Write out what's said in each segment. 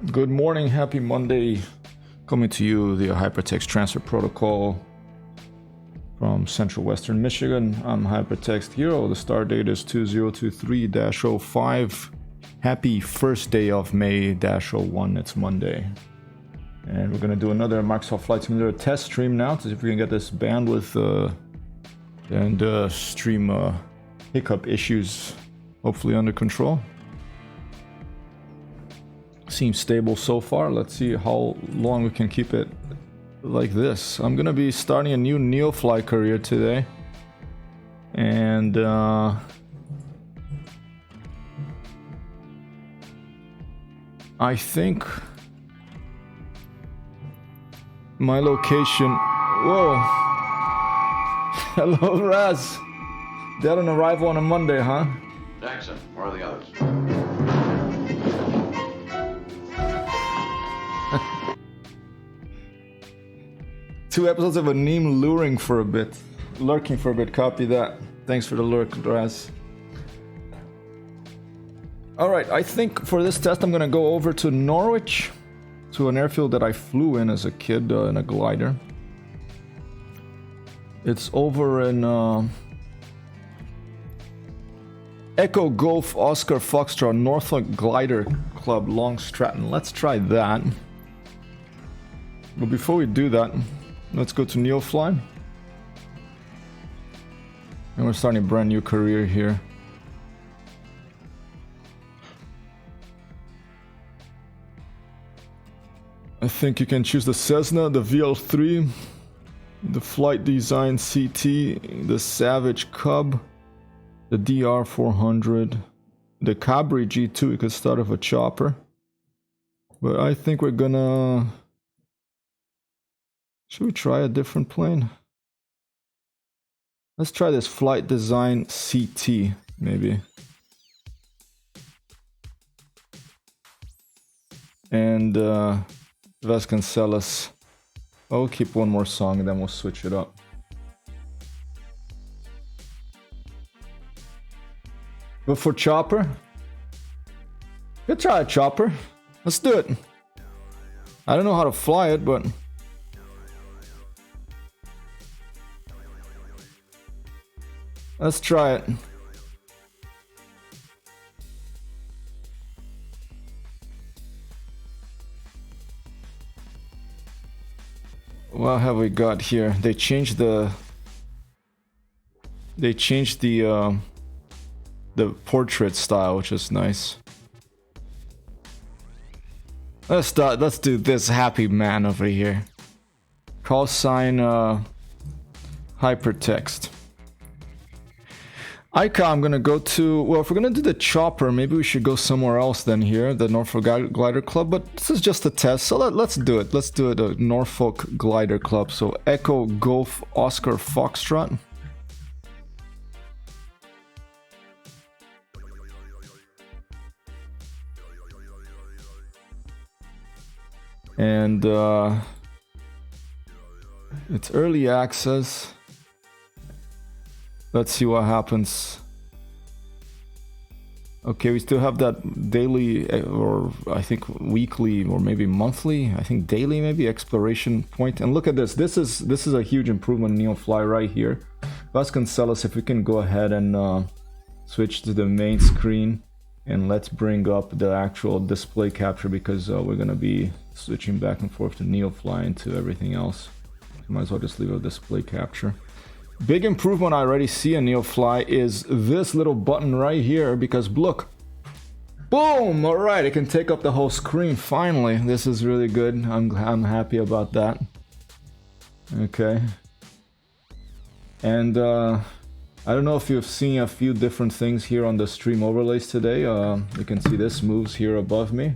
Good morning, happy Monday. Coming to you via Hypertext Transfer Protocol from Central Western Michigan. I'm Hypertext Hero. The start date is 2023-05. Happy first day of May-01. It's Monday. And we're going to do another Microsoft Flight Simulator test stream now to see if we can get this bandwidth and stream hiccup issues hopefully under control. Seems stable so far. Let's see how long we can keep it like this. I'm gonna be starting a new Neofly career today, and I think my location. Whoa! Hello, Raz. Dead on arrival on a Monday, huh? Jackson, where are the others? Two episodes of a Neem lurking for a bit. Copy that. Thanks for the lurk, Raz. Alright, I think for this test I'm gonna go over to Norwich, to an airfield that I flew in as a kid in a glider. It's over in Echo Golf Oscar Foxtrot Norfolk Glider Club, Long Stratton. Let's try that. But before we do that, let's go to Neofly. And we're starting a brand new career here. I think you can choose the Cessna, the VL3, the Flight Design CT, the Savage Cub, the DR400, the Cabri G2. You could start with a chopper. But I think we're gonna... Should we try a different plane? Let's try this Flight Design CT, maybe. And Vasconcelos. I'll keep one more song and then we'll switch it up. But for chopper, let's try a chopper. Let's do it. I don't know how to fly it, but let's try it. What have we got here? They changed the portrait style, which is nice. Let's do this happy man over here. Call sign hypertext. Ica, I'm gonna go to, well, if we're gonna do the chopper, maybe we should go somewhere else than here, the Norfolk Glider Club, but this is just a test, so let's do it. Let's do it, a Norfolk Glider Club. So Echo Golf Oscar Foxtrot. And it's early access. Let's see what happens. Okay, we still have that daily, or I think weekly, or maybe monthly. I think daily, maybe exploration point. And look at this. This is a huge improvement in Neofly right here. Vasconcelos, if we can go ahead and switch to the main screen, and let's bring up the actual display capture, because we're gonna be switching back and forth to Neofly and to everything else. Might as well just leave a display capture. Big improvement I already see in Neofly is this little button right here, because look, boom, all right, it can take up the whole screen. Finally, this is really good. I'm happy about that. Okay, and I don't know if you've seen a few different things here on the stream overlays today. You can see this moves here above me.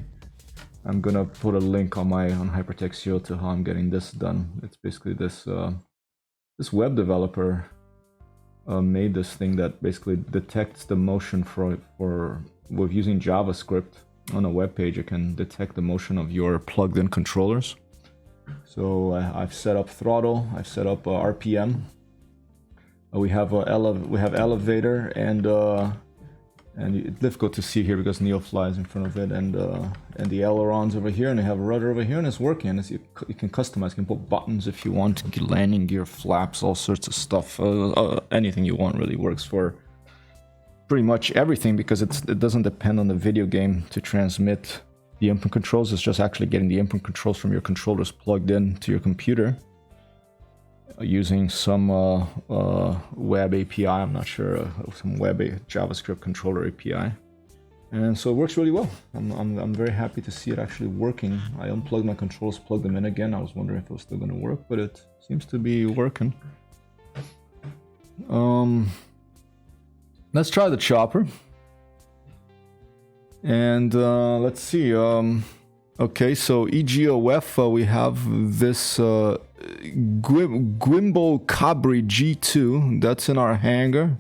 I'm gonna put a link on Hypertext Hero to how I'm getting this done. It's basically this this web developer made this thing that basically detects the motion with using JavaScript on a web page. It can detect the motion of your plugged-in controllers. So I've set up throttle. I've set up RPM. We have elevator and And it's difficult to see here because Neofly is in front of it, and the ailerons over here, and they have a rudder over here, and it's working. You can customize, you can put buttons if you want, landing gear, flaps, all sorts of stuff. Anything you want really works for pretty much everything, because it doesn't depend on the video game to transmit the input controls. It's just actually getting the input controls from your controllers plugged in to your computer using some web API. I'm not sure, some web JavaScript controller API, and so it works really well. I'm very happy to see it actually working. I unplugged my controls, plugged them in again. I was wondering if it was still going to work, but it seems to be working. Let's try the chopper. And let's see. Okay, so EGOF, we have this Gimbal Cabri G2. That's in our hangar.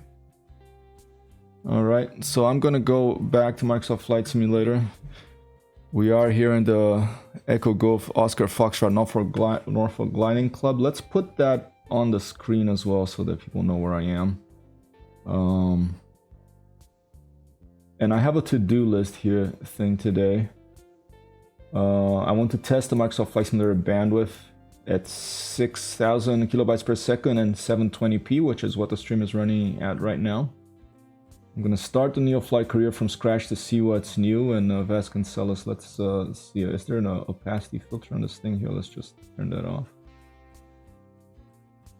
Alright, so I'm gonna go back to Microsoft Flight Simulator. We are here in the Echo Golf Oscar Foxtrot Norfolk Gliding Club. Let's put that on the screen as well so that people know where I am. And I have a to-do list here thing today. I want to test the Microsoft Flight Simulator bandwidth at 6,000 kilobytes per second and 720p, which is what the stream is running at right now. I'm going to start the Neofly career from scratch to see what's new. And Vasconcelos, let's see, is there an opacity filter on this thing here? Let's just turn that off.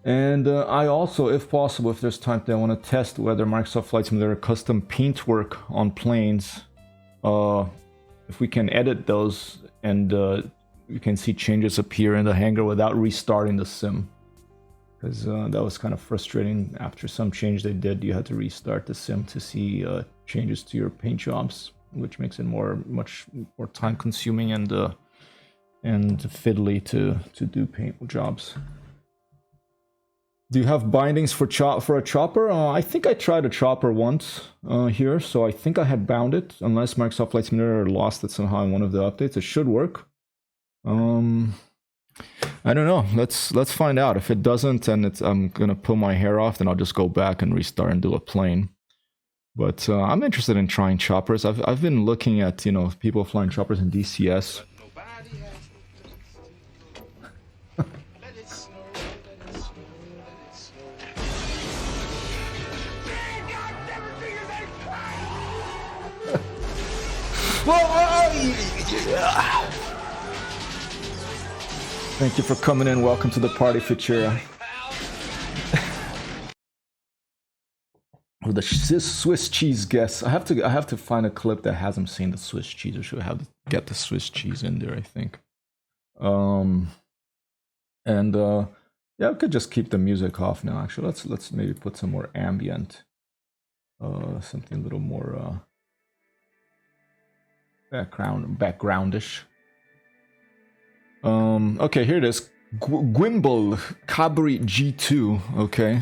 And I also, if possible, if there's time, I want to test whether Microsoft Flight Simulator custom paintwork on planes, if we can edit those and you can see changes appear in the hangar without restarting the sim. Because that was kind of frustrating. After some change they did, you had to restart the sim to see changes to your paint jobs, which makes it much more time consuming and fiddly to do paint jobs. Do you have bindings for a chopper? I think I tried a chopper once here, so I think I had bound it, unless Microsoft Flight Simulator lost it somehow in one of the updates. It should work. I don't know. Let's find out. If it doesn't, and I'm gonna pull my hair off, then I'll just go back and restart and do a plane. But I'm interested in trying choppers. I've been looking at people flying choppers in DCS. Thank you for coming in. Welcome to the party, Futura. With the Swiss cheese guess. I have to find a clip that hasn't seen the Swiss cheese. I should have to get the Swiss cheese in there, I think. Yeah, we could just keep the music off now. Actually, let's maybe put some more ambient, something a little more backgroundish. Okay, here it is. Gimbal Cabri G2. Okay,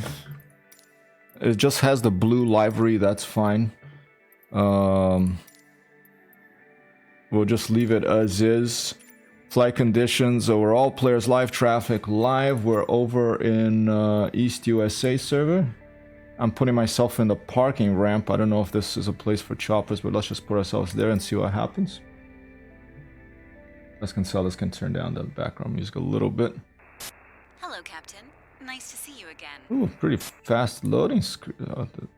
it just has the blue livery. That's fine. We'll just leave it as is. Flight conditions over all players. Live traffic live. We're over in East USA server. I'm putting myself in the parking ramp. I don't know if this is a place for choppers, but let's just put ourselves there and see what happens. Vasconcelos can turn down the background music a little bit. Hello, Captain. Nice to see you again. Ooh, pretty fast loading screen.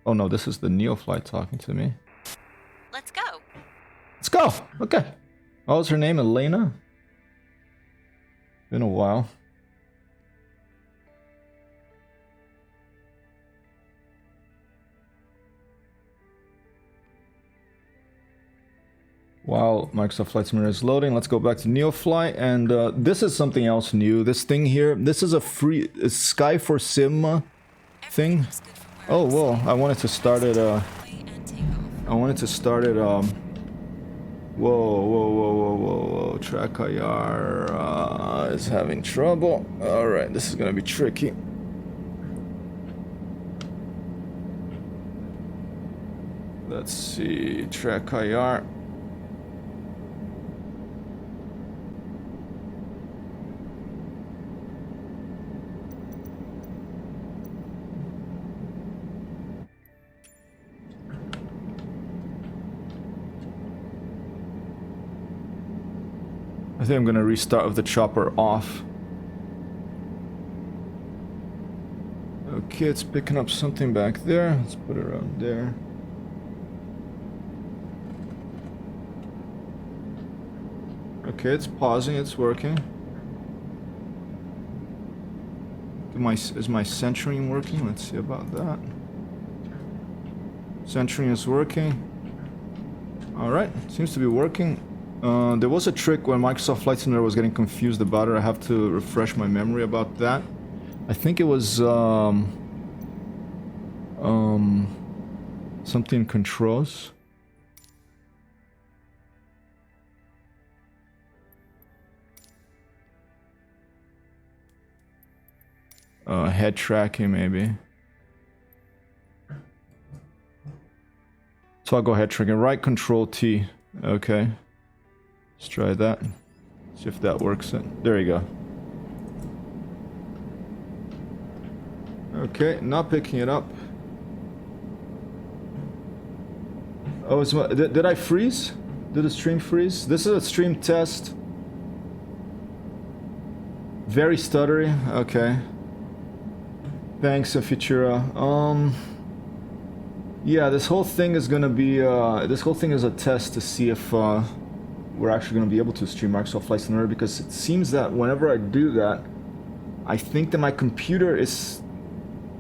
Oh no, this is the Neofly talking to me. Let's go. Let's go. Okay. What was her name? Elena? Been a while. While Microsoft Flight Simulator is loading, let's go back to Neofly, and this is something else new. This thing here, this is a free Sky for Sim thing. Oh, whoa, I wanted to start it, whoa, Track IR is having trouble. Alright, this is gonna be tricky. Let's see, Track IR. I think I'm gonna restart with the chopper off. Okay, it's picking up something back there. Let's put it around there. Okay, it's pausing, it's working. Is my centering working? Let's see about that. Centering is working. Alright, seems to be working. There was a trick when Microsoft Flight Simulator was getting confused about it. I have to refresh my memory about that. I think it was something controls. Head tracking maybe. Toggle head tracking. Right control T. Okay. Let's try that. See if that works. There you go. Okay, not picking it up. Oh, did I freeze? Did the stream freeze? This is a stream test. Very stuttery. Okay. Thanks, Futura. Yeah, this whole thing is gonna be. This whole thing is a test to see if we're actually gonna be able to stream Microsoft Flight Simulator, because it seems that whenever I do that, I think that my computer is.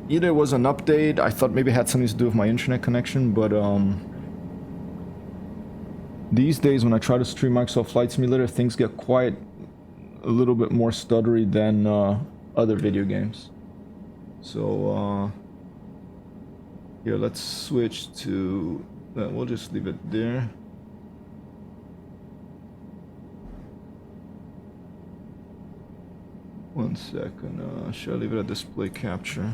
Either it was an update, I thought maybe it had something to do with my internet connection, but these days when I try to stream Microsoft Flight Simulator, things get quite a little bit more stuttery than other video games. So here, let's switch to we'll just leave it there. One second, should I leave it at display capture?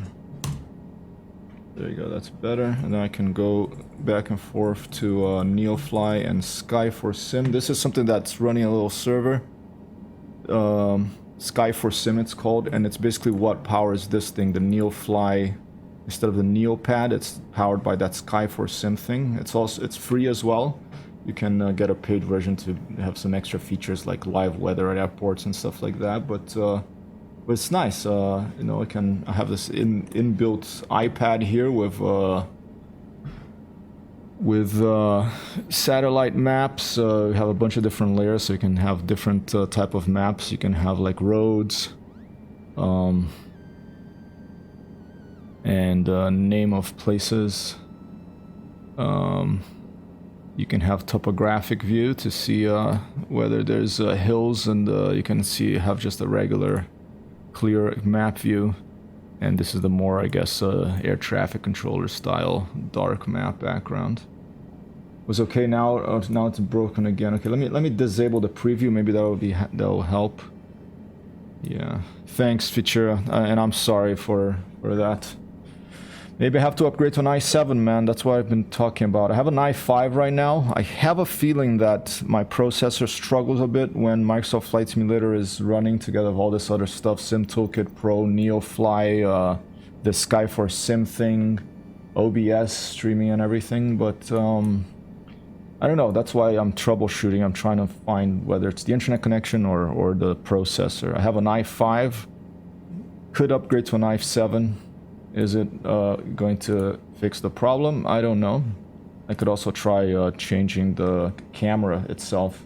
There you go, that's better. And then I can go back and forth to Neofly and Sky4 Sim. This is something that's running a little server. Sky4 Sim it's called, and it's basically what powers this thing, the Neofly. Instead of the Neopad, it's powered by that Sky4 Sim thing. It's free as well. You can get a paid version to have some extra features like live weather at airports and stuff like that, but it's nice. You know, I have this inbuilt iPad here with satellite maps. You have a bunch of different layers, so you can have different type of maps. You can have like roads, and name of places. You can have topographic view to see whether there's hills, and you can have just a regular clear map view. And this is the more, I guess, air traffic controller style dark map background. Was okay now. Now it's broken again. Okay, let me disable the preview. Maybe that'll help. Yeah. Thanks, Futura, and I'm sorry for that. Maybe I have to upgrade to an i7, man. That's what I've been talking about. I have an i5 right now. I have a feeling that my processor struggles a bit when Microsoft Flight Simulator is running together with all this other stuff. Sim Toolkit Pro, Neofly, the Sky4 Sim thing, OBS streaming and everything. But I don't know. That's why I'm troubleshooting. I'm trying to find whether it's the internet connection or the processor. I have an i5. Could upgrade to an i7. Is it going to fix the problem? I don't know. I could also try changing the camera itself.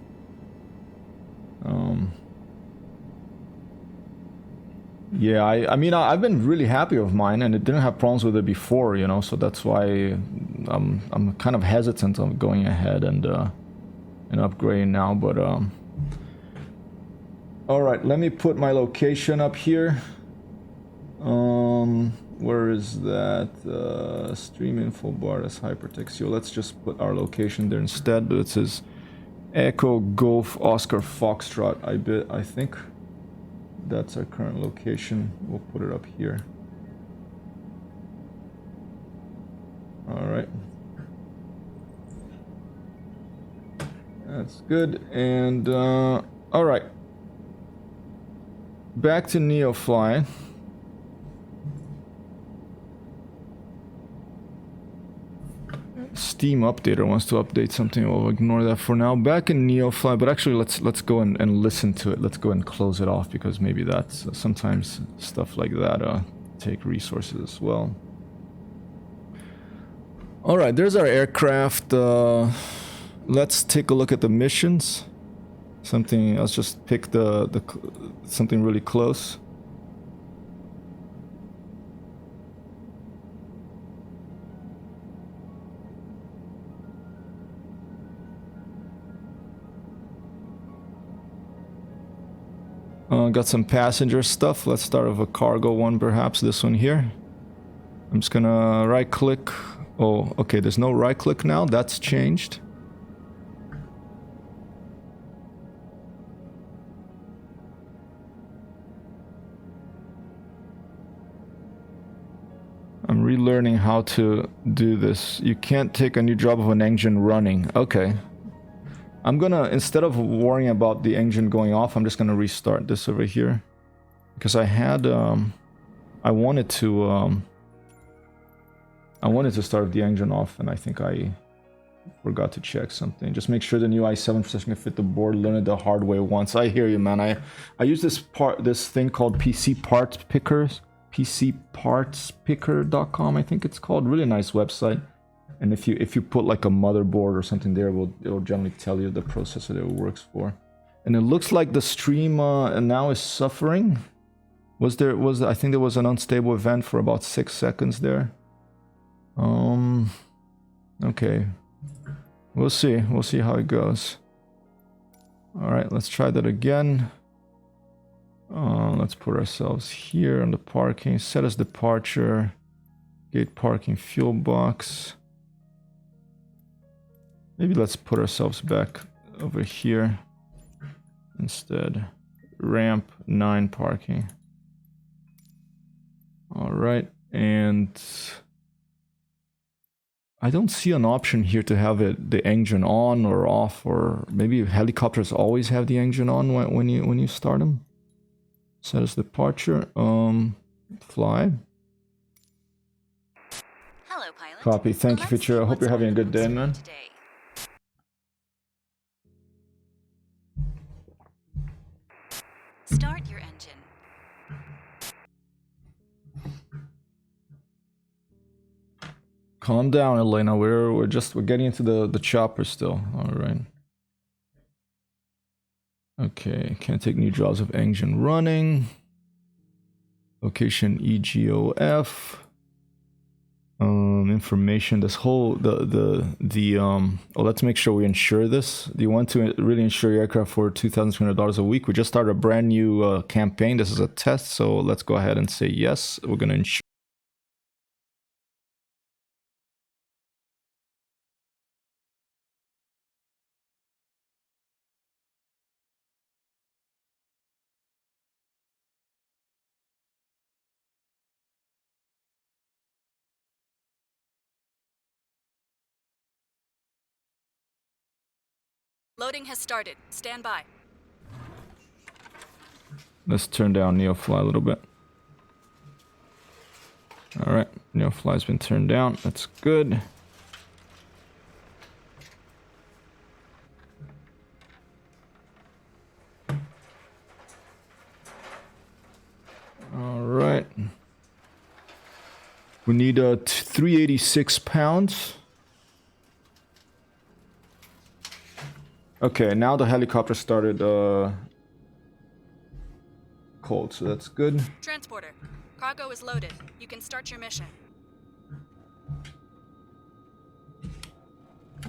Yeah, I mean, I've been really happy with mine, and it didn't have problems with it before, you know, so that's why I'm kind of hesitant on going ahead and upgrading now, but alright, let me put my location up here. Where is that? Stream info bar, that's hypertext. So let's just put our location there instead. It says Echo Golf Oscar Foxtrot. I think that's our current location. We'll put it up here. Alright. That's good. And alright. Back to Neofly. Steam updater wants to update something. We'll ignore that for now. Back in Neofly, but actually let's go and listen to it. Let's go and close it off because maybe that's sometimes stuff like that take resources as well. All right, there's our aircraft. Let's take a look at the missions. Let's just pick something really close. Got some passenger stuff. Let's start with a cargo one, perhaps this one here. I'm just gonna right click. Oh, okay, there's no right click now. That's changed. I'm relearning how to do this. You can't take a new job of an engine running. Okay. I'm gonna, instead of worrying about the engine going off, I'm just gonna restart this over here. Because I had, I wanted to start the engine off, and I think I forgot to check something. Just make sure the new i7 processor can fit the board. Learn it the hard way once. I hear you, man. I use this thing called PC Parts Pickers. PCPartsPicker.com, I think it's called. Really nice website. And if you put like a motherboard or something there, it will generally tell you the processor that it works for. And it looks like the stream now is suffering. I think there was an unstable event for about 6 seconds there. Okay. We'll see how it goes. All right, let's try that again. Let's put ourselves here on the parking. Set as departure. Gate parking fuel box. Maybe let's put ourselves back over here instead. Ramp 9 parking. All right, and I don't see an option here to have the engine on or off, or maybe helicopters always have the engine on when you start them. Set as departure. Fly. Hello, pilot. Copy. Thank you, Future. I hope you're having a good day, man. Today. Start your engine. Calm down, Elena. We're getting into the chopper still. All right. Okay. Can't take new jobs of engine running. Location EGOF. Information. This whole let's make sure we insure this. Do you want to really insure your aircraft for $2,200 a week? We just started a brand new campaign. This is a test, so let's go ahead and say yes. We're gonna insure. Loading has started. Stand by. Let's turn down Neofly a little bit. All right, Neofly's been turned down. That's good. All right. We need 386 pounds. Okay, now the helicopter started cold, so that's good. Transporter. Cargo is loaded. You can start your mission.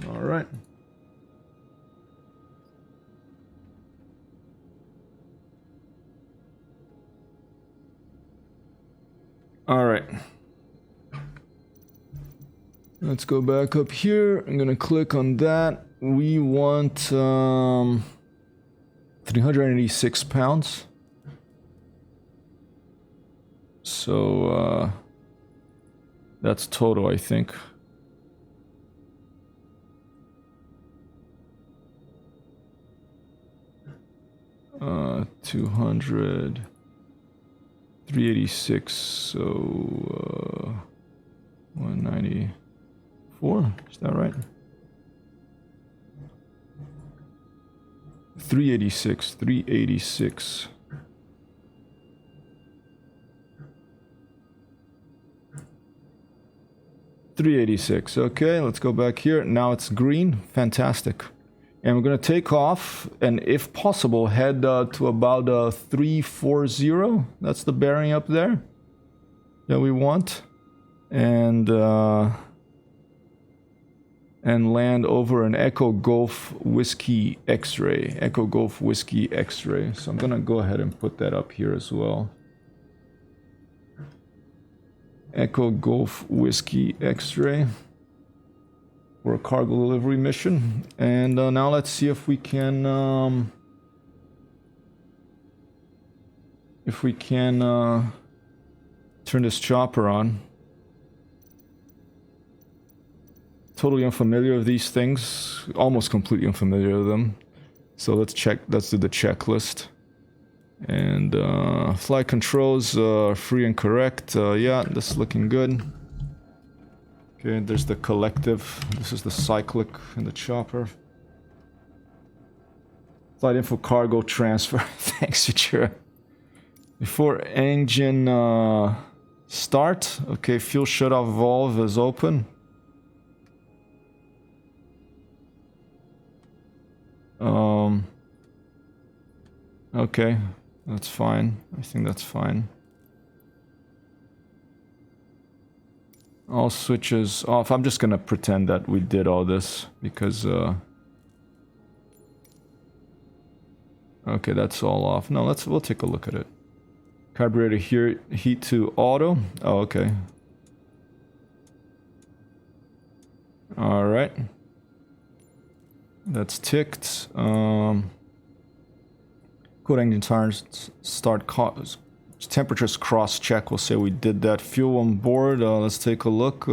All right. All right. Let's go back up here. I'm gonna click on that. We want 386 pounds. So that's total, I think. Uh, 200, 386. So 190, 4, is that right? 386, 386. $386. Okay, let's go back here. Now it's green. Fantastic. And we're going to take off and, if possible, head to about 340. That's the bearing up there that we want. And land over an Echo Golf Whiskey X-ray. Echo Golf Whiskey X-ray. So I'm going to go ahead and put that up here as well. Echo Golf Whiskey X-ray for a cargo delivery mission. And now let's see if we can turn this chopper on. Totally unfamiliar with these things, almost completely unfamiliar with them. So let's do the checklist. And flight controls are free and correct. Yeah, this is looking good. Okay, there's the collective. This is the cyclic and the chopper. Flight info cargo transfer. Thanks, Yuchira. Before engine start. Okay, fuel shutoff valve is open. Okay, that's fine. I think that's fine. All switches off. I'm just gonna pretend that we did all this because okay, that's all off. No, we'll take a look at it. Carburetor here, heat to auto. Oh, okay. All right. That's ticked. Code engine tires start temperatures cross check. We'll say we did that. Fuel on board. Let's take a look.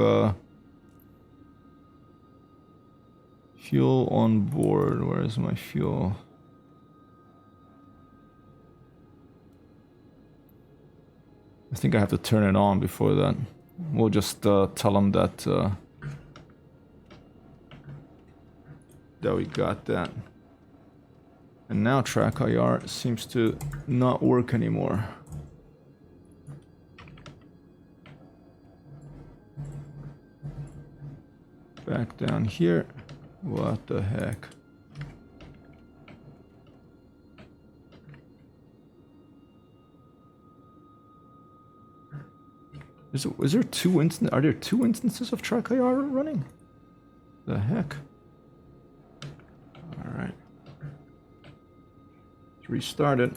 Fuel on board. Where is my fuel? I think I have to turn it on before that. We'll just tell them that that we got that. And now track IR seems to not work anymore. Back down here. What the heck? Is there two instances? Are there two instances of track IR running? The heck? All right. Let's restart it.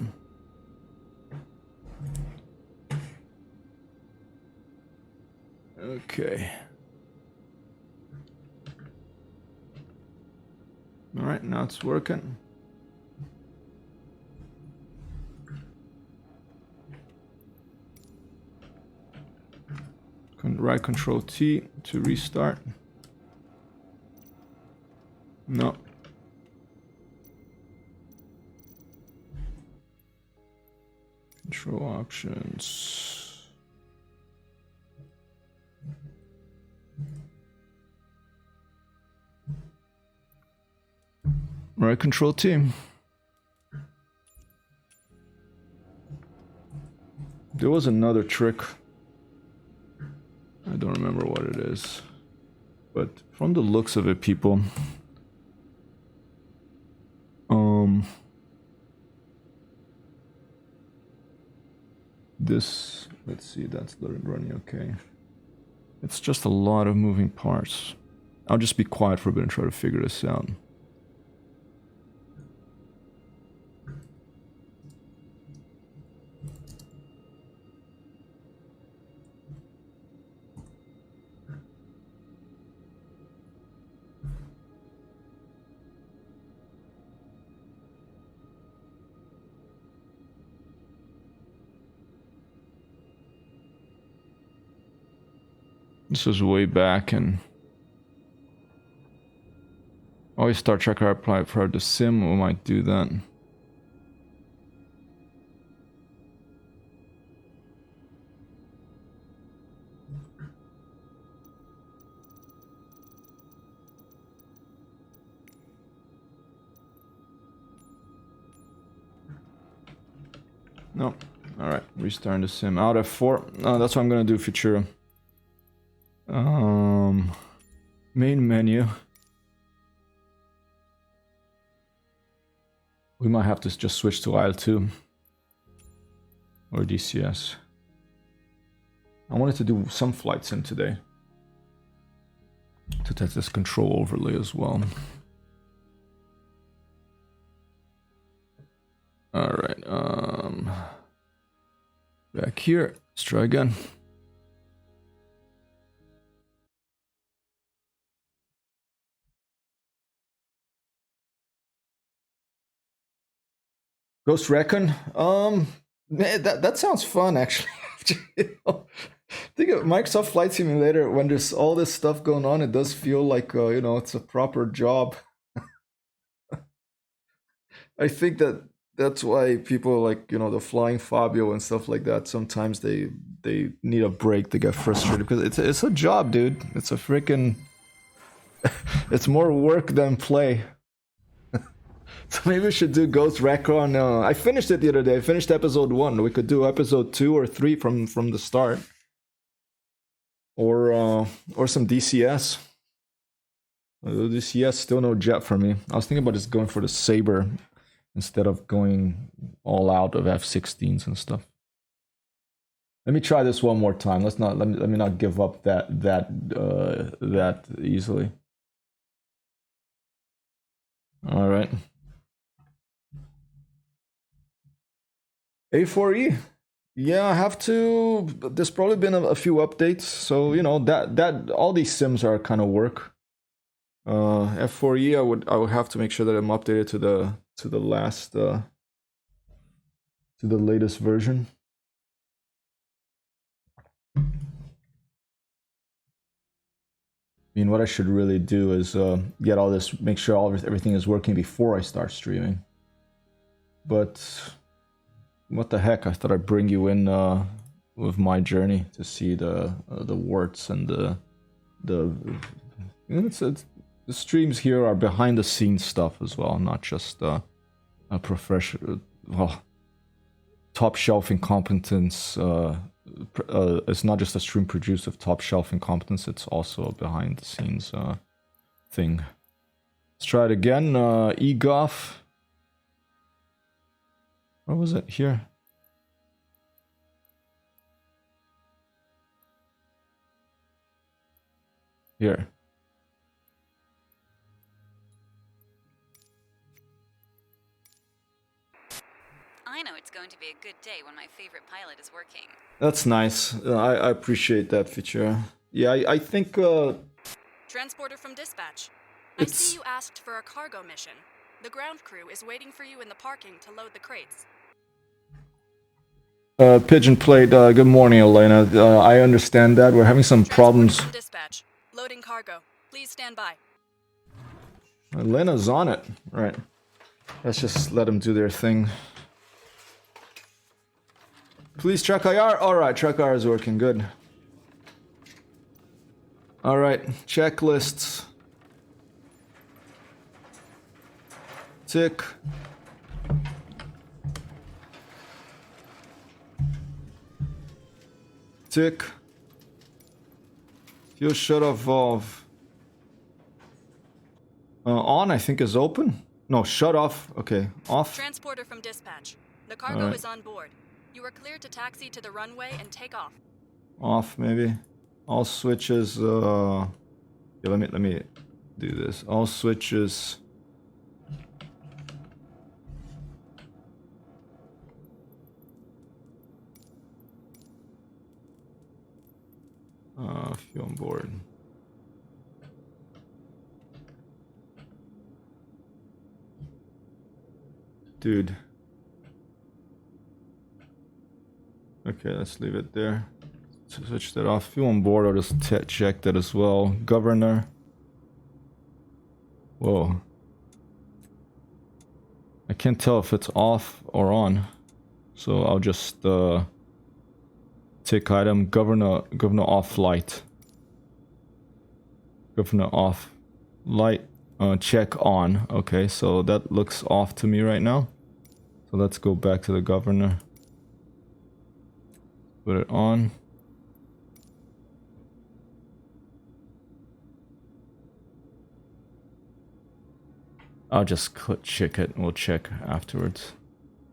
Okay. All right, now it's working. Right control T to restart. No. Control options. Right control T. There was another trick. I don't remember what it is. But from the looks of it, people, this, let's see, that's running okay. It's just a lot of moving parts. I'll just be quiet for a bit and try to figure this out. This was way back, and always start tracker apply for the sim. We might do that. No. Alright, restarting the sim. Out F4. That's what I'm gonna do, Futura. Main menu. We might have to just switch to IL2. Or DCS. I wanted to do some flight sim today. To test this control overlay as well. Alright, back here. Let's try again. Ghost Recon? That sounds fun, actually. Think of Microsoft Flight Simulator, when there's all this stuff going on, it does feel like, you know, it's a proper job. I think that's why people like, you know, the Flying Fabio and stuff like that, sometimes they need a break to get frustrated, because it's a job, dude. It's a freaking... it's more work than play. So maybe we should do Ghost Recon. I finished it the other day. I finished episode 1. We could do episode 2 or 3 from the start. Or some DCS. DCS, still no jet for me. I was thinking about just going for the Saber instead of going all out of F-16s and stuff. Let me try this one more time. Let me not give up that easily. All right. A4E. Yeah, I have to. There's probably been a few updates, so you know that all these sims are kind of work. F4E, I would have to make sure that I'm updated to the last to the latest version. I mean, what I should really do is get all this, make sure everything is working before I start streaming. But what the heck? I thought I'd bring you in with my journey to see the warts and the streams here are behind the scenes stuff as well, not just a professional, well, top shelf incompetence. It's not just a stream produced with top shelf incompetence, it's also a behind the scenes thing. Let's try it again. EGOF. Where was it? Here. Here. I know it's going to be a good day when my favorite pilot is working. That's nice. I appreciate that feature. Yeah, I think... Transporter from dispatch. I see you asked for a cargo mission. The ground crew is waiting for you in the parking to load the crates. Pigeon Plate, good morning, Elena. I understand that. We're having some problems. From dispatch. Loading cargo. Please stand by. Elena's on it. Right. Let's just let them do their thing. Please check IR. Alright, check IR is working. Good. Alright, checklists. Tick. Tick. Fuel shut-off valve. On, I think, is open. No, shut off. Okay, off. Transporter from dispatch. The cargo is on board. You are cleared to taxi to the runway and take off. Off, maybe. All switches. Yeah, let me do this. All switches. Fuel on board. Dude. Okay, let's leave it there. Switch that off. Fuel on board, I'll just check that as well. Governor. Whoa. I can't tell if it's off or on. So I'll just tick item. Governor off light. Governor off light. Check on. Okay, so that looks off to me right now. So let's go back to the governor. Put it on. I'll just check it. We'll check afterwards.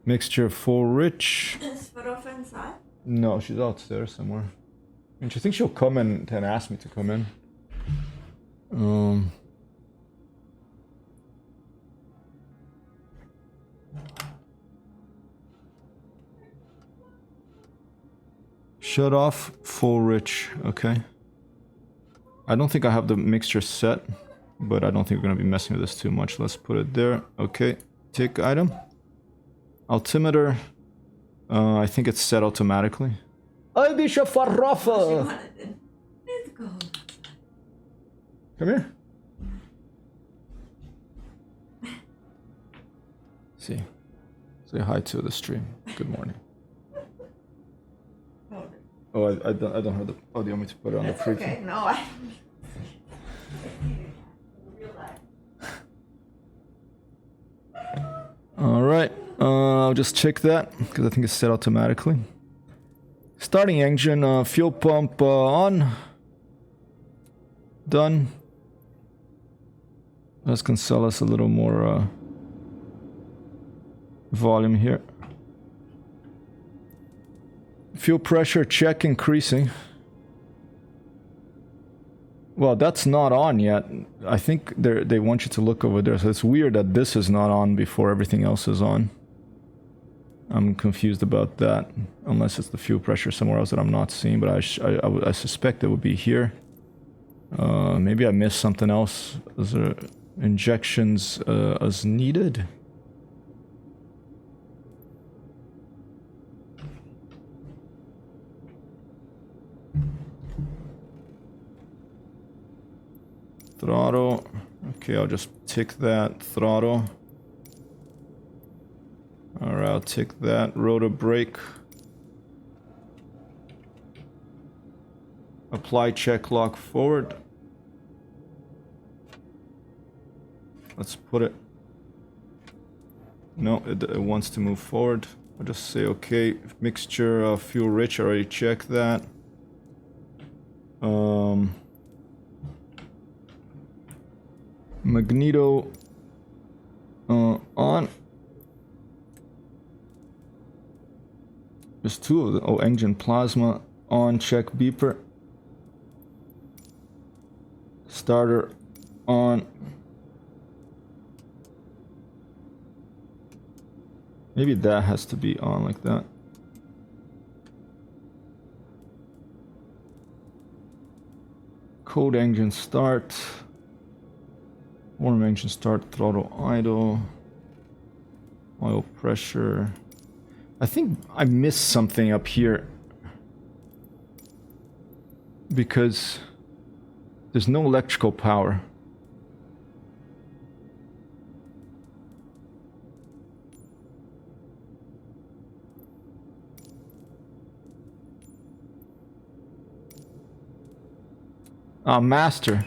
Mixture full rich. Is Sparrow inside? No, she's outstairs somewhere. I think she'll come in and ask me to come in. Shut off, full rich. Okay. I don't think I have the mixture set, but I don't think we're gonna be messing with this too much. Let's put it there. Okay. Tick item. Altimeter. I think it's set automatically. Aibisha Farrafa! Let's go. Come here. See. Say hi to the stream. Good morning. Oh, I don't have the... Oh, do you want me to put it on the preview? Okay, no, I... Alright, I'll just check that, because I think it's set automatically. Starting engine, fuel pump on. Done. Let's console us a little more volume here. Fuel pressure check increasing. Well, that's not on yet. I think they want you to look over there. So it's weird that this is not on before everything else is on. I'm confused about that. Unless it's the fuel pressure somewhere else that I'm not seeing. But I suspect it would be here. Maybe I missed something else. Is there injections as needed? Throttle. Okay, I'll just tick that. Throttle. Alright, I'll tick that. Rotor brake. Apply check lock forward. Let's put it... No, it wants to move forward. I'll just say okay. Mixture fuel rich, I already checked that. Magneto on. There's two of them. Oh, engine plasma on. Check beeper. Starter on. Maybe that has to be on like that. Code engine start. Warm engine start, throttle idle. Oil pressure. I think I missed something up here. Because there's no electrical power. Master.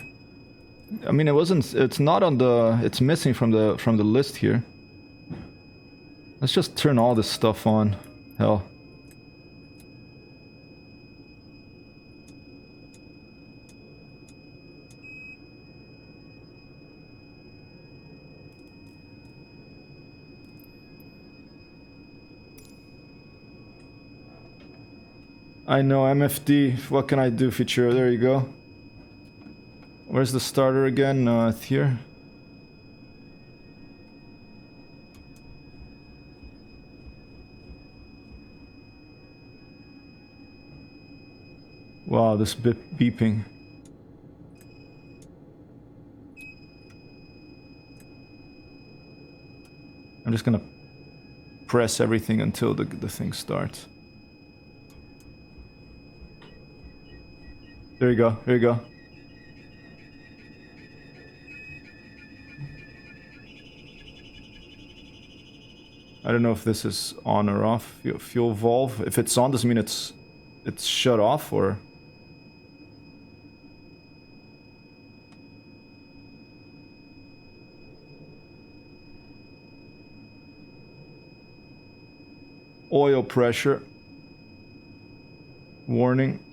I mean, it's not on the, it's missing from the list here. Let's just turn all this stuff on. Hell. I know, MFD. What can I do, feature? There you go. Where's the starter again? No, it's here. Wow, this beeping. I'm just gonna press everything until the thing starts. There you go, there you go. I don't know if this is on or off. Fuel valve. If it's on, does it mean it's shut off or? Oil pressure. Warning.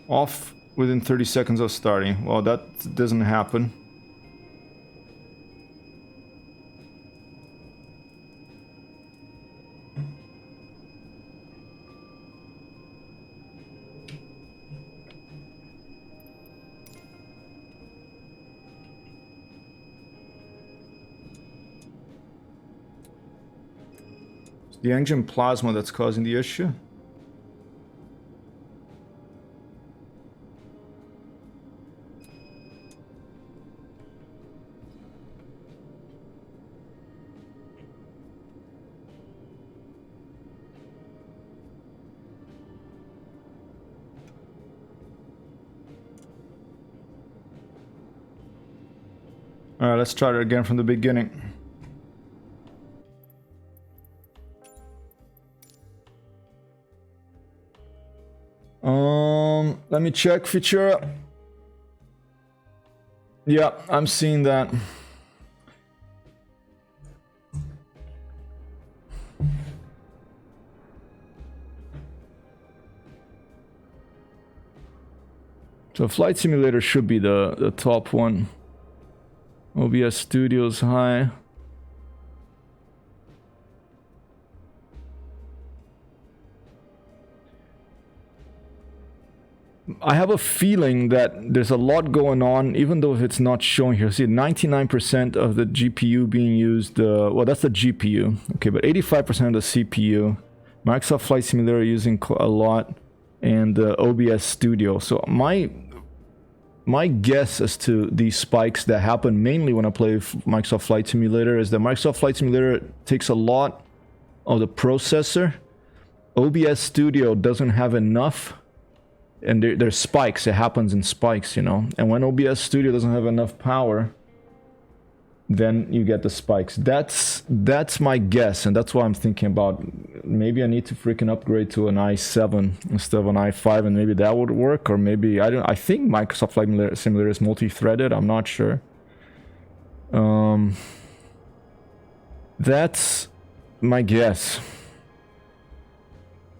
Off within 30 seconds of starting. Well, that doesn't happen. It's the engine plasma that's causing the issue. Alright, let's try it again from the beginning. Let me check Futura. Yeah, I'm seeing that. So Flight Simulator should be the top one. OBS Studios high. I have a feeling that there's a lot going on, even though it's not showing here. See, 99% of the GPU being used, well, that's the GPU. Okay, but 85% of the CPU. Microsoft Flight Simulator using a lot, and OBS Studio. So my guess as to these spikes that happen mainly when I play Microsoft Flight Simulator is that Microsoft Flight Simulator takes a lot of the processor. OBS Studio doesn't have enough, and there's spikes. It happens in spikes, you know. And when OBS Studio doesn't have enough power, then you get the spikes. That's my guess, and that's why I'm thinking about maybe I need to freaking upgrade to an i7 instead of an i5, and maybe that would work. Or maybe I think Microsoft Flight Simulator is multi-threaded. I'm not sure. That's my guess.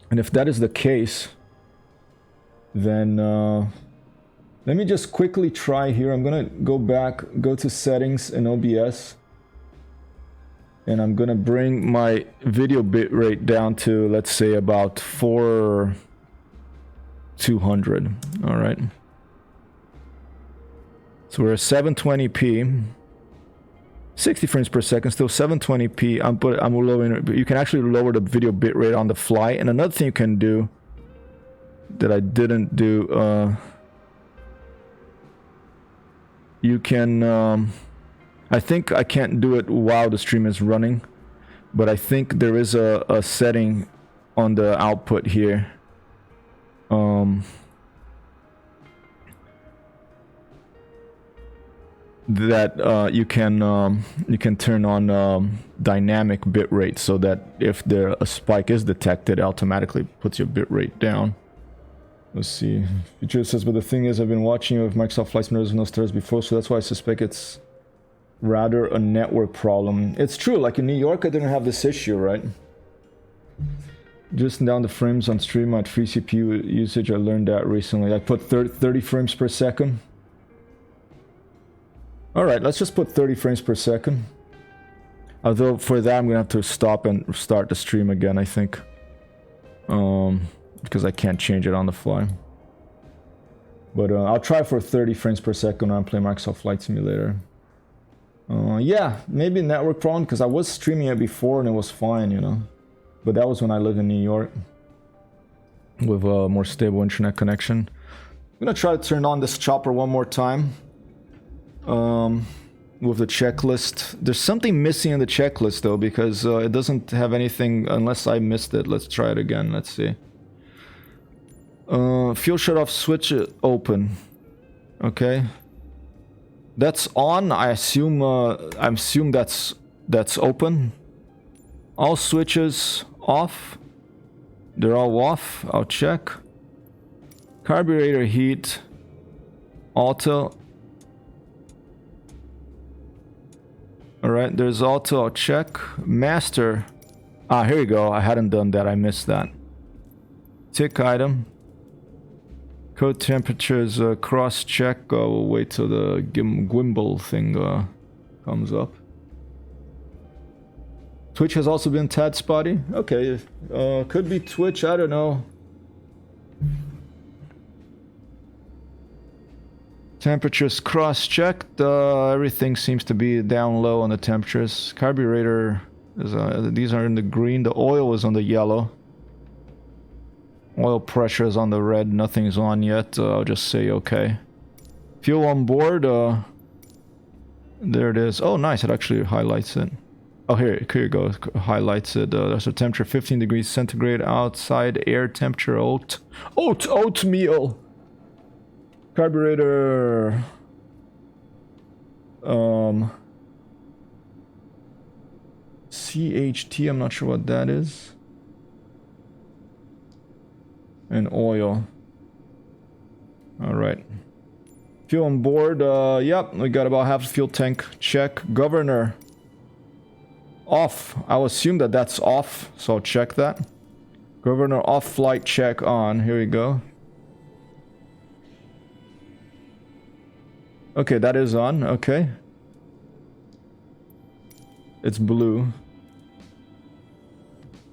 And if that is the case, then let me just quickly try here. I'm gonna go back, go to settings in OBS, and I'm gonna bring my video bitrate down to, let's say, about 4200. All right. So we're at 720p, 60 frames per second, still 720p. I'm lowering. You can actually lower the video bitrate on the fly. And another thing you can do that I didn't do. You can, I think I can't do it while the stream is running, but I think there is a setting on the output here. That you can turn on dynamic bitrate, so that if a spike is detected, it automatically puts your bitrate down. Let's see. Future says, but the thing is, I've been watching you with Microsoft Flight Simulator no stars before, so that's why I suspect it's rather a network problem. It's true, like in New York, I didn't have this issue, right? Just down the frames on stream at free CPU usage, I learned that recently. I put 30 frames per second. Alright, let's just put 30 frames per second. Although for that, I'm gonna have to stop and start the stream again, I think. Because I can't change it on the fly. But I'll try for 30 frames per second when I play Microsoft Flight Simulator. Yeah, maybe network problem, because I was streaming it before and it was fine, you know. But that was when I lived in New York with a more stable internet connection. I'm gonna try to turn on this chopper one more time. With the checklist. There's something missing in the checklist though, because it doesn't have anything unless I missed it. Let's try it again. Let's see. Fuel shut off switch open. Okay. That's on. I assume that's open. All switches off. They're all off. I'll check. Carburetor heat. Auto. Alright, there's auto. I'll check. Master. Ah, here we go. I hadn't done that. I missed that. Tick item. Code temperatures cross check. We'll wait till the gimbal thing comes up. Twitch has also been tad spotty. Okay, could be Twitch. I don't know. Temperatures cross checked. Everything seems to be down low on the temperatures. Carburetor is these are in the green. The oil is on the yellow. Oil pressure is on the red. Nothing's on yet. I'll just say okay. Fuel on board. There it is. Oh, nice. It actually highlights it. Oh, here you go. It highlights it. There's a temperature 15 degrees centigrade outside. Air temperature oatmeal. Carburetor. CHT. I'm not sure what that is. And oil. All right. Fuel on board. Yep, we got about half the fuel tank. Check. Governor. Off. I'll assume that that's off, so I'll check that. Governor off, flight check on. Here we go. Okay, that is on. Okay. It's blue.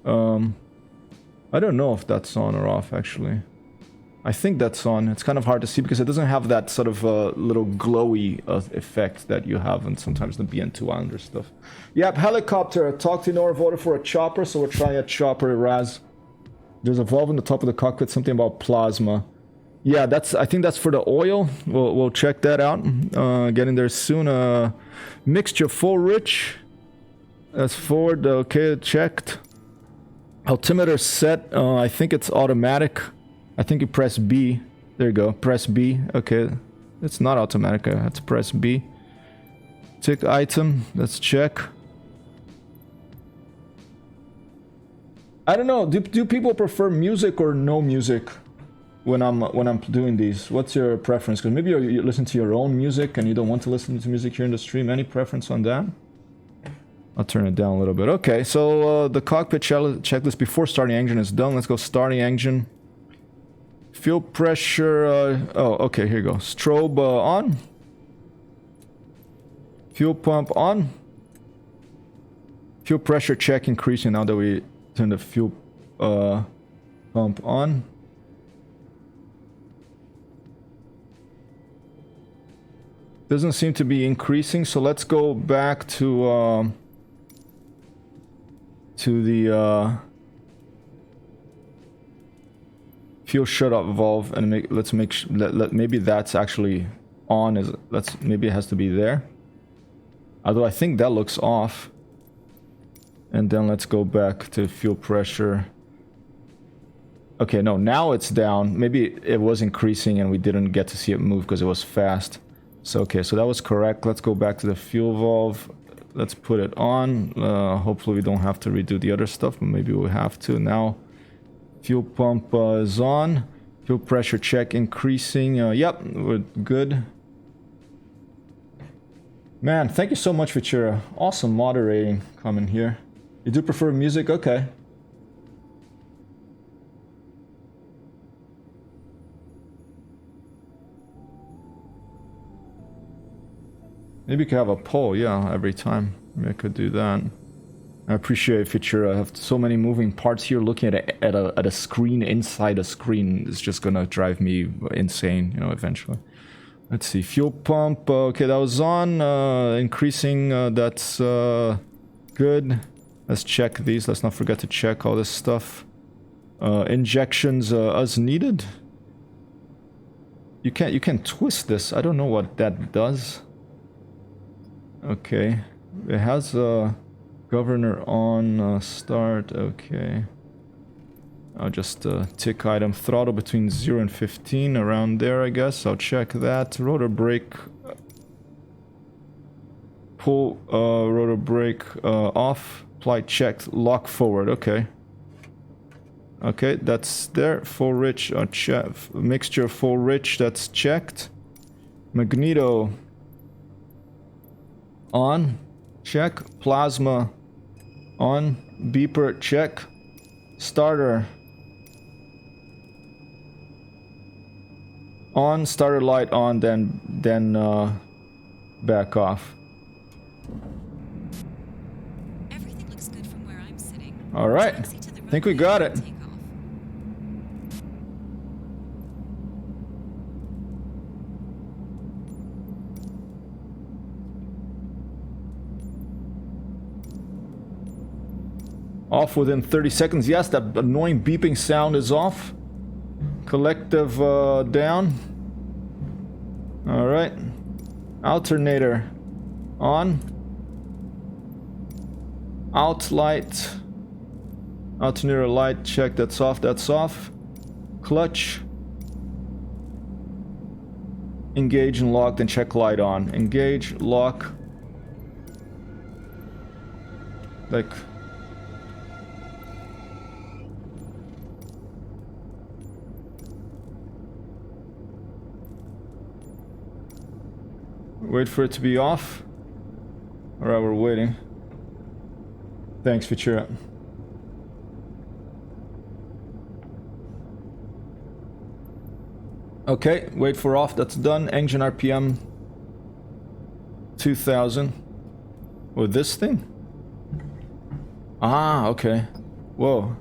I don't know if that's on or off, actually. I think that's on. It's kind of hard to see because it doesn't have that sort of little glowy effect that you have in sometimes the BN2 Islander stuff. Yep, helicopter. Talk to Nora voted for a chopper, so we're trying a chopper, Raz. There's a valve in the top of the cockpit, something about plasma. Yeah, I think that's for the oil. We'll check that out. Getting there soon. Mixture full rich. That's forward. Okay, checked. Altimeter set. I think it's automatic. I think you press B. There you go. Press B. Okay. It's not automatic. I have to press B. Tick item. Let's check. I don't know. Do people prefer music or no music when I'm doing these? What's your preference? Because maybe you listen to your own music and you don't want to listen to music here in the stream. Any preference on that? I'll turn it down a little bit. Okay, so the cockpit checklist before starting engine is done. Let's go starting engine. Fuel pressure. Oh, okay, here you go. Strobe on. Fuel pump on. Fuel pressure check increasing now that we turn the fuel pump on. Doesn't seem to be increasing, so let's go back to the fuel shut-off valve and maybe that's actually on. Maybe it has to be there. Although I think that looks off. And then let's go back to fuel pressure. Okay, no, now it's down. Maybe it was increasing and we didn't get to see it move because it was fast. So okay, so that was correct. Let's go back to the fuel valve. Let's put it on. Hopefully we don't have to redo the other stuff, but maybe we'll have to. Now, fuel pump is on. Fuel pressure check increasing. Yep, we're good. Man, thank you so much for your awesome moderating coming here. You do prefer music? Okay. Maybe you could have a poll, yeah, every time. Maybe I could do that. I appreciate Futura. I have so many moving parts here. Looking at a screen inside a screen is just gonna drive me insane, you know, eventually. Let's see, fuel pump. Okay, that was on. Increasing. That's good. Let's check these. Let's not forget to check all this stuff. Injections as needed. You can twist this. I don't know what that does. Okay, it has a governor on start. Okay, I'll just tick item throttle between 0 and 15 around there, I guess. I'll check that. Rotor brake. Pull rotor brake off. Flight checked. Lock forward. Okay. Okay, that's there. Full rich, mixture full rich, that's checked. Magneto on, check. Plasma on, beeper, check. Starter on, starter light on, then back off. Everything looks good from where I'm sitting. All right, Taxi to the think we runway got and it. take off. Off within 30 seconds. Yes, that annoying beeping sound is off. Collective down. All right. Alternator on. Out light. Alternator light, check, that's off, that's off. Clutch. Engage and lock, then check light on. Engage, lock. Like... Wait for it to be off. Alright, we're waiting. Thanks, Futura. Okay, wait for off, that's done. Engine RPM 2000. Oh, this thing? Ah, okay. Whoa.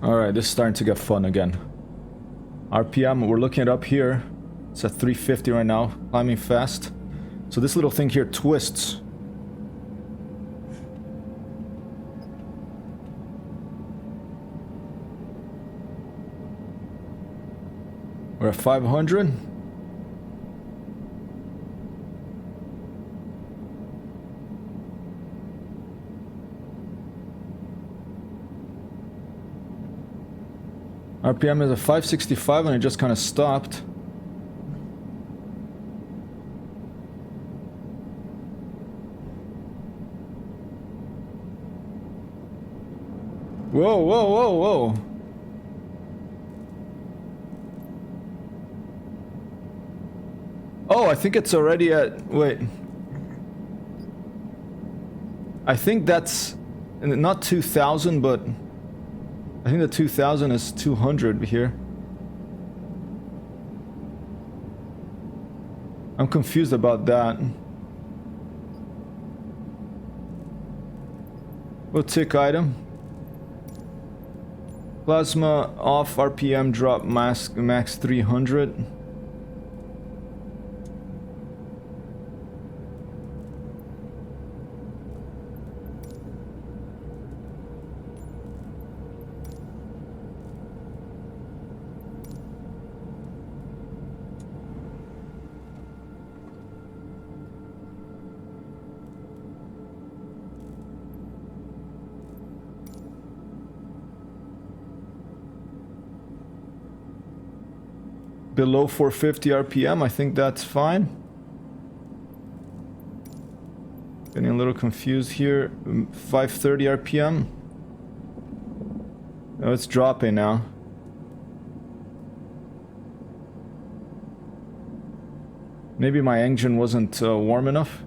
Alright, this is starting to get fun again. RPM, we're looking it up here. It's at 350 right now, climbing fast. So this little thing here twists. We're at 500. RPM is a 565 and it just kind of stopped. Whoa, whoa, whoa, whoa. Oh, I think it's already at... Wait. I think that's... Not 2,000, but... I think the 2,000 is 200 here. I'm confused about that. We'll tick item. Plasma off, RPM drop max 300. Below 450 RPM, I think that's fine. Getting a little confused here. 530 RPM. Oh, it's dropping now. Maybe my engine wasn't warm enough.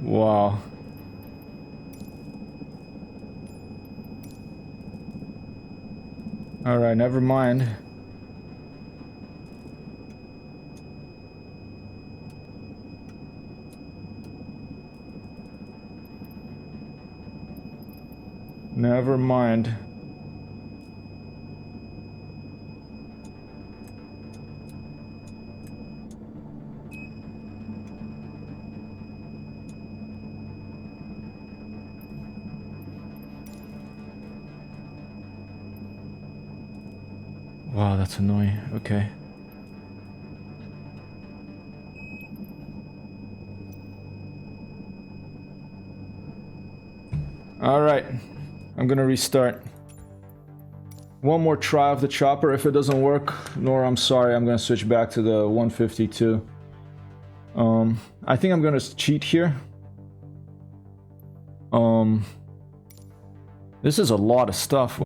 Wow. All right, never mind. Never mind. Wow, that's annoying. Okay. Alright. I'm gonna restart. One more try of the chopper. If it doesn't work, Nora, I'm sorry. I'm gonna switch back to the 152. I think I'm gonna cheat here. This is a lot of stuff.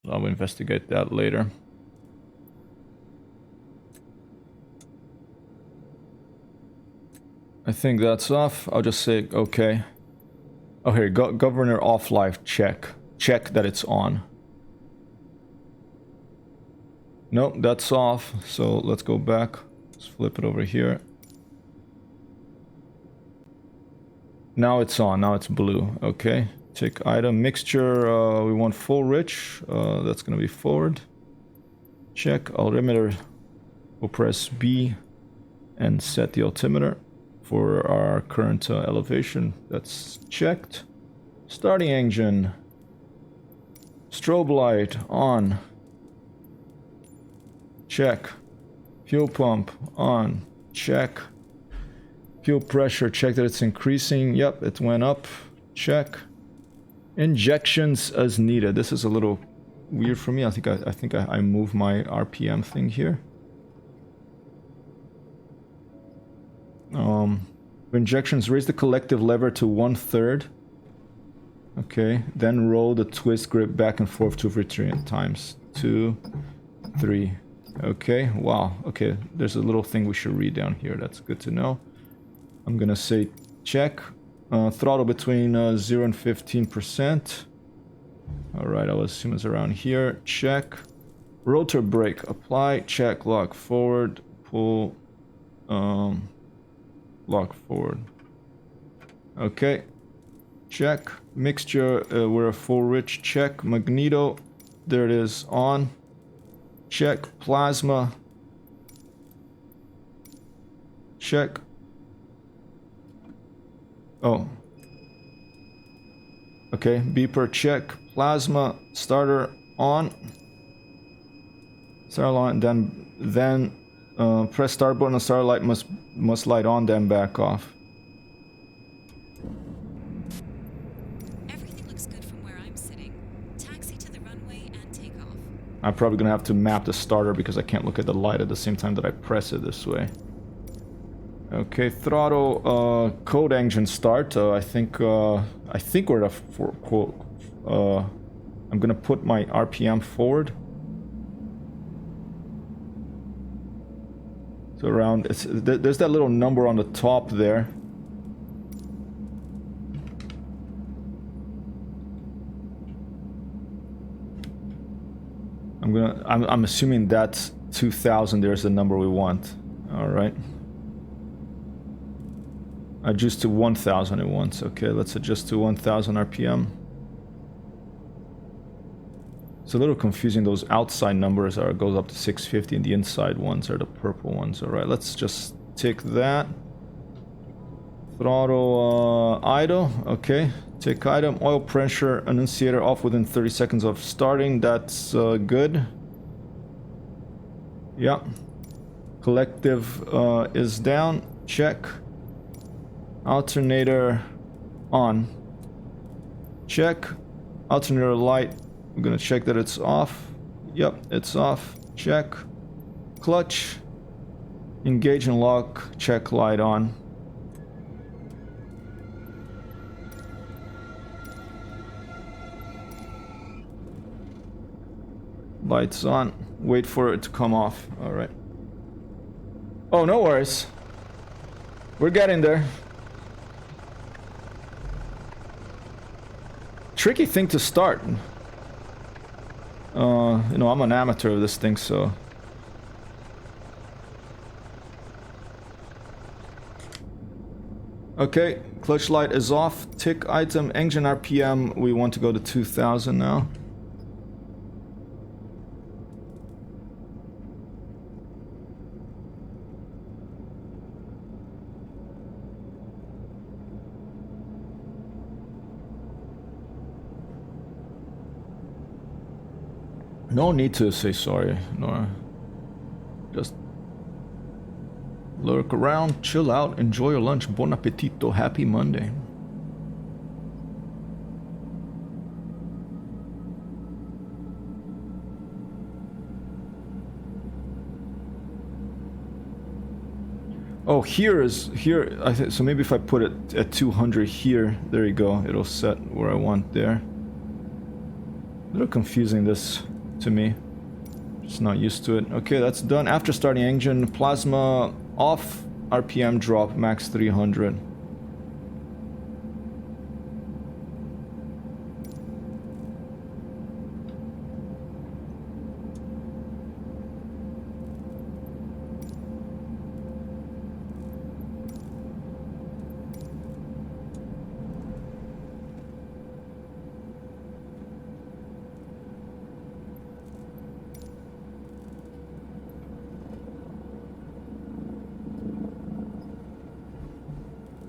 I'll investigate that later. I think that's off. I'll just say okay. Oh, here, governor off live check. Check that it's on. Nope, that's off. So let's go back. Let's flip it over here. Now it's on. Now it's blue. Okay. Check item mixture. We want full rich. That's gonna be forward. Check altimeter. We'll press B and set the altimeter for our current elevation. That's checked. Starting engine. Strobe light on. Check. Fuel pump on. Check. Fuel pressure, check that it's increasing. Yep, it went up. Check. Injections as needed. This is a little weird for me. I think I moved my RPM thing here. For injections, raise the collective lever to 1/3. Okay, then roll the twist grip back and forth 2 or 3 times. 2, 3. Okay, wow. Okay, there's a little thing we should read down here. That's good to know. I'm gonna say check. Throttle between 0 and 15%. Alright, I'll assume it's around here. Check. Rotor brake. Apply, check, lock forward, pull, lock forward. Okay. Check. Mixture, we're a full rich. Check. Magneto. There it is. On. Check. Plasma. Check. Oh. Okay. Beeper. Check. Plasma. Starter. On. Starter line. Then press start button. The starter light must light on. Then back off. I'm probably gonna have to map the starter because I can't look at the light at the same time that I press it this way. Okay, throttle, code engine start. I think we're at I'm gonna put my RPM forward. So around, there's that little number on the top there. I'm assuming that 2000 there's the number we want. All right. Adjust to 1000 at once. Okay, let's adjust to 1000 RPM. It's a little confusing. Those outside numbers goes up to 650 and the inside ones are the purple ones. All right, let's just tick that. Throttle idle. Okay. Tick item. Oil pressure annunciator off within 30 seconds of starting. That's good. Yeah. Collective is down. Check. Alternator on. Check. Alternator light. I'm gonna check that it's off. Yep, it's off. Check. Clutch. Engage and lock. Check light on. Lights on. Wait for it to come off. Alright. Oh, no worries. We're getting there. Tricky thing to start. You know, I'm an amateur of this thing, so... Okay, clutch light is off. Tick item, engine RPM. We want to go to 2000 now. No need to say sorry, Nora. Just lurk around, chill out, enjoy your lunch. Buon appetito. Happy Monday. Oh, here. So maybe if I put it at 200 here, there you go. It'll set where I want there. A little confusing this to me. Just not used to it. Okay, that's done. After starting engine, plasma off, RPM drop, max 300.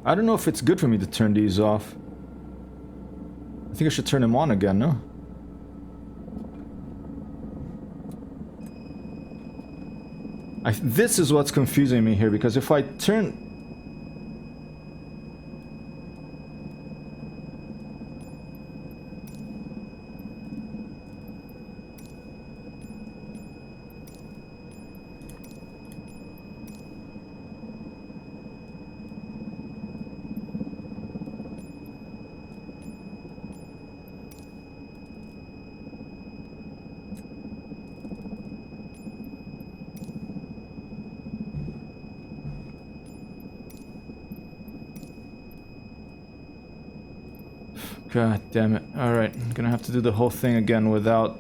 I don't know if it's good for me to turn these off. I think I should turn them on again, no? This is what's confusing me here, because if I turn... God damn it. Alright, I'm gonna have to do the whole thing again without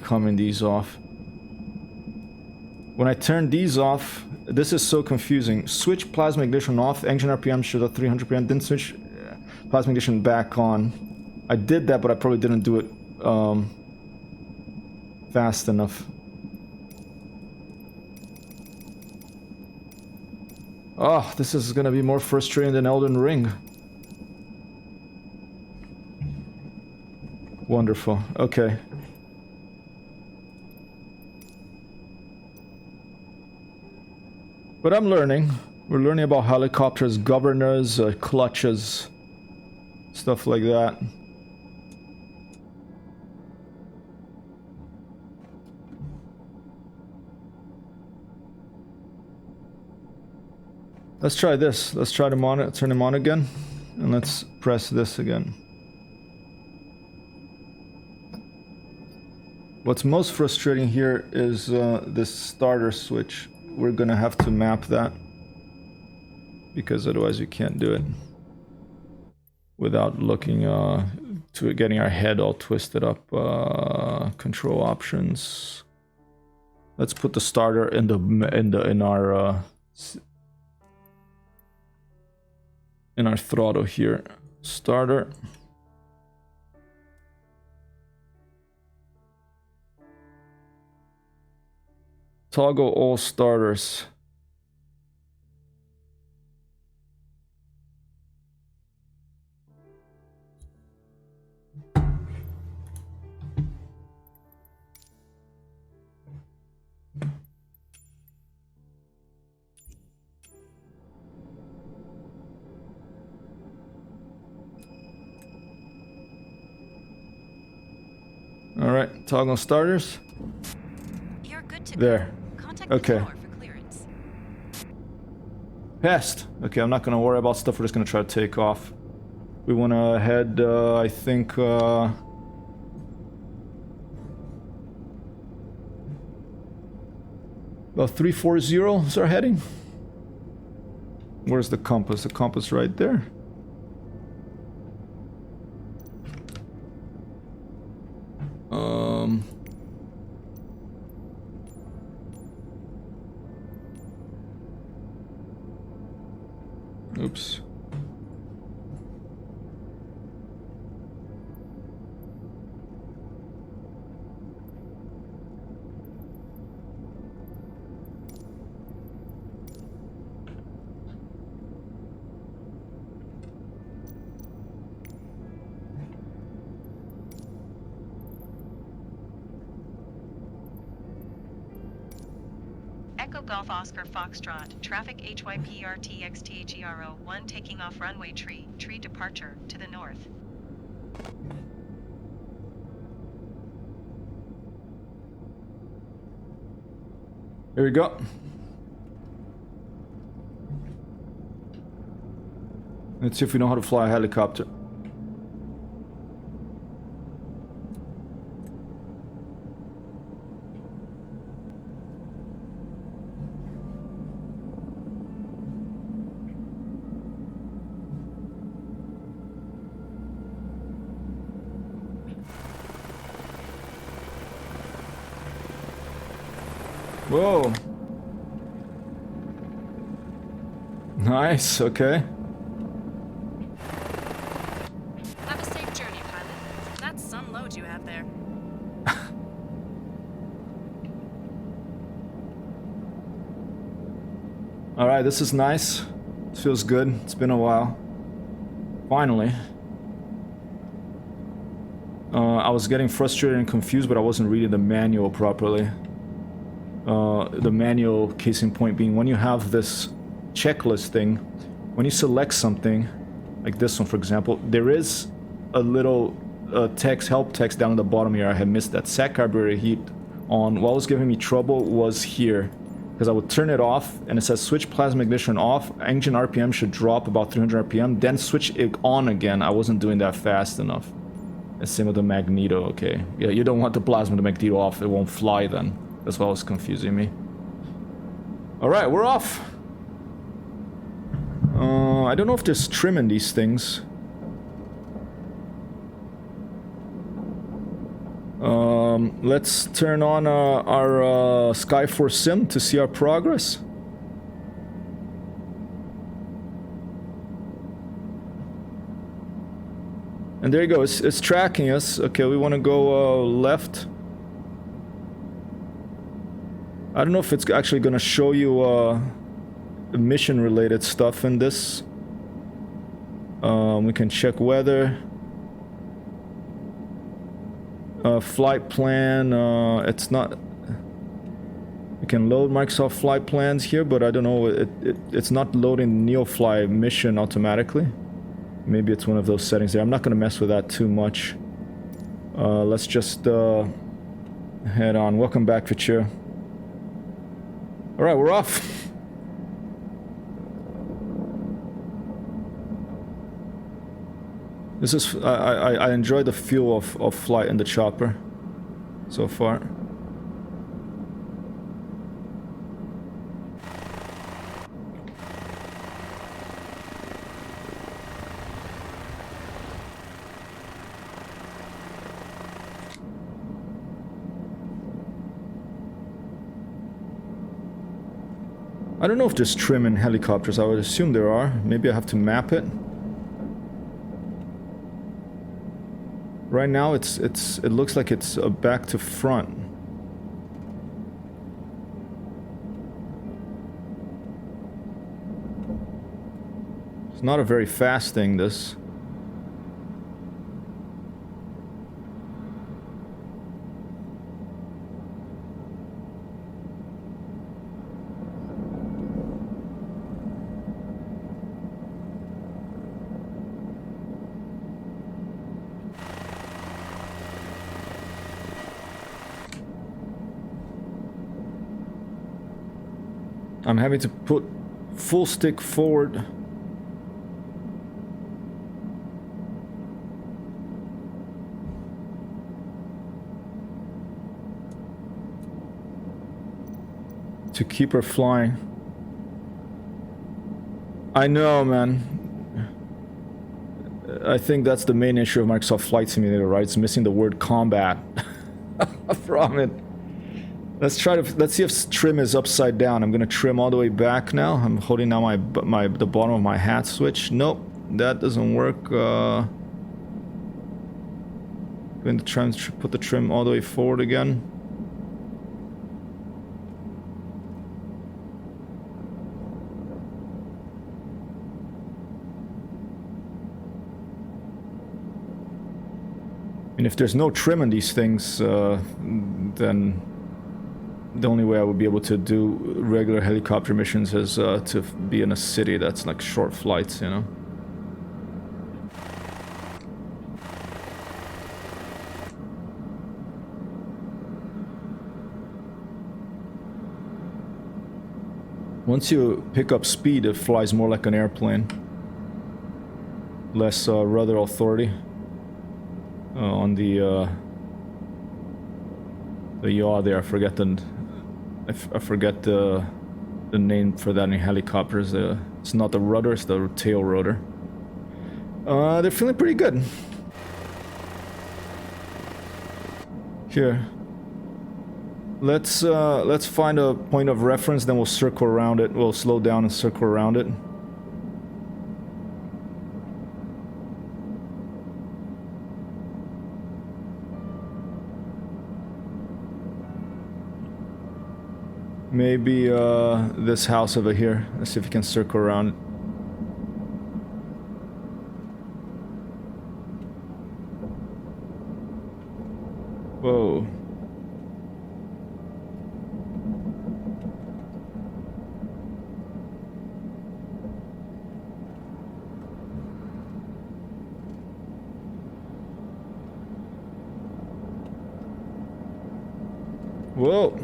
coming these off. When I turn these off, this is so confusing. Switch plasma ignition off, engine RPM should have 300 RPM, then switch plasma ignition back on. I did that, but I probably didn't do it fast enough. Oh, this is gonna be more frustrating than Elden Ring. Wonderful. Okay. But I'm learning. We're learning about helicopters, governors, clutches, stuff like that. Let's try this. Let's try to turn them on again. And let's press this again. What's most frustrating here is this starter switch. We're gonna have to map that, because otherwise you can't do it without looking to getting our head all twisted up. Control options. Let's put the starter in our throttle here. Starter. Toggle all starters. All right, toggle starters. You're good to There. go. Contact Okay. the tower for clearance. Passed. Okay, I'm not gonna worry about stuff. We're just gonna try to take off. We wanna head, I think, about 340 is our heading. Where's the compass? The compass right there. Oops. Echo Golf Oscar Foxtrot, traffic HYPRTXTHERO 1 taking off runway tree departure to the north. Here we go. Let's see if we know how to fly a helicopter. Whoa. Nice, okay. Have a safe journey, pilot. That's some load you have there. Alright, this is nice. This feels good. It's been a while. Finally. I was getting frustrated and confused, but I wasn't reading the manual properly. The manual, case in point being, when you have this checklist thing, when you select something, like this one for example, there is a little help text down at the bottom here. I had missed that. Set carburetor heat on. What was giving me trouble was here, because I would turn it off and it says switch plasma ignition off, engine RPM should drop about 300 RPM, then switch it on again. I wasn't doing that fast enough. And same with the magneto. Okay, yeah, you don't want the plasma to magneto off, it won't fly then. That's what was confusing me. Alright, we're off. I don't know if there's trim in these things. Let's turn on our Skyforce sim to see our progress. And there you go, it's tracking us. Okay, we want to go left. I don't know if it's actually going to show you mission-related stuff in this. We can check weather. Flight plan, it's not... We can load Microsoft flight plans here, but I don't know, it's not loading Neofly mission automatically. Maybe it's one of those settings there. I'm not going to mess with that too much. Let's just head on. Welcome back, Vichir. Alright, we're off. This is... I enjoy the feel of flight in the chopper so far. I don't know if there's trim in helicopters. I would assume there are. Maybe I have to map it. Right now it looks like it's back to front. It's not a very fast thing, this. I'm having to put full stick forward. To keep her flying. I know, man. I think that's the main issue of Microsoft Flight Simulator, right? It's missing the word combat from it. Let's see if trim is upside down. I'm gonna trim all the way back now. I'm holding now the bottom of my hat switch. Nope, that doesn't work. Going to try and put the trim all the way forward again. And if there's no trim in these things, then the only way I would be able to do regular helicopter missions is to be in a city that's like short flights, you know? Once you pick up speed, it flies more like an airplane. Less rudder authority on the yaw there. I forget the name for that in helicopters. It's not the rudder, it's the tail rotor. They're feeling pretty good. Here. Let's find a point of reference, then we'll circle around it. We'll slow down and circle around it. Maybe this house over here. Let's see if we can circle around it. Whoa. Whoa.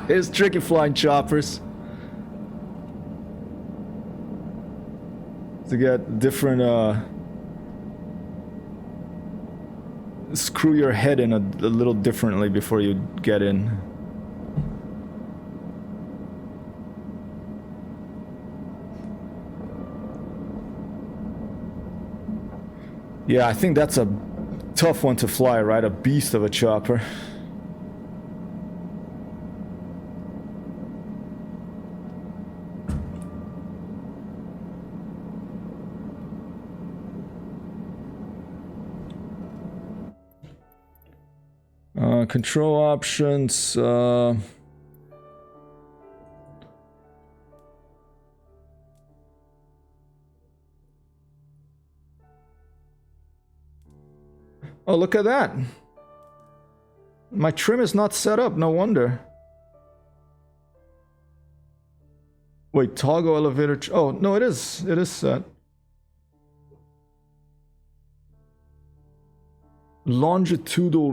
It's tricky flying choppers. To get different, screw your head in a little differently before you get in. Yeah, I think that's a tough one to fly, right? A beast of a chopper. Control options, oh, look at that. My trim is not set up, no wonder. Wait, toggle elevator. Oh, no, it is set. Longitudinal,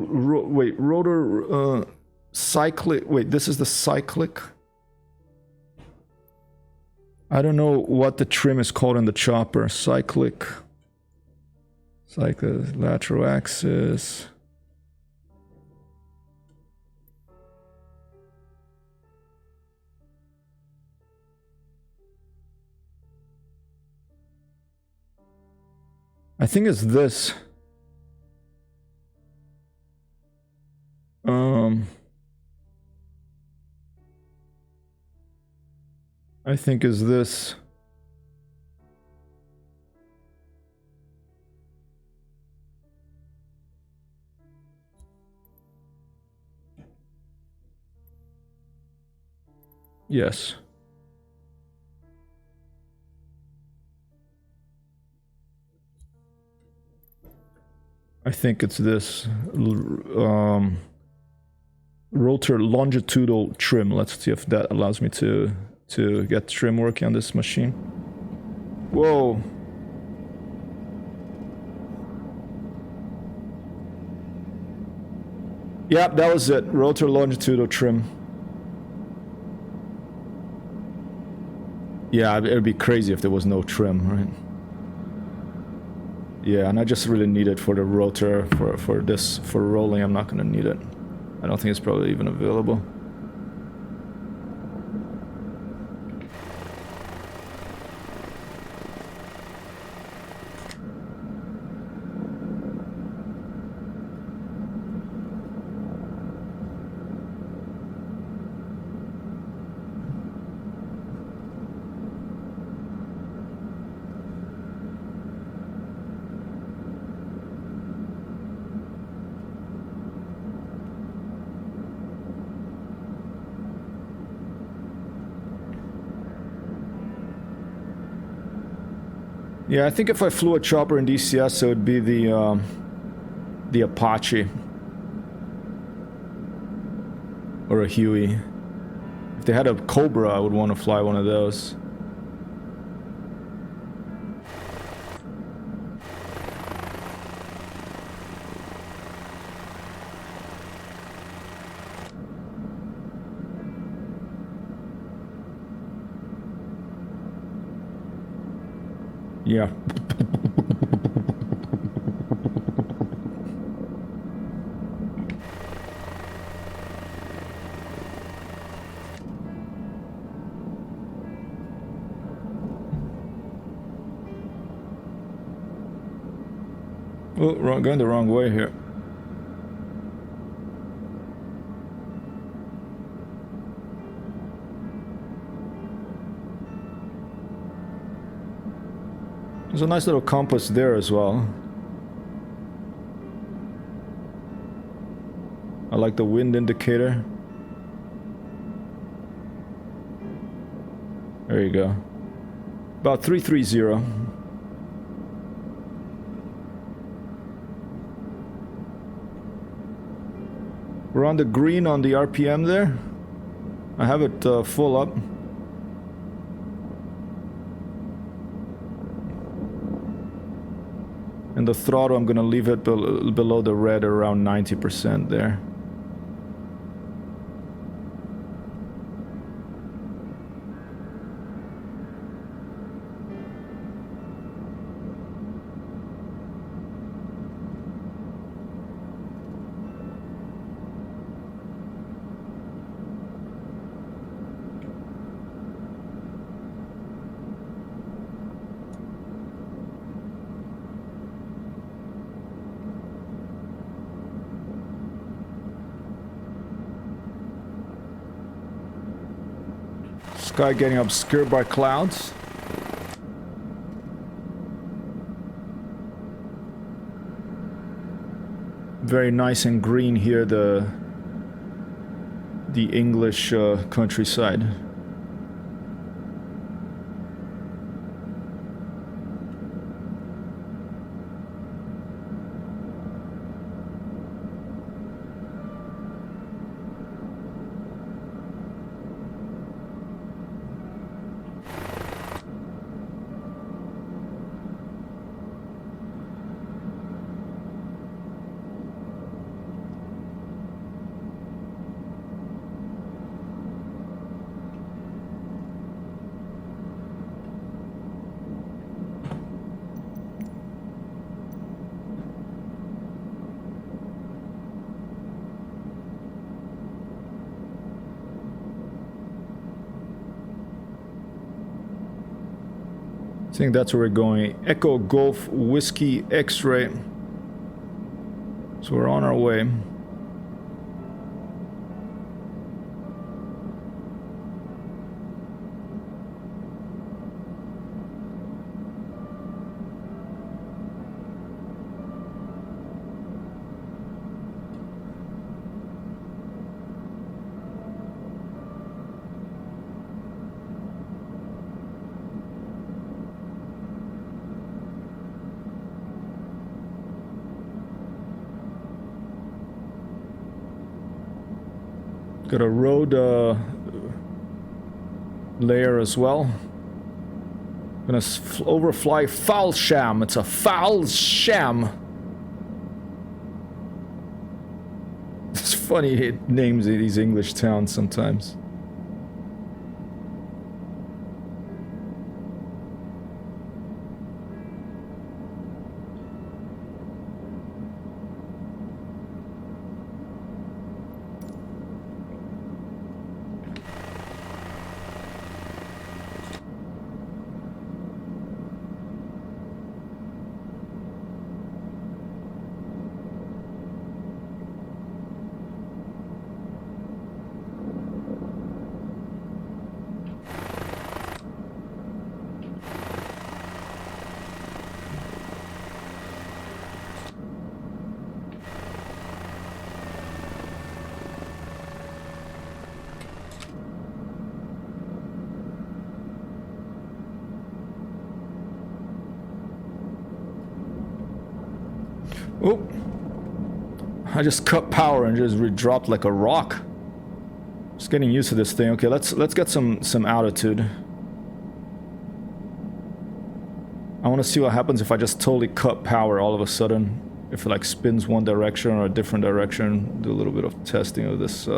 rotor, cyclic. Wait, this is the cyclic. I don't know what the trim is called in the chopper. Cyclic, lateral axis. I think it's this. I think is this. Yes. I think it's this. Rotor longitudinal trim. Let's see if that allows me to get trim working on this machine. Whoa. Yep, that was it. Rotor longitudinal trim. Yeah, it'd be crazy if there was no trim, right? Yeah, and I just really need it for the rotor. For rolling, I'm not gonna need it. I don't think it's probably even available. Yeah, I think if I flew a chopper in DCS, it would be the Apache. Or a Huey. If they had a Cobra, I would want to fly one of those. Yeah. Oh, going the wrong way here. There's a nice little compass there as well. I like the wind indicator. There you go. About 330. We're on the green on the RPM there. I have it full up. And the throttle, I'm gonna leave it below the red around 90% there. Sky getting obscured by clouds. Very nice and green here, the English countryside. I think that's where we're going. Echo Golf Whiskey X-Ray. So we're on our way. Got a road layer as well. Gonna overfly Falsham. It's a Falsham. It's funny it names these English towns sometimes. Oh, I just cut power and just dropped like a rock. Just getting used to this thing. Okay, let's get some altitude. I want to see what happens if I just totally cut power all of a sudden. If it like spins one direction or a different direction. Do a little bit of testing of this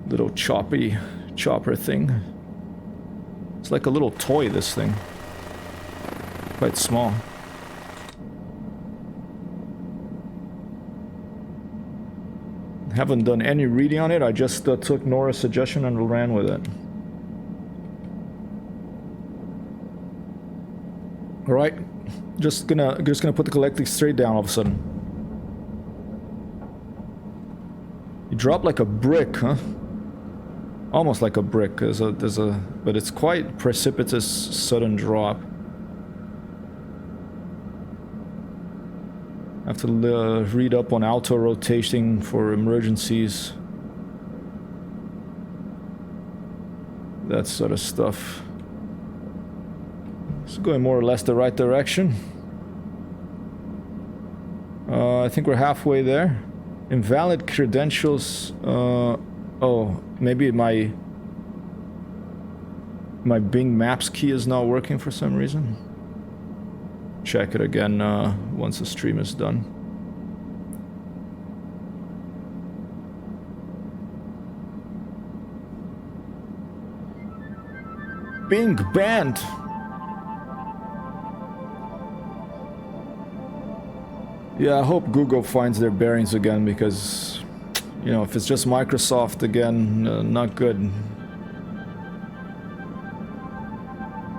little chopper thing. It's like a little toy, this thing. Quite small. Haven't done any reading on it. I just took Nora's suggestion and ran with it. All right, just gonna put the collecting straight down all of a sudden. You drop like a brick, huh? Almost like a brick. But it's quite precipitous, sudden drop. I have to read up on auto rotating for emergencies. That sort of stuff. It's going more or less the right direction. I think we're halfway there. Invalid credentials. Oh, maybe my Bing Maps key is not working for some reason. Check it again once the stream is done. Bing banned. Yeah, I hope Google finds their bearings again because, you know, if it's just Microsoft again, not good.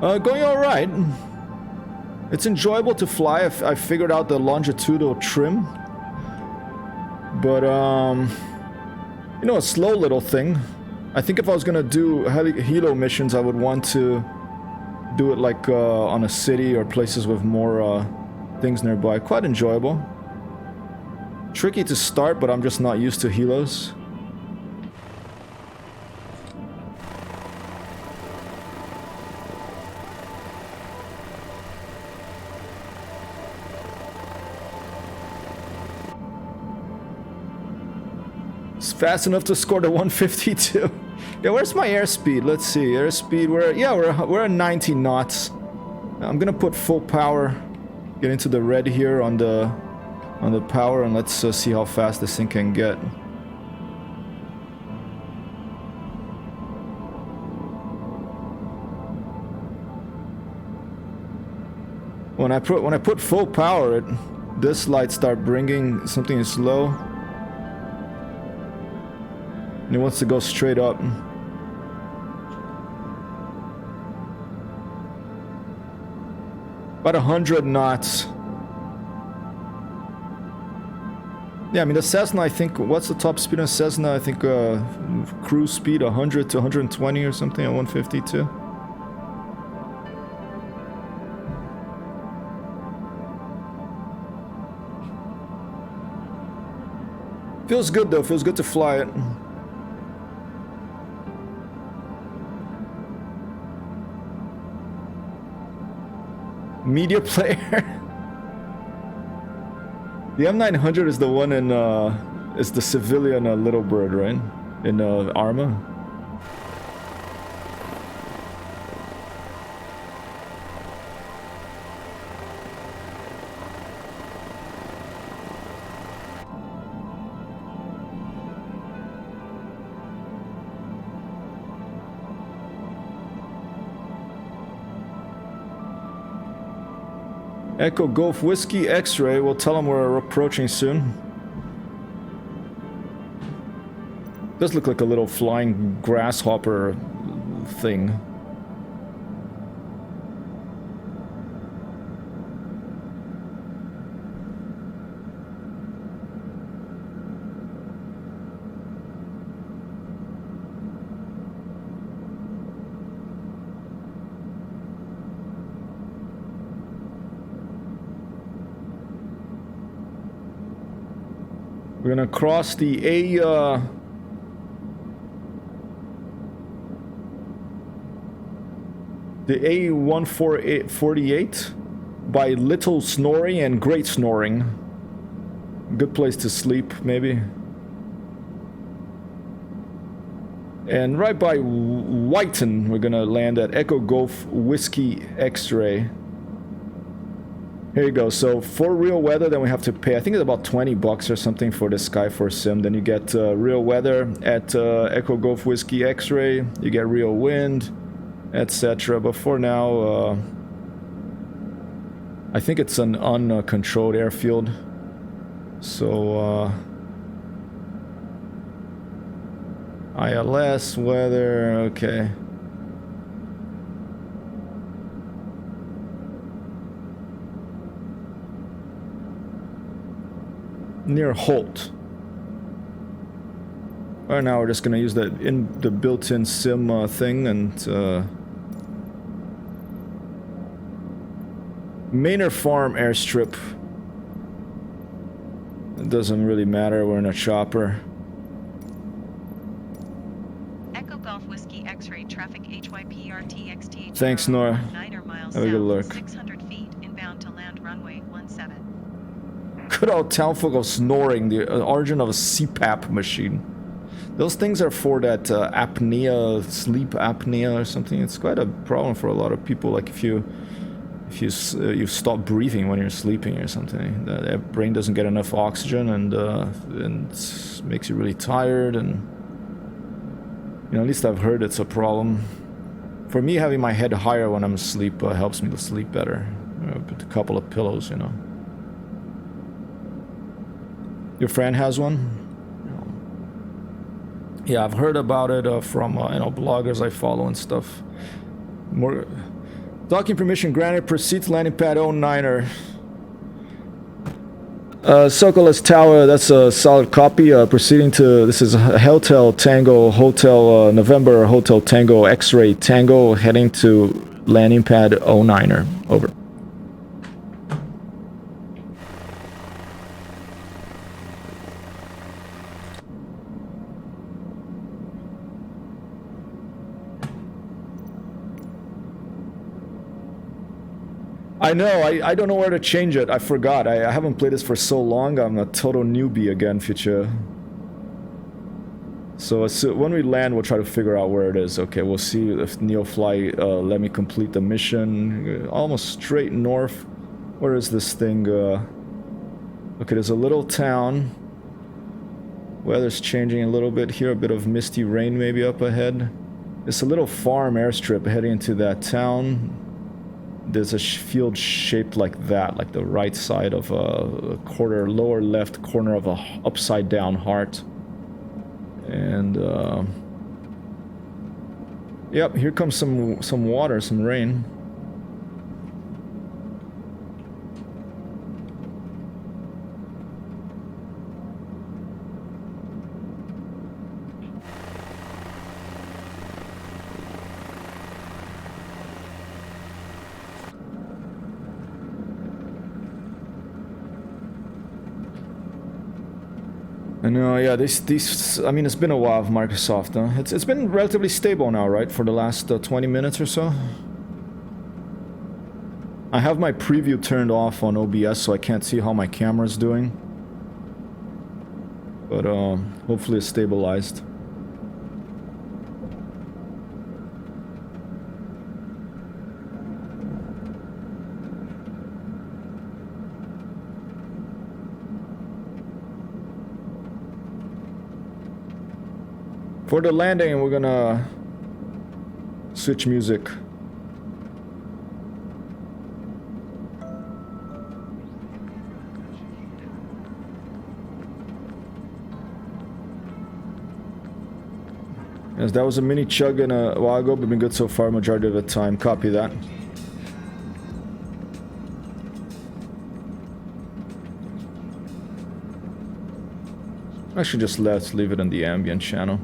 Going all right. It's enjoyable to fly. I figured out the longitudinal trim. But, you know, a slow little thing. I think if I was gonna do helo missions, I would want to do it like on a city or places with more things nearby. Quite enjoyable. Tricky to start, but I'm just not used to helos. It's fast enough to score the 152. Yeah, where's my airspeed? Let's see. Airspeed, we're at 90 knots. I'm gonna put full power. Get into the red here on the power, and let's see how fast this thing can get. When I put full power, this light start bringing something slow. And it wants to go straight up. About 100 knots. Yeah, I mean the Cessna, I think, what's the top speed on Cessna? I think cruise speed 100 to 120 or something at 152. Feels good though, feels good to fly it. Media player. The M900 is the one in is the civilian Little Bird, right? In Arma. Echo Golf Whiskey X-Ray. We'll tell them we're approaching soon. Does look like a little flying grasshopper thing. We're gonna cross the A148 by Little Snoring and Great Snoring. Good place to sleep, maybe. And right by Whiten, we're gonna land at Echo Golf Whiskey X-Ray. Here you go. So for real weather, then we have to pay, I think it's about 20 bucks or something for the Skyforce sim. Then you get real weather at Echo Golf Whiskey X-Ray. You get real wind, etc. But for now, I think it's an uncontrolled airfield. So ILS, weather, okay. Near Holt. Right now we're just gonna use the built-in sim thing, and Manor Farm airstrip. It doesn't really matter, we're in a chopper. Echo Golf Whiskey X-Ray traffic HYPRTXT. Thanks, Nora. 9 miles Have a good look. 600 feet inbound to land runway 17. Good old townfolk of snoring, the origin of a CPAP machine. Those things are for that apnea, sleep apnea or something. It's quite a problem for a lot of people. Like if you stop breathing when you're sleeping or something, the brain doesn't get enough oxygen, and makes you really tired. And you know, at least I've heard it's a problem. For me, having my head higher when I'm asleep helps me to sleep better. Put a couple of pillows, you know. Your friend has one? Yeah, I've heard about it from you know, bloggers I follow and stuff. More docking permission granted. Proceed to landing pad 09er. Sokolos Tower, that's a solid copy. Proceeding to, this is Hotel Tango, Hotel November, Hotel Tango, X-Ray Tango, heading to landing pad 09er. Over. I know, I don't know where to change it. I forgot. I haven't played this for so long. I'm a total newbie again, Future. So when we land, we'll try to figure out where it is. Okay, we'll see if Neofly let me complete the mission. Almost straight north. Where is this thing? Okay, there's a little town. Weather's changing a little bit here. A bit of misty rain maybe up ahead. It's a little farm airstrip heading into that town. There's a field shaped like that, like the right side of a quarter, lower left corner of a upside down heart. And yep, here comes some water, some rain. I know, yeah, these, I mean, it's been a while of Microsoft, huh? It's been relatively stable now, right? For the last 20 minutes or so. I have my preview turned off on OBS, so I can't see how my camera's doing. But, hopefully it's stabilized. For the landing, we're gonna switch music. Yes, that was a mini chug in a while ago, but been good so far majority of the time. Copy that. Actually, just let's leave it in the ambient channel.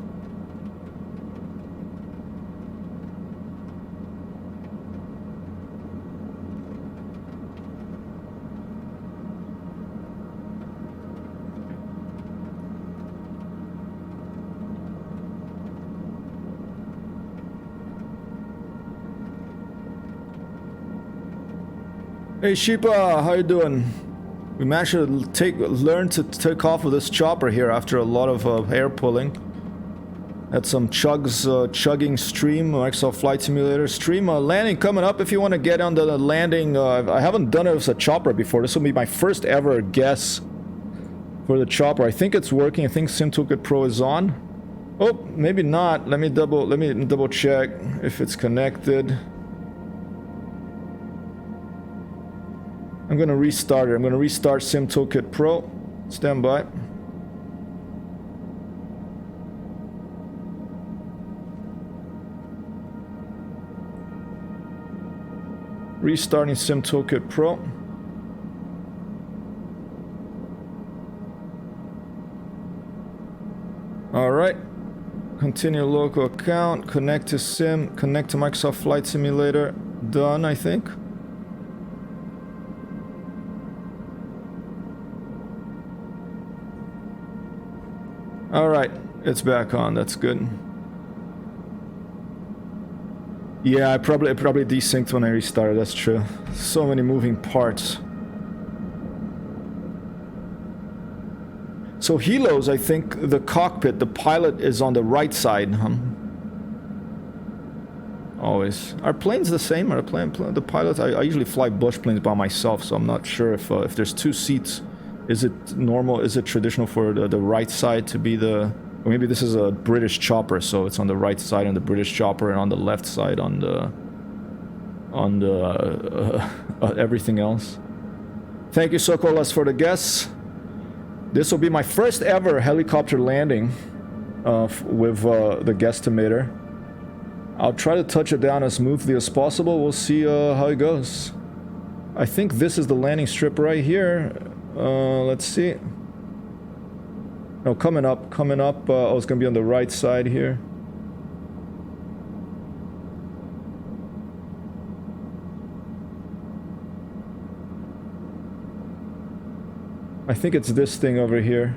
Hey Sheepa, how you doing? We managed to learn to take off with this chopper here after a lot of air pulling. Had some chugging stream, Microsoft Flight Simulator stream. Landing coming up if you want to get on the landing. I haven't done it with a chopper before. This will be my first ever guess for the chopper. I think it's working. I think SimToolkit Pro is on. Oh, maybe not. Let me double check if it's connected. I'm gonna restart it. I'm gonna restart SimToolkit Pro. Stand by. Restarting SimToolkit Pro. Alright. Continue local account. Connect to Sim. Connect to Microsoft Flight Simulator. Done, I think. Alright, it's back on, that's good. Yeah, it probably desynced when I restarted, that's true. So many moving parts. So helos, I think the cockpit, the pilot is on the right side, huh? Always. Are planes the same? Are the pilots? I usually fly bush planes by myself, so I'm not sure if there's two seats. Is it normal? Is it traditional for the right side to be the... Or maybe this is a British chopper, so it's on the right side on the British chopper and on the left side on the everything else. Thank you, Sokolas, for the guess. This will be my first ever helicopter landing with the guesstimator. I'll try to touch it down as smoothly as possible. We'll see how it goes. I think this is the landing strip right here. Let's see. No, coming up. I was gonna be on the right side here. I think it's this thing over here.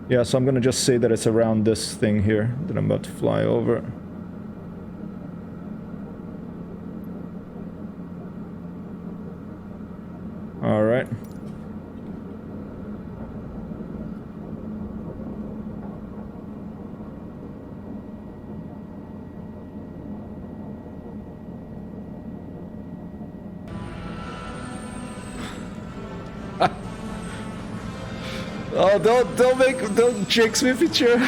Yeah, so I'm gonna just say that it's around this thing here that I'm about to fly over. All right. Oh, don't jinx me, feature.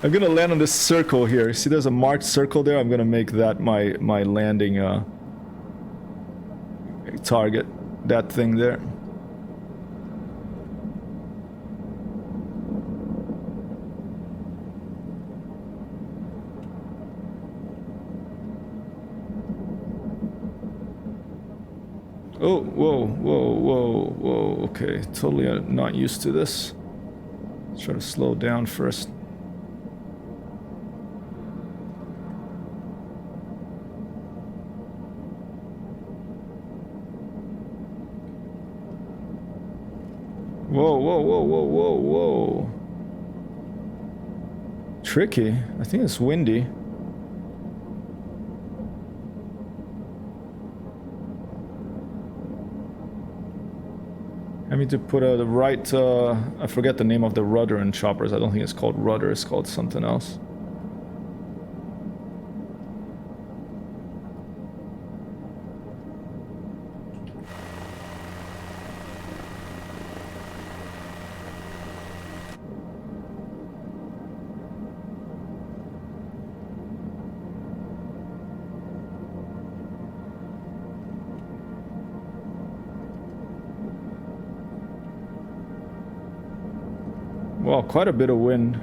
I'm gonna land on this circle here. See, there's a marked circle there. I'm gonna make that my landing target. That thing there. Oh, whoa. Okay, totally not used to this. Let's try to slow down first. Whoa. Tricky. I think it's windy. I need to put the right, I forget the name of the rudder in choppers. I don't think it's called rudder, it's called something else. Wow, quite a bit of wind.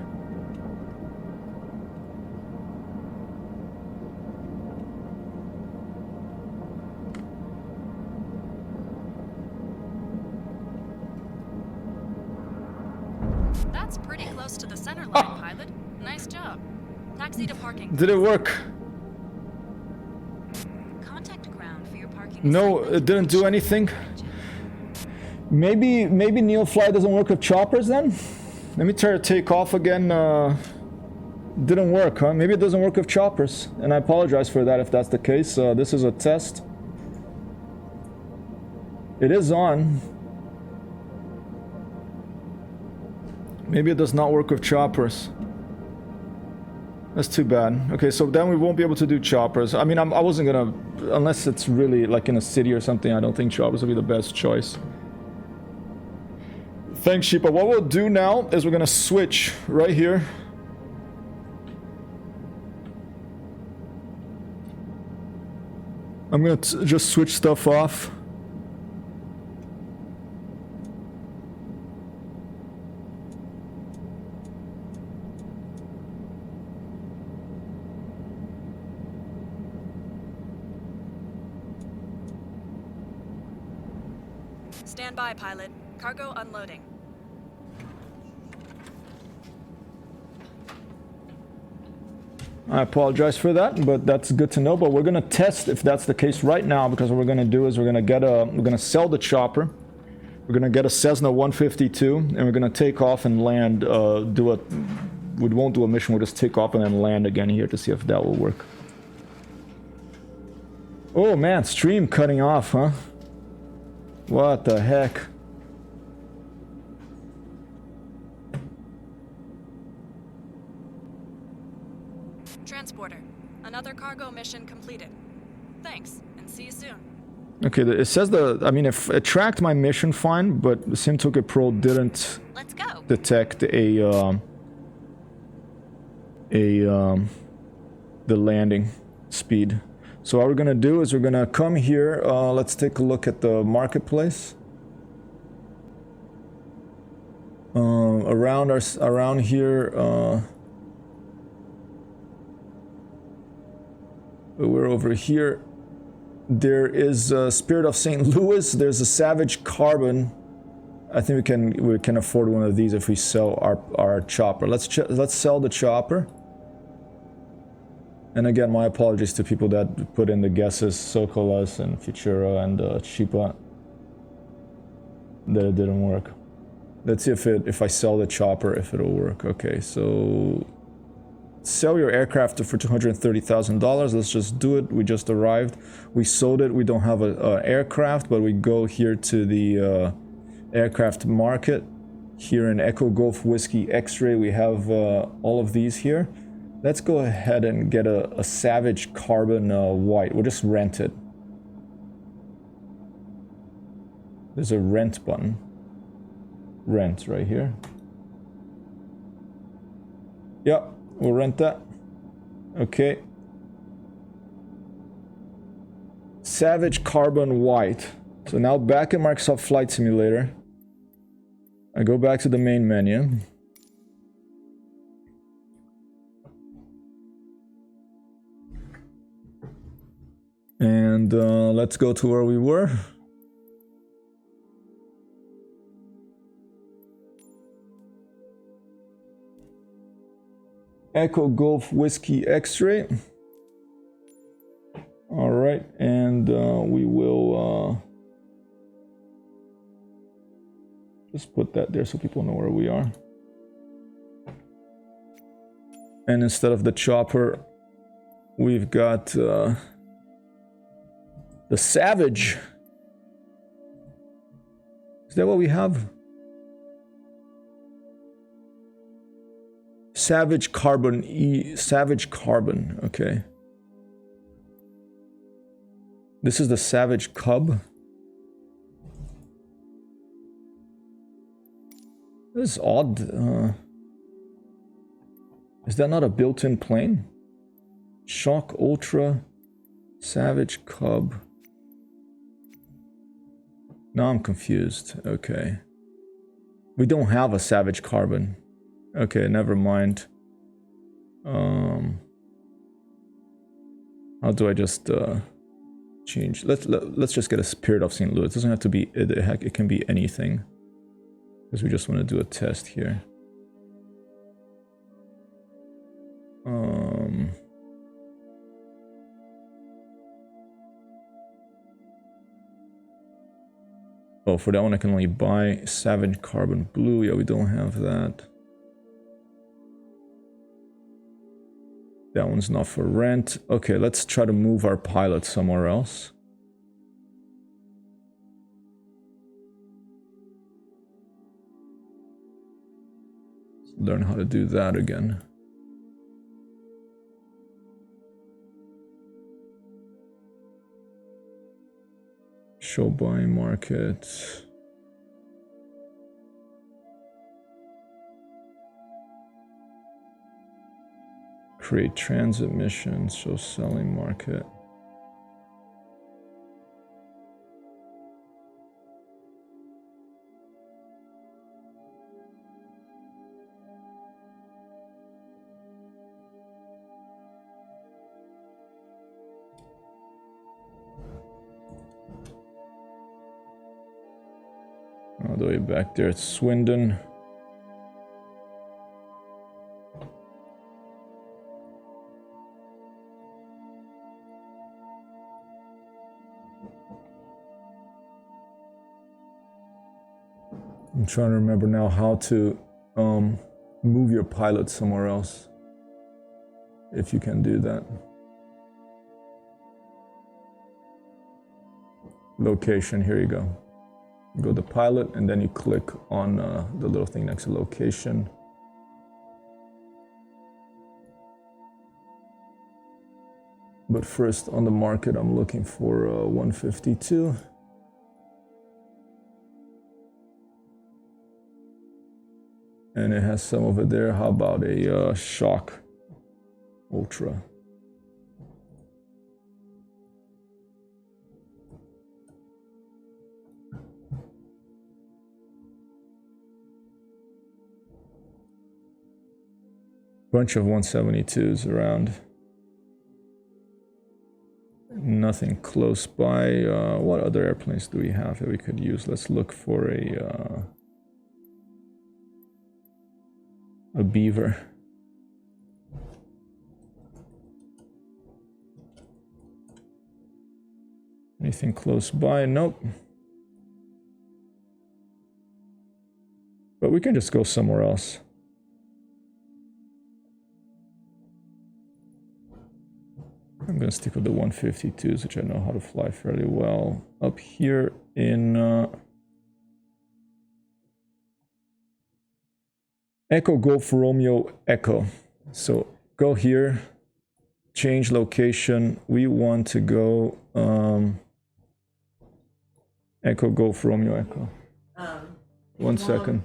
That's pretty close to the center line, pilot. Nice job. Taxi to parking. Did it work? Contact ground for your parking. No, it didn't do anything. Maybe Neofly doesn't work with choppers then? Let me try to take off again. Didn't work, huh? Maybe it doesn't work with choppers. And I apologize for that if that's the case. This is a test. It is on. Maybe it does not work with choppers. That's too bad. Okay, so then we won't be able to do choppers. I mean, I wasn't gonna... Unless it's really like in a city or something, I don't think choppers will be the best choice. Thanks, Sheepa. What we'll do now is we're gonna switch right here. I'm gonna just switch stuff off. Stand by, pilot. Cargo unloading. I apologize for that, but that's good to know. But we're gonna test if that's the case right now, because what we're gonna do is we're gonna sell the chopper. We're gonna get a Cessna 152, and we're gonna take off and land. We won't do a mission. We'll just take off and then land again here to see if that will work. Oh man, stream cutting off, huh? What the heck? Transporter. Another cargo mission completed. Thanks, and see you soon. Okay, it says I mean, if it tracked my mission fine, but SimToolKit Pro didn't Let's go. detect the landing speed. So what we're gonna do is we're gonna come here. Let's take a look at the marketplace. Around here. But we're over here. There is a Spirit of St. Louis. There's a Savage Carbon. I think we can afford one of these if we sell our chopper. Let's sell the chopper. And again, my apologies to people that put in the guesses, Sokolas and Futura and Chipa. That it didn't work. Let's see if I sell the chopper, if it'll work. Okay, so sell your aircraft for $230,000. Let's just do it. We just arrived. We sold it. We don't have an aircraft, but we go here to the aircraft market. Here in Echo Golf Whiskey X-Ray, we have all of these here. Let's go ahead and get a Savage Carbon white. We'll just rent it. There's a rent button. Rent right here. Yep, we'll rent that. Okay. Savage Carbon white. So now back in Microsoft Flight Simulator. I go back to the main menu. And let's go to where we were. Echo Golf Whiskey X-Ray. All right, and we will just put that there so people know where we are. And instead of the chopper, we've got the Savage. Is that what we have? Savage Carbon Savage Carbon, okay. This is the Savage Cub. This is odd. Is that not a built-in plane? Shock Ultra, Savage Cub. Now I'm confused. Okay. We don't have a Savage Carbon. Okay, never mind. How do I just change? Let's just get a Spirit of St. Louis. It doesn't have to be. It can be anything. Because we just want to do a test here. Oh, for that one I can only buy Savage Carbon Blue. Yeah, we don't have that. That one's not for rent. Okay, let's try to move our pilot somewhere else. Let's learn how to do that again. Show buy market. Create transit missions, show selling market. All the way back there at Swindon. I'm trying to remember now how to move your pilot somewhere else. If you can do that. Location, here you go. Go to pilot and then you click on the little thing next to location. But first on the market, I'm looking for 152. And it has some over there. How about a Shock Ultra? Bunch of 172s around. nothing close by. What other airplanes do we have that we could use? Let's look for a Beaver. Anything close by? Nope. But we can just go somewhere else. I'm gonna stick with the 152s, which I know how to fly fairly well. Up here in Echo Golf Romeo Echo. So go here, change location. We want to go Echo Golf Romeo Echo. 1 second.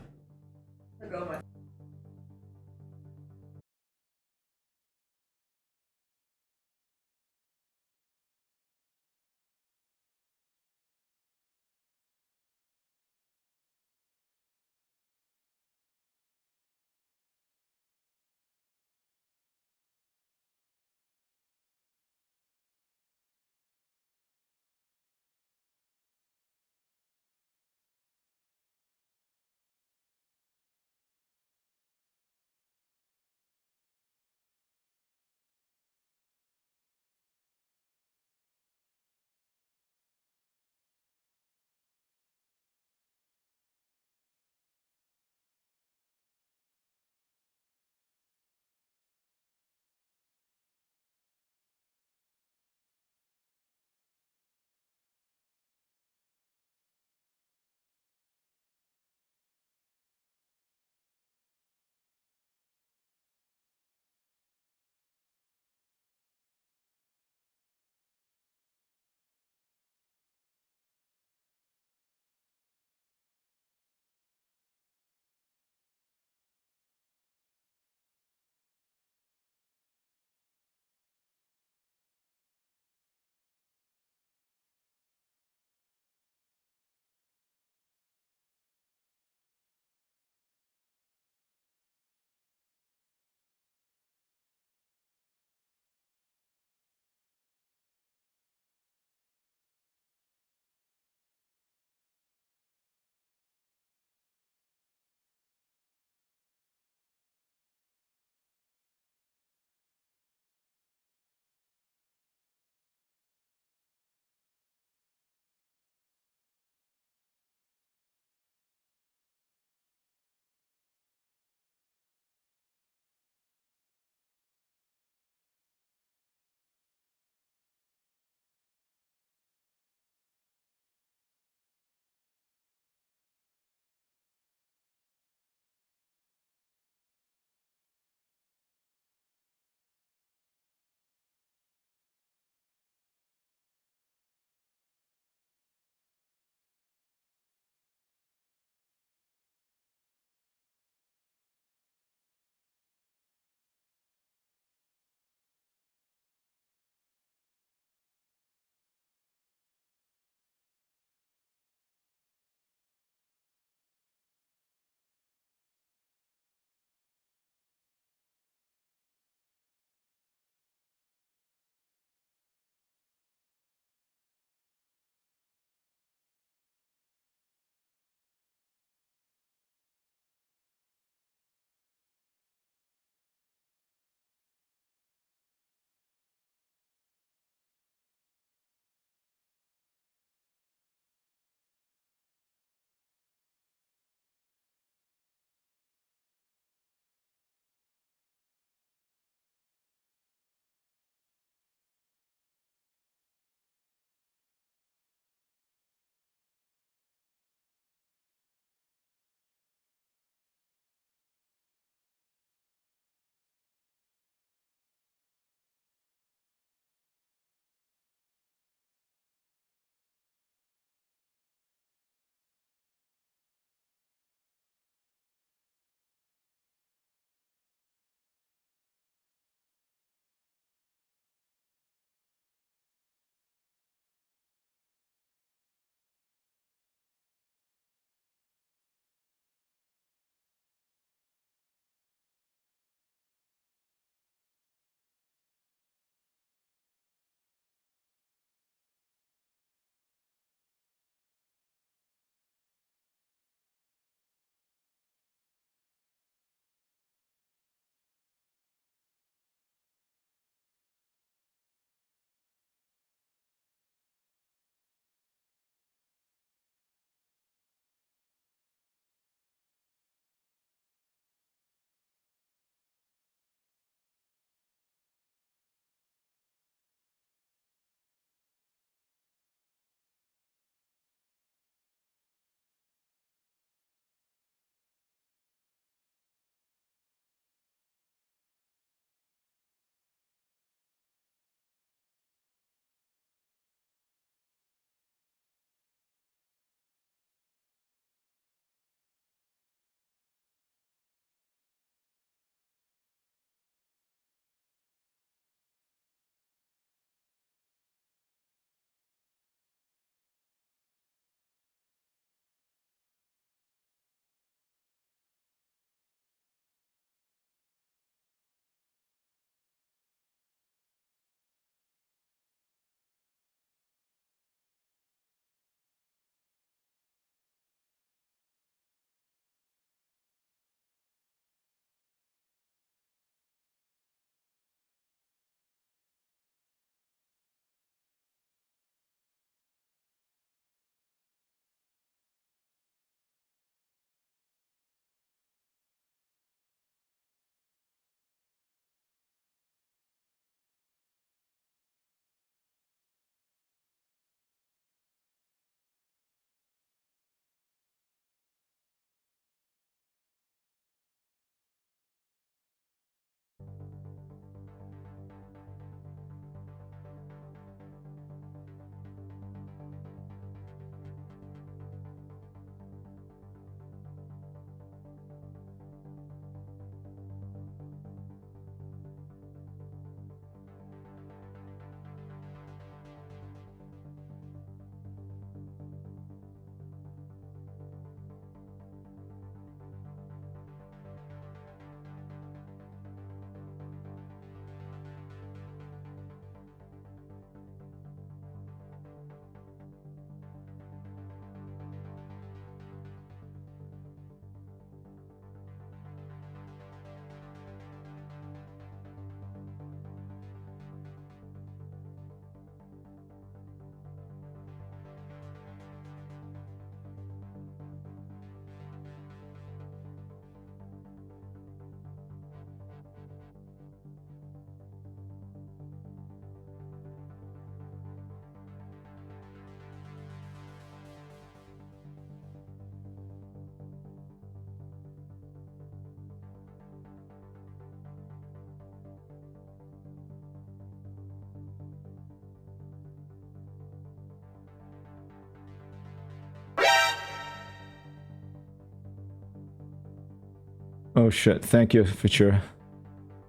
Oh shit, thank you, Future.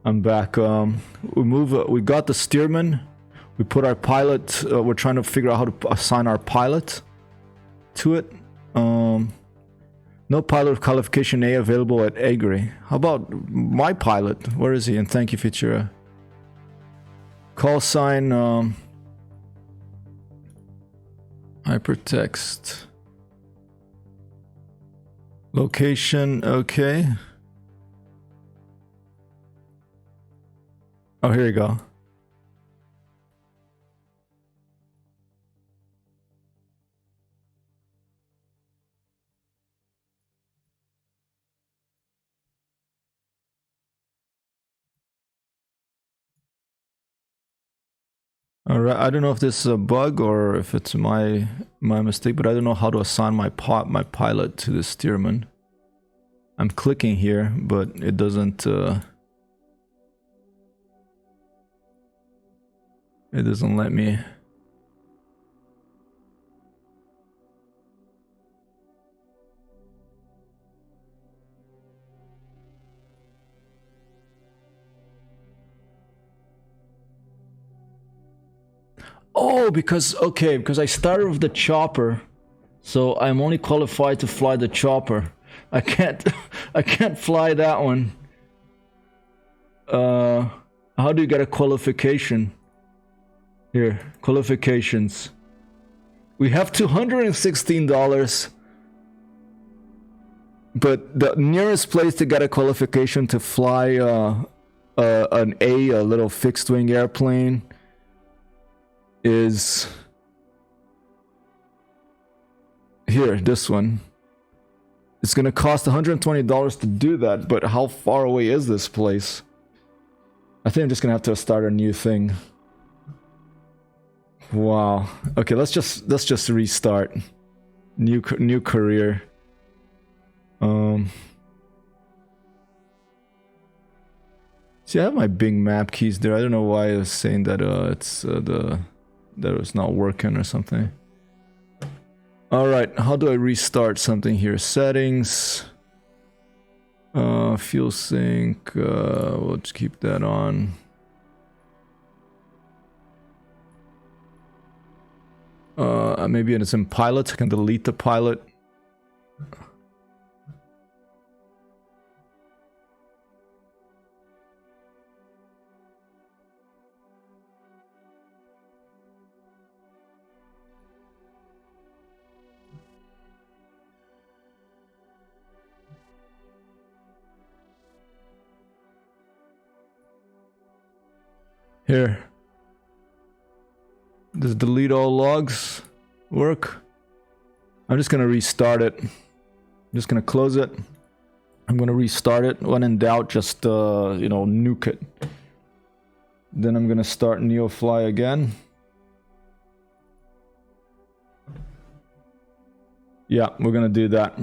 I'm back. We got the steerman. We put our pilot, we're trying to figure out how to assign our pilot to it. No pilot qualification A available at Agri. How about my pilot? Where is he? And thank you, Futura. Call sign, hypertext. Location, okay. Oh, here you go. Alright, I don't know if this is a bug or if it's my mistake, but I don't know how to assign my pilot to the steerman. I'm clicking here, but it doesn't let me. Oh, because I started with the chopper, so I'm only qualified to fly the chopper. I can't fly that one. How do you get a qualification? Here, qualifications. We have $216, but the nearest place to get a qualification to fly a little fixed wing airplane, is here, this one. It's gonna cost $120 to do that, but how far away is this place? I think I'm just gonna have to start a new thing. Wow. Okay, let's just restart. New career. See, I have my Bing map keys there. I don't know why I was saying that that was not working or something. Alright, how do I restart something here? Settings. Fuel sync. We'll just keep that on. Maybe it's in pilot. I can delete the pilot. Here. Does delete all logs work? I'm just gonna restart it. I'm just gonna close it. I'm gonna restart it. When in doubt, just you know, nuke it. Then I'm gonna start Neofly again. Yeah, we're gonna do that.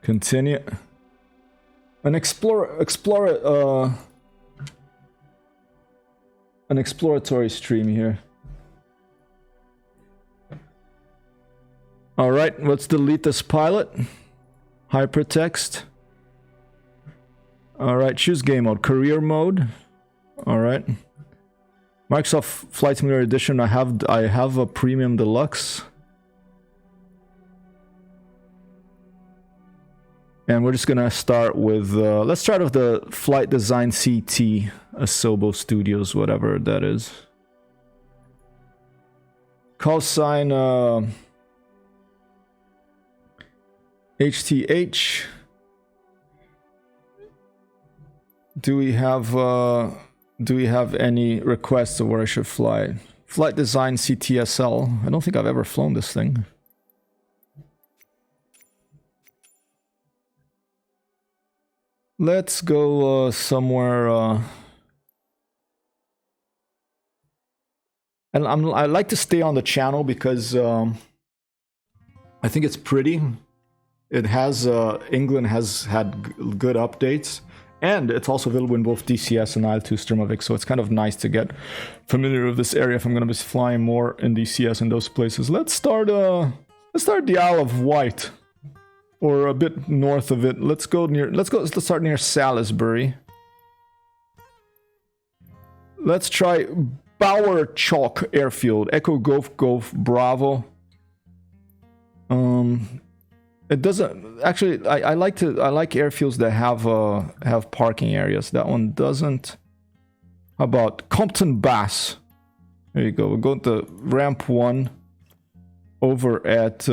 Continue. And explore an exploratory stream here. Alright, let's delete this pilot. Hypertext. Alright, choose game mode. Career mode. Alright. Microsoft Flight Simulator Edition. I have a Premium Deluxe. And we're just gonna start with, let's start with the Flight Design CT, Asobo Studios, whatever that is. Call sign, HTH. Do we have any requests of where I should fly? Flight Design CTSL. I don't think I've ever flown this thing. Let's go somewhere. And I like to stay on the channel because I think it's pretty. It has England has had good updates, and it's also available in both DCS and IL-2 Sturmovik. So it's kind of nice to get familiar with this area if I'm going to be flying more in DCS in those places. Let's start the Isle of Wight. or a bit north of it. Let's start near Salisbury. Let's try Bower Chalk Airfield. Echo Golf Bravo. It doesn't actually. I like airfields that have parking areas. That one doesn't. How about Compton Bass? There you go. We'll go to ramp 1 over at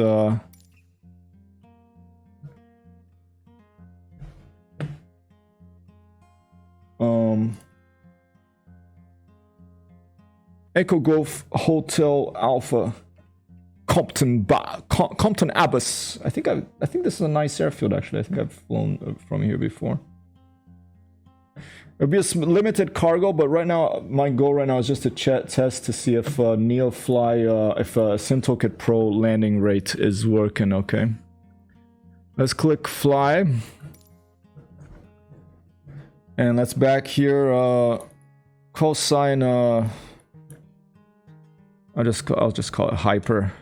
Echo Golf Hotel Alpha Compton Abbas. I think this is a nice airfield actually. I think I've flown from here before. It'll be a limited cargo, but right now my goal right now is just to test to see if Neofly, if SimToolkit Pro landing rate is working. Okay, let's click fly, and let's back here. Cosine. I'll just call it hyper.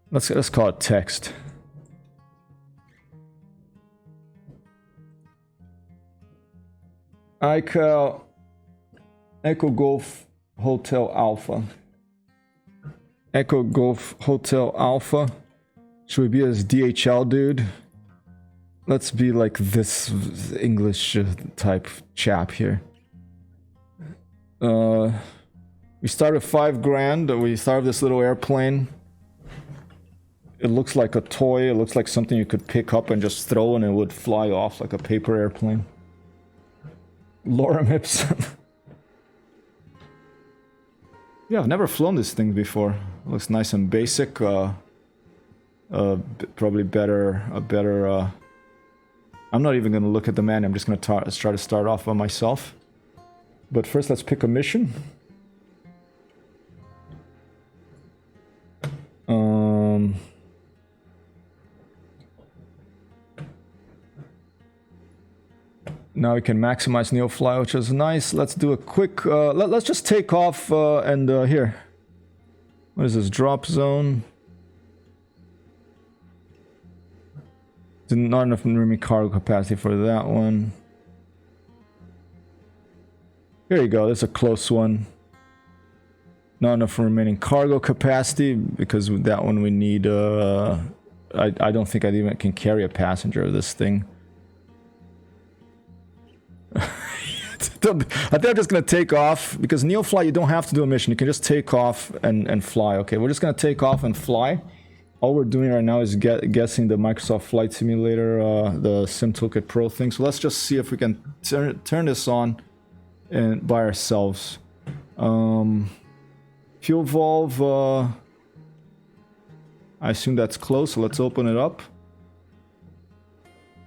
Let's call it text. Echo Golf Hotel Alpha. Echo Golf Hotel Alpha. Should we be as DHL, dude? Let's be like this English type chap here. We start at $5,000. We start with this little airplane. It looks like a toy. It looks like something you could pick up and just throw, and it would fly off like a paper airplane. Lorem Ipsum. Yeah, I've never flown this thing before. It looks nice and basic. Probably better. I'm not even gonna look at the menu. I'm just gonna try to start off by myself. But first, let's pick a mission. Now we can maximize Neofly, which is nice. Let's do a quick... let's just take off and here. What is this? Drop zone. Not enough remaining cargo capacity for that one. Here you go. That's a close one. Not enough remaining cargo capacity because with that one we need... I don't think I even can carry a passenger of this thing. I think I'm just gonna take off because Neofly you don't have to do a mission. You can just take off and fly. Okay, we're just gonna take off and fly. All we're doing right now is guessing the Microsoft Flight Simulator, the SimToolkit Pro thing. So let's just see if we can turn this on and by ourselves. Fuel valve. I assume that's closed. So let's open it up.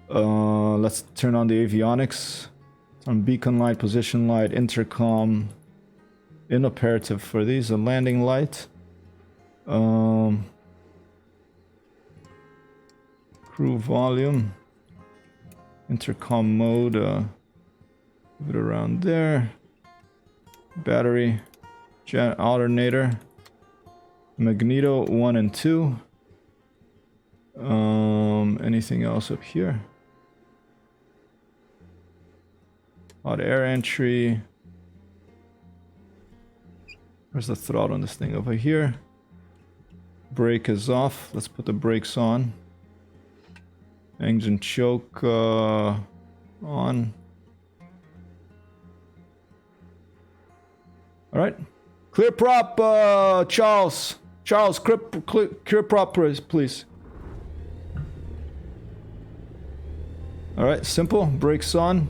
Let's turn on the avionics. On beacon light, position light, intercom, inoperative for these, a landing light, crew volume, intercom mode, put it around there, battery, jet alternator, magneto 1 and 2, anything else up here? Hot air entry. Where's the throttle on this thing? Over here. Brake is off. Let's put the brakes on. Engine choke on. Alright. Clear prop, Charles. Charles, clear prop, please. Alright, simple. Brakes on.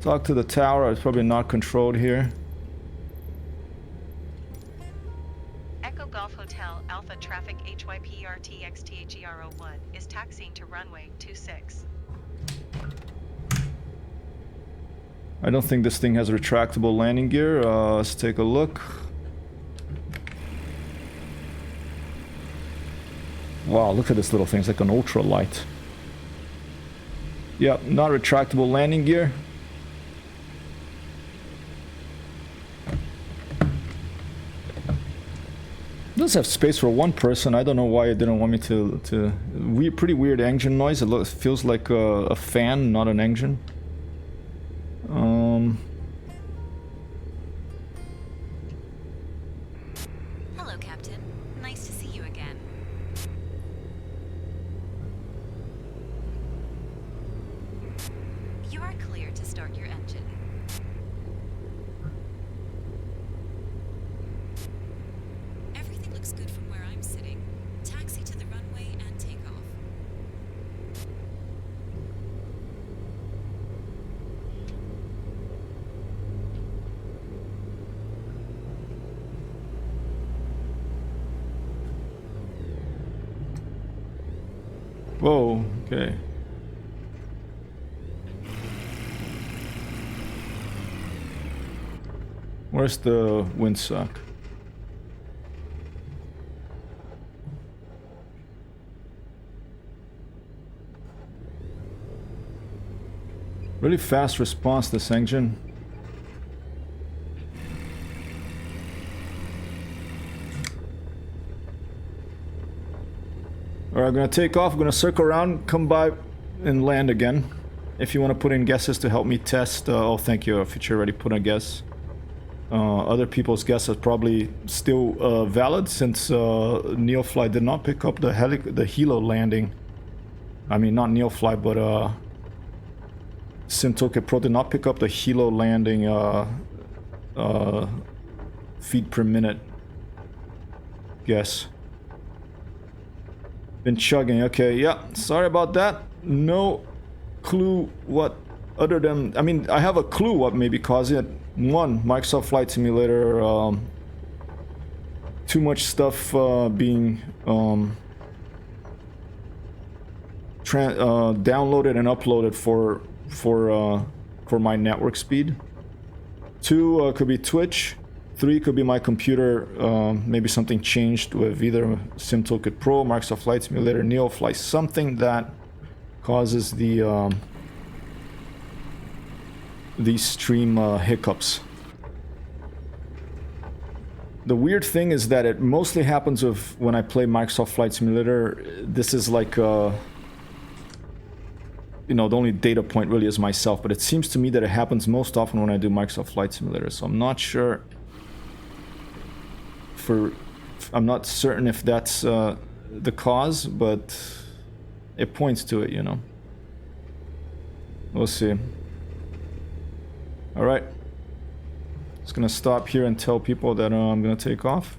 Talk to the tower. It's probably not controlled here. Echo Golf Hotel Alpha Traffic HYPRTXTHERO1 is taxiing to runway 26. I don't think this thing has retractable landing gear. Let's take a look. Wow, look at this little thing. It's like an ultralight. Yep, not retractable landing gear. does have space for one person. I don't know why it didn't want me to pretty weird engine noise. It feels like a fan, not an engine. Hello, Captain. Nice to see you again. You are clear to start your engine. Everything looks good from where I'm sitting. Taxi to the runway and take off. Whoa, okay. Where's the windsock? Really fast response, this engine. Alright, I'm gonna take off, I'm gonna circle around, come by and land again. If you want to put in guesses to help me test, oh thank you, Future already put a guess. Other people's guess is probably still valid since Neofly did not pick up the helo landing. I mean, not Neofly, but Simtoken Pro did not pick up the helo landing feet per minute guess. Been chugging, okay, yeah, sorry about that. No clue what other than, I mean, I have a clue what may be causing it. One, Microsoft Flight Simulator, too much stuff being downloaded and uploaded for my network speed. Two, could be Twitch. Three, could be my computer. Maybe something changed with either SimToolkit Pro, Microsoft Flight Simulator, Neofly, something that causes these stream hiccups. The weird thing is that it mostly happens with when I play Microsoft Flight Simulator. This is like you know, the only data point really is myself, but it seems to me that it happens most often when I do Microsoft Flight Simulator, so I'm not sure I'm not certain if that's the cause, but it points to it, you know. We'll see. Alright. Just gonna stop here and tell people that I'm gonna take off.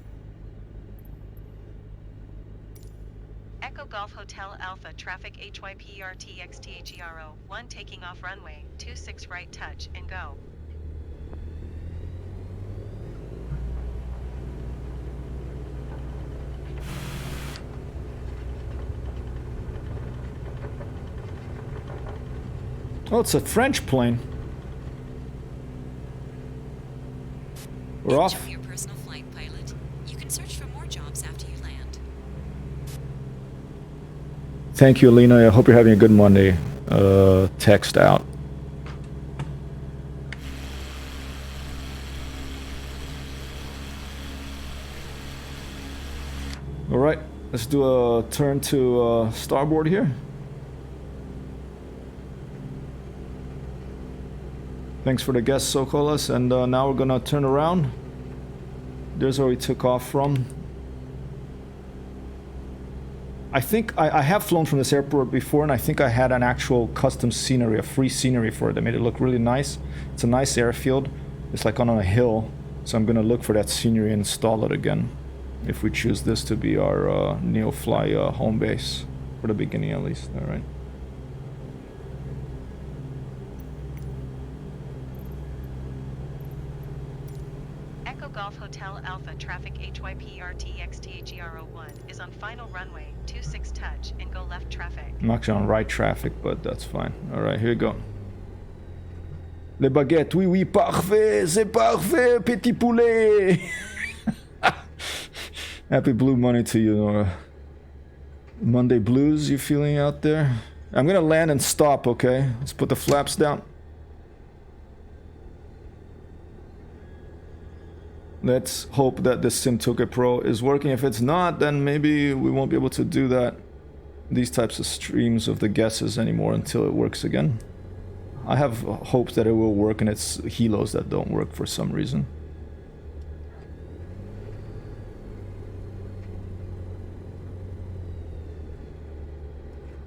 Echo Golf Hotel Alpha traffic HYPRTXTHERO 1 taking off runway 26 right touch and go. Oh, it's a French plane. We're off. Enjoy your personal flight, pilot. You can search for more jobs after you land. Thank you, Alina. I hope you're having a good Monday. Text out. All right, let's do a turn to starboard here. Thanks for the guest, Sokolas, and now we're gonna turn around. There's where we took off from. I think I have flown from this airport before, and I think I had an actual custom scenery, a free scenery for it that made it look really nice. It's a nice airfield. It's like on a hill, so I'm gonna look for that scenery and install it again. If we choose this to be our Neofly home base, for the beginning at least, all right. Golf Hotel Alpha traffic HYPRTXTHERO 1 is on final runway 26 touch and go left traffic. I'm actually on right traffic, but that's fine. Alright, here we go. Le baguette, oui, oui, parfait, c'est parfait, petit poulet. Happy Blue Monday to you, Nora. Monday blues, you feeling out there? I'm gonna land and stop, okay? Let's put the flaps down. Let's hope that the Sim Toolkit Pro is working. If it's not, then maybe we won't be able to do that, these types of streams of the guesses anymore until it works again. I have hopes that it will work, and it's helos that don't work for some reason.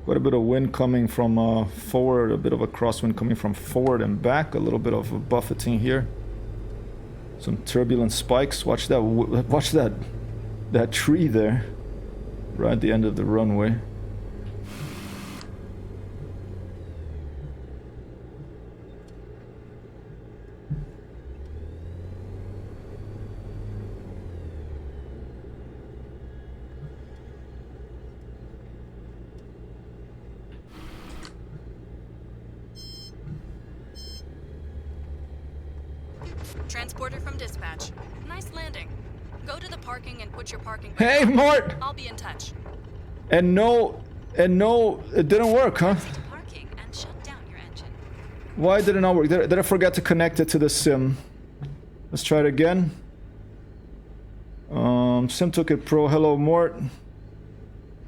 Quite a bit of wind coming from forward, a bit of a crosswind coming from forward and back, a little bit of a buffeting here. Some turbulent spikes. Watch that tree there, right at the end of the runway. Transporter from dispatch. Nice landing. Go to the parking and put your parking. Hey, Mort! I'll be in touch. And no, it didn't work, huh? To parking and shut down your engine. Why did it not work? Did I forget to connect it to the sim? Let's try it again. Sim Toolkit Pro. Hello, Mort.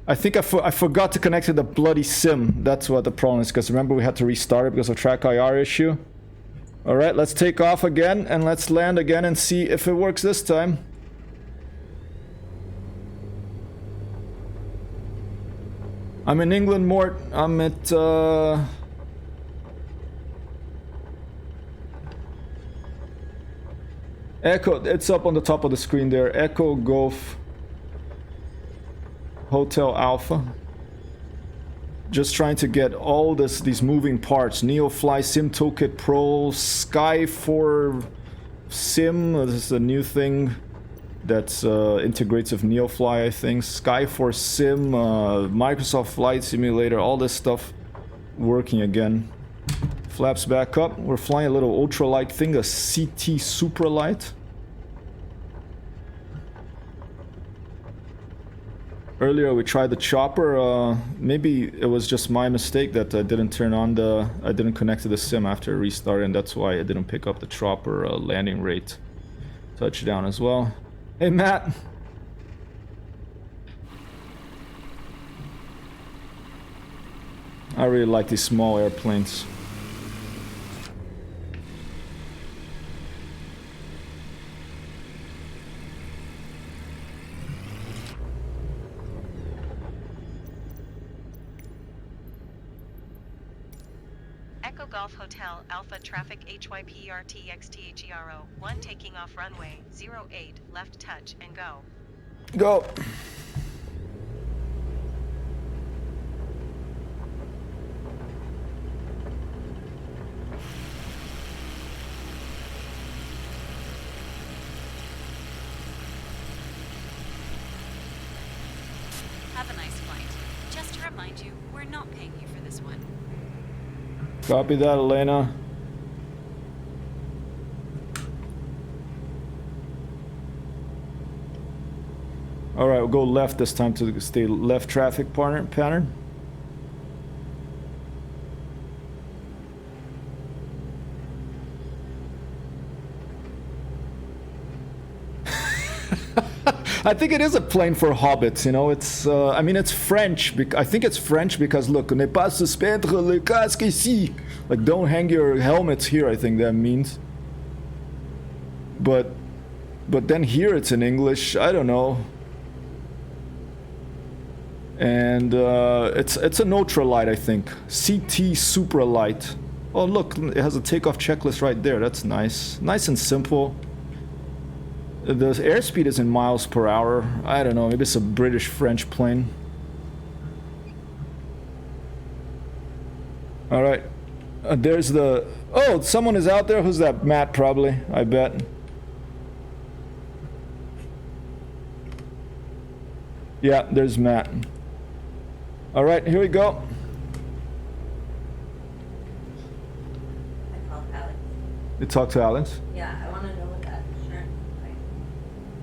I think I forgot to connect to the bloody sim. That's what the problem is, because remember we had to restart it because of track IR issue. Alright, let's take off again and let's land again and see if it works this time. I'm in England, Mort. I'm at Echo, it's up on the top of the screen there. Echo Golf Hotel Alpha. Just trying to get all these moving parts. Neofly Sim Toolkit Pro, Sky for Sim. This is a new thing that integrates with Neofly, I think. Sky for Sim, Microsoft Flight Simulator, all this stuff working again. Flaps back up. We're flying a little ultralight thing, a CT Supralight. Earlier we tried the chopper. Maybe it was just my mistake that I didn't turn on I didn't connect to the sim after restarting, and that's why I didn't pick up the chopper landing rate touchdown as well. Hey, Matt. I really like these small airplanes. Echo Golf Hotel Alpha Traffic HYPRTXTHERO 1 taking off runway 08 left touch and go. Go. Have a nice flight. Just to remind you, we're not paying you for this one. Copy that, Elena. Alright, we'll go left this time to stay left traffic pattern. I think it is a plane for hobbits, you know. It's, I mean, it's French. I think it's French because look, ne pas suspendre le casque ici. Like, don't hang your helmets here. I think that means. But then here it's in English. I don't know. And it's a ultralight, I think. CT Supralight. Oh look, it has a takeoff checklist right there. That's nice. Nice and simple. The airspeed is in miles per hour. I don't know, maybe it's a British-French plane. Alright. There's the... Oh, someone is out there. Who's that? Matt, probably, I bet. Yeah, there's Matt. Alright, here we go. I called Alex. You talk to Alex? Yeah, I want to know what that insurance is like.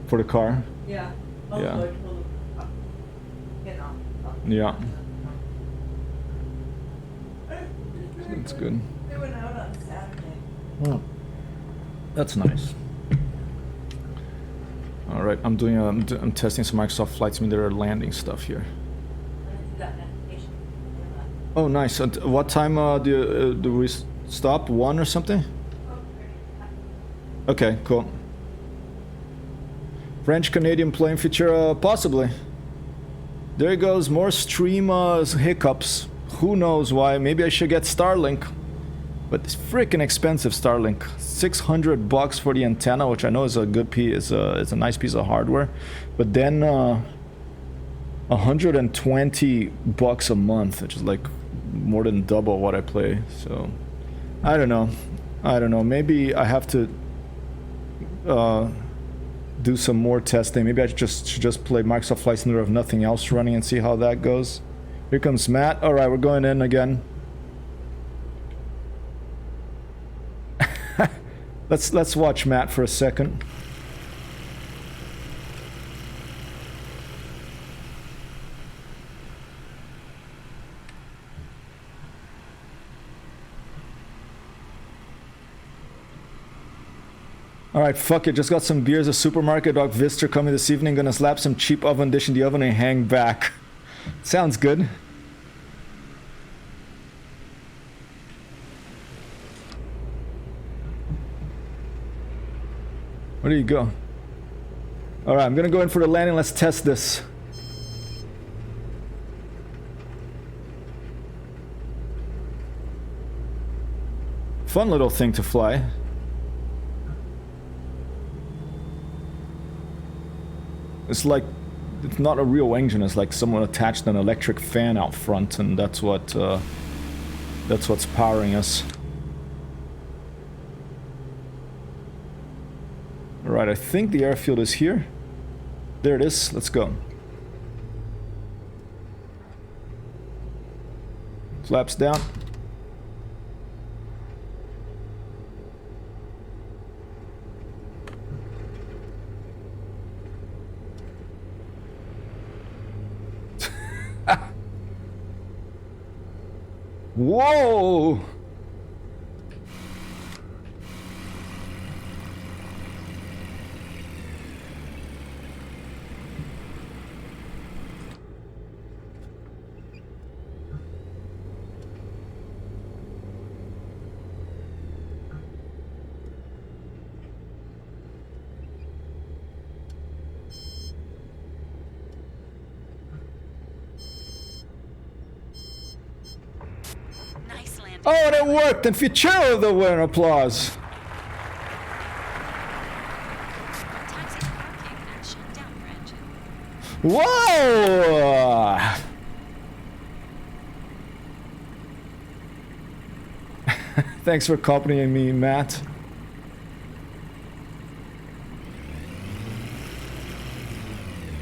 For the car? Yeah. Yeah. I told him, you know. Yeah. That's good. They went out on Saturday. Oh. That's nice. All right, I'm testing some Microsoft Flight Simulator landing stuff here. You got notification. Oh, nice. And what time do we stop? 1 or something? Okay, cool. French-Canadian plane feature, possibly. There goes, more stream hiccups. Who knows why? Maybe I should get Starlink. But it's freaking expensive, Starlink. $600 for the antenna, which I know is a good piece. It's a nice piece of hardware. But then $120 a month, which is like more than double what I play. So I don't know. Maybe I have to do some more testing. Maybe I should just play Microsoft Flight Simulator with nothing else running and see how that goes. Here comes Matt. All right, we're going in again. Let's watch Matt for a second. Alright, fuck it, just got some beers at supermarket. Dog Vister coming this evening. Gonna slap some cheap oven dish in the oven and hang back. Sounds good. Where do you go? Alright, I'm gonna go in for the landing. Let's test this. Fun little thing to fly. It's like, it's not a real engine, it's like someone attached an electric fan out front, and that's what's powering us. Alright, I think the airfield is here. There it is, let's go. Flaps down. Whoa! Nice landing. Oh, that worked! And Fichero the winner, applause. Taxi to parking and shut down your engine. Whoa! Thanks for accompanying me, Matt.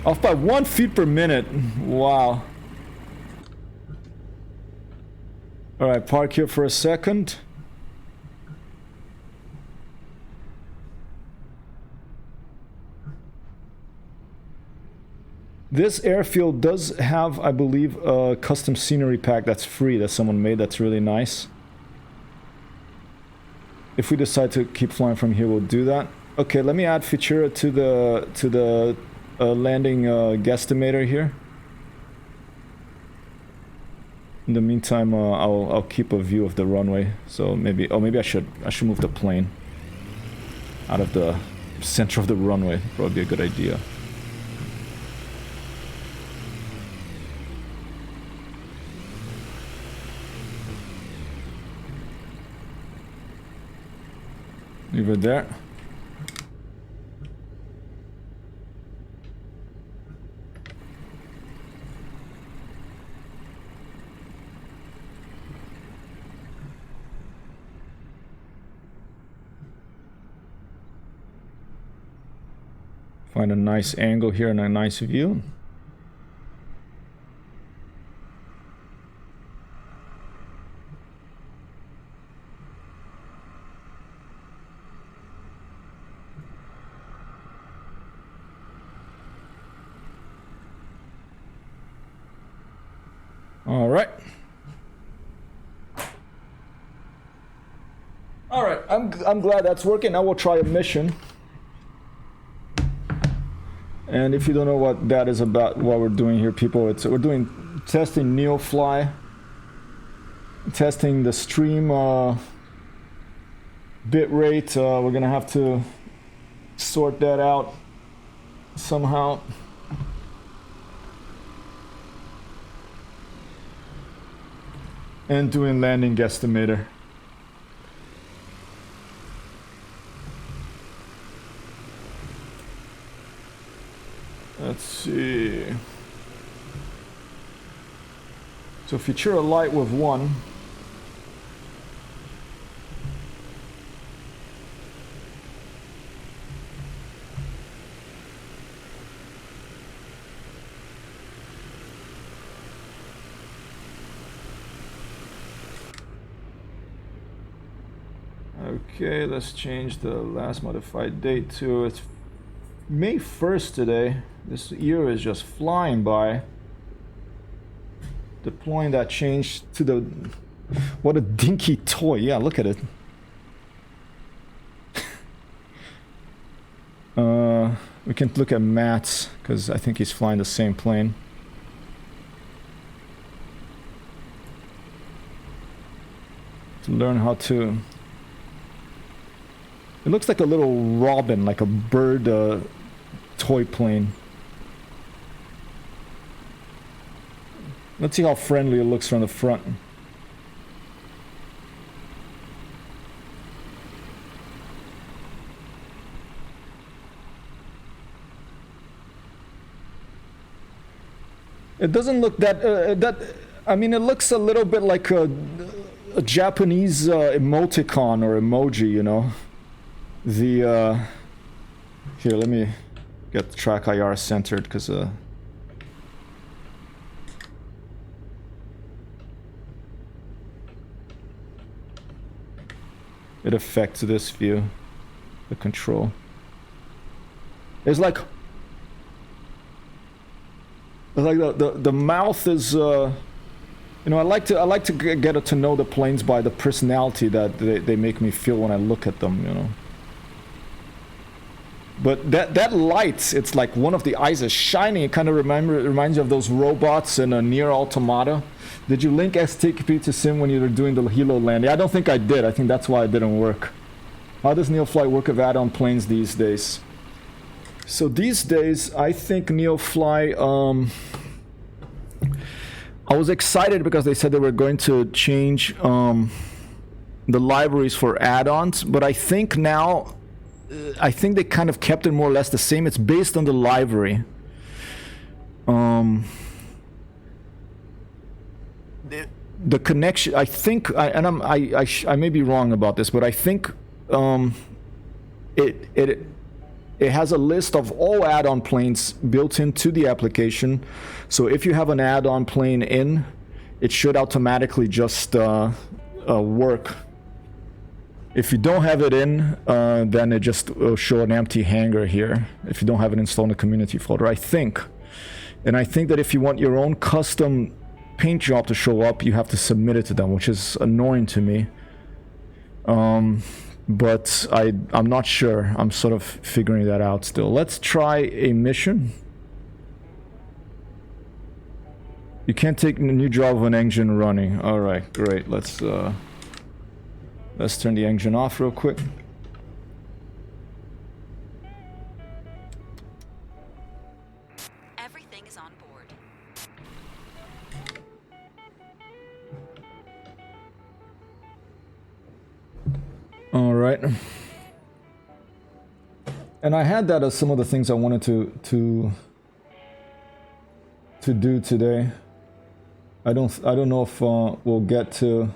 Off by 1 feet per minute. Wow. Alright, park here for a second. This airfield does have, I believe, a custom scenery pack that's free that someone made that's really nice. If we decide to keep flying from here, we'll do that. Okay, let me add Futura to the landing guesstimator here. In the meantime, I'll keep a view of the runway. So maybe I should move the plane out of the center of the runway. Probably be a good idea. Leave it there. Find a nice angle here and a nice view. All right. All right, I'm glad that's working. Now we'll try a mission. And if you don't know what that is about, what we're doing here, people, we're doing testing Neofly, testing the stream bit rate. We're gonna have to sort that out somehow. And doing landing guesstimator. Let's see. So feature a light with 1. Okay, let's change the last modified date to it's May 1st today. This year is just flying by. Deploying that change to the... What a dinky toy. Yeah, look at it. We can look at Matt's, because I think he's flying the same plane. To learn how to... It looks like a little robin, like a bird toy plane. Let's see how friendly it looks from the front. It doesn't look that I mean, it looks a little bit like a Japanese emoticon or emoji, you know. The here, let me get the track IR centered, because it affects this view, the control. It's like the mouth is you know, I like to get to know the planes by the personality that they make me feel when I look at them, you know. But that light, it's like one of the eyes is shining. It kind of reminds you of those robots in a Nier Automata. Did you link STKP to Sim when you were doing the Hilo landing? I don't think I did. I think that's why it didn't work. How does Neofly work with add-on planes these days? So these days, I think Neofly... I was excited because they said they were going to change the libraries for add-ons, but I think now... I think they kind of kept it more or less the same. It's based on the library. The connection, I think, I may be wrong about this, but I think it has a list of all add-on planes built into the application. So if you have an add-on plane in, it should automatically just work. If you don't have it in, then it just will show an empty hangar here. If you don't have it installed in the community folder, I think. And I think that if you want your own custom paint job to show up, you have to submit it to them, which is annoying to me. But I'm not sure. I'm sort of figuring that out still. Let's try a mission. You can't take a new job of an engine running. All right, great. Let's turn the engine off real quick. Everything is on board. All right. And I had that as some of the things I wanted to do today. I don't know if we'll get to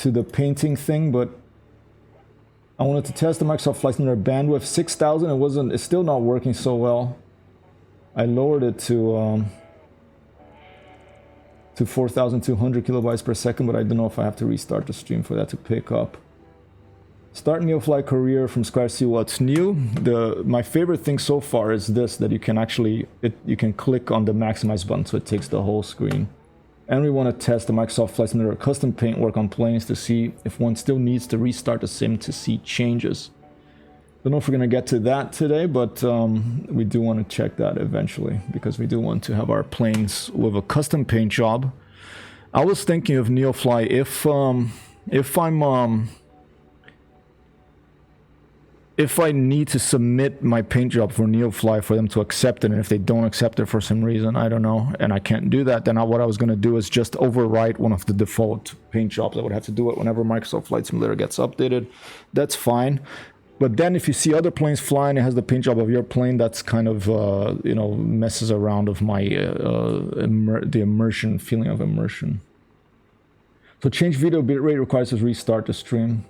the painting thing, but I wanted to test the Microsoft Flight Simulator bandwidth 6,000. It's still not working so well. I lowered it to 4,200 kilobytes per second, but I don't know if I have to restart the stream for that to pick up. Start Neofly career from scratch, see what's new. My favorite thing so far is this, that you can actually you can click on the maximize button so it takes the whole screen. And we want to test the Microsoft Flight Simulator custom paintwork on planes to see if one still needs to restart the sim to see changes. Don't know if we're gonna get to that today, but we do want to check that eventually because we do want to have our planes with a custom paint job. I was thinking of Neofly if I need to submit my paint job for Neofly for them to accept it, and if they don't accept it for some reason, I don't know, and I can't do that, then what I was going to do is just overwrite one of the default paint jobs. I would have to do it whenever Microsoft Flight Simulator gets updated. That's fine. But then if you see other planes flying, it has the paint job of your plane, that's kind of, you know, messes around with my, the immersion, feeling of immersion. So change video bitrate requires us restart the stream.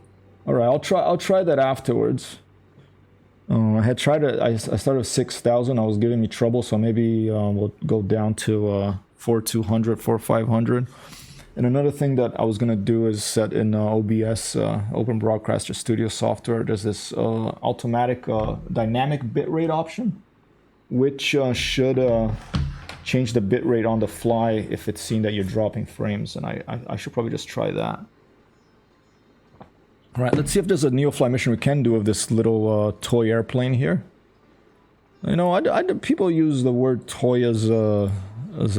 All right, I'll try that afterwards. I had tried it, I started with 6,000, I was giving me trouble, so maybe we'll go down to 4,200, 4,500. And another thing that I was going to do is set in OBS, Open Broadcaster Studio software, there's this automatic dynamic bitrate option, which should change the bitrate on the fly if it's seen that you're dropping frames, and I should probably just try that. All right, let's see if there's a Neofly mission we can do with this little toy airplane here. You know, people use the word toy as a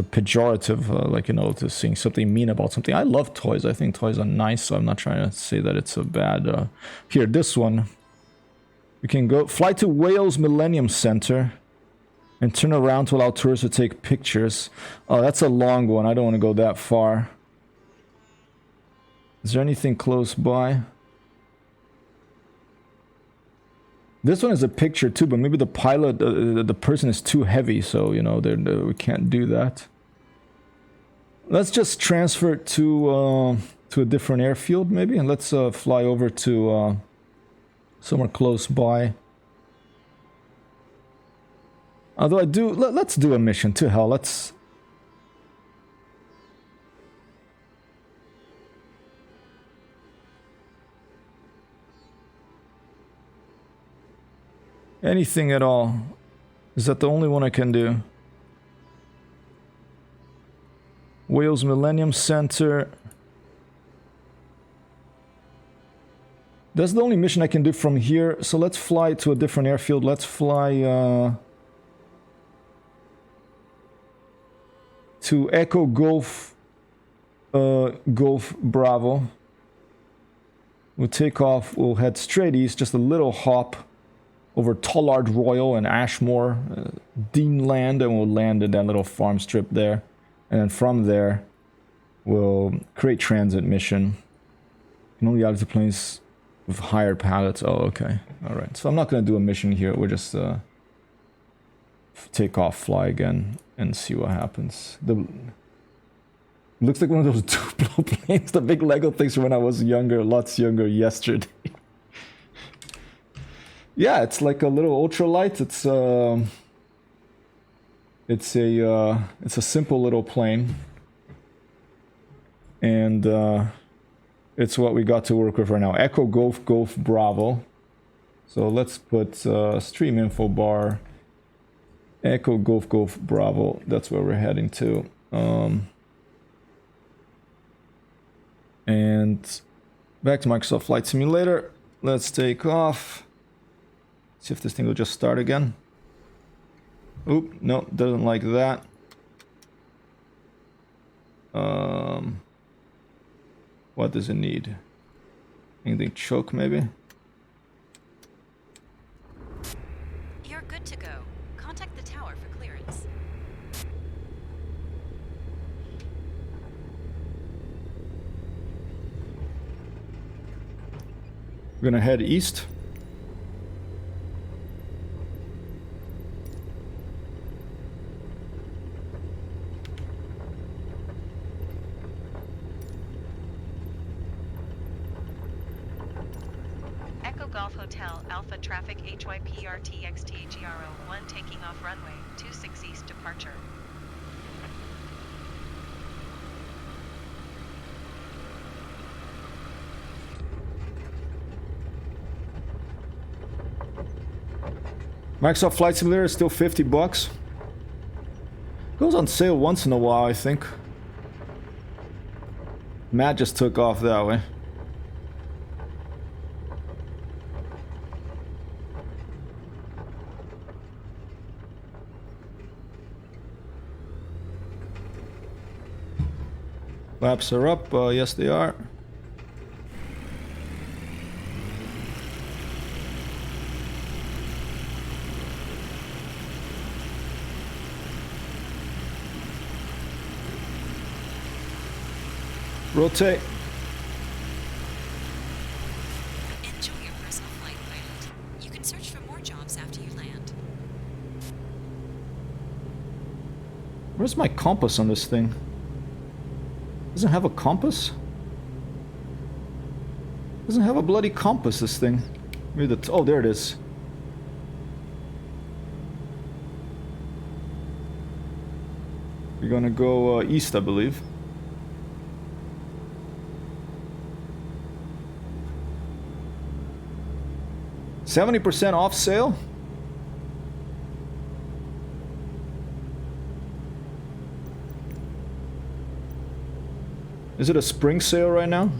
pejorative, like, you know, to saying something mean about something. I love toys. I think toys are nice, so I'm not trying to say that it's a bad... Here, this one. We can go fly to Wales Millennium Center and turn around to allow tourists to take pictures. Oh, that's a long one. I don't want to go that far. Is there anything close by? This one is a picture too, but maybe the pilot, the person is too heavy, so, you know, we can't do that. Let's just transfer it to a different airfield, maybe, and let's fly over to somewhere close by. Although let's do a mission, to hell, let's... Anything at all. Is that the only one I can do? Wales Millennium Center. That's the only mission I can do from here. So let's fly to a different airfield. Let's fly to Echo Golf Golf Bravo. We'll take off. We'll head straight east. Just a little hop over Tollard Royal and Ashmore, Deanland, and we'll land in that little farm strip there. And then from there, we'll create transit mission. Can only out to planes with hired pilots. Oh, okay. Alright. So I'm not going to do a mission here. We'll just take off, fly again, and see what happens. Looks like one of those Duplo planes, the big Lego things from when I was younger, lots younger, yesterday. Yeah, it's like a little ultralight. It's a simple little plane, and it's what we got to work with right now. Echo Golf Golf Bravo. So let's put stream info bar. Echo Golf Golf Bravo. That's where we're heading to. And back to Microsoft Flight Simulator. Let's take off. See if this thing will just start again. Oop, no, doesn't like that. What does it need? Anything choke, maybe? You're good to go. Contact the tower for clearance. We're gonna head east. Golf Hotel Alpha Traffic HYPRTXTHERO 1 taking off runway 26 East departure. Microsoft Flight Simulator is still $50. Goes on sale once in a while, I think. Matt just took off that way. Laps are up. Yes, they are. Rotate. Enjoy your personal flight, pilot. You can search for more jobs after you land. Where's my compass on this thing? Doesn't have a compass? Doesn't have a bloody compass, this thing. Maybe oh, there it is. We're gonna go east, I believe. $70% off sale? Is it a spring sale right now?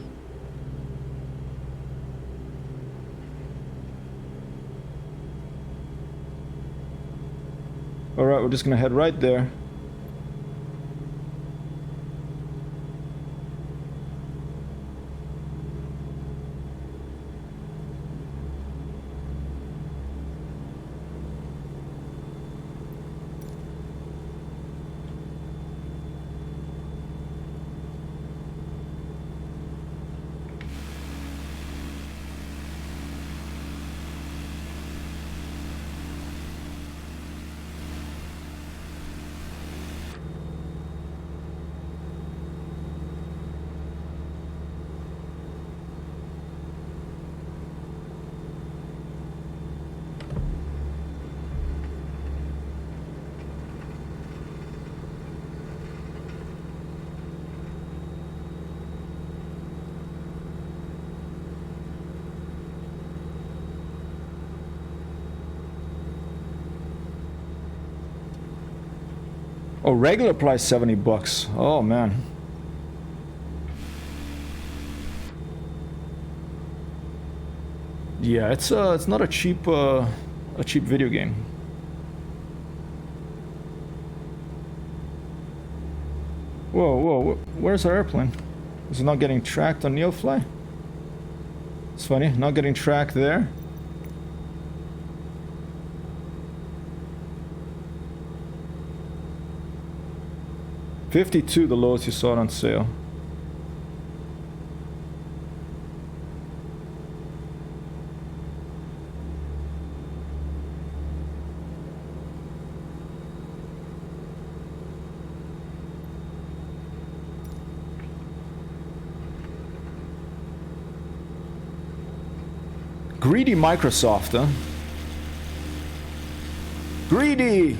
Alright, we're just gonna head right there. Oh, regular price $70. Oh man. Yeah, it's not a cheap video game. Whoa, whoa, where's our airplane? Is it not getting tracked on Neofly? It's funny, not getting tracked there. $52, the lowest you saw it on sale. Greedy Microsoft, huh? Greedy!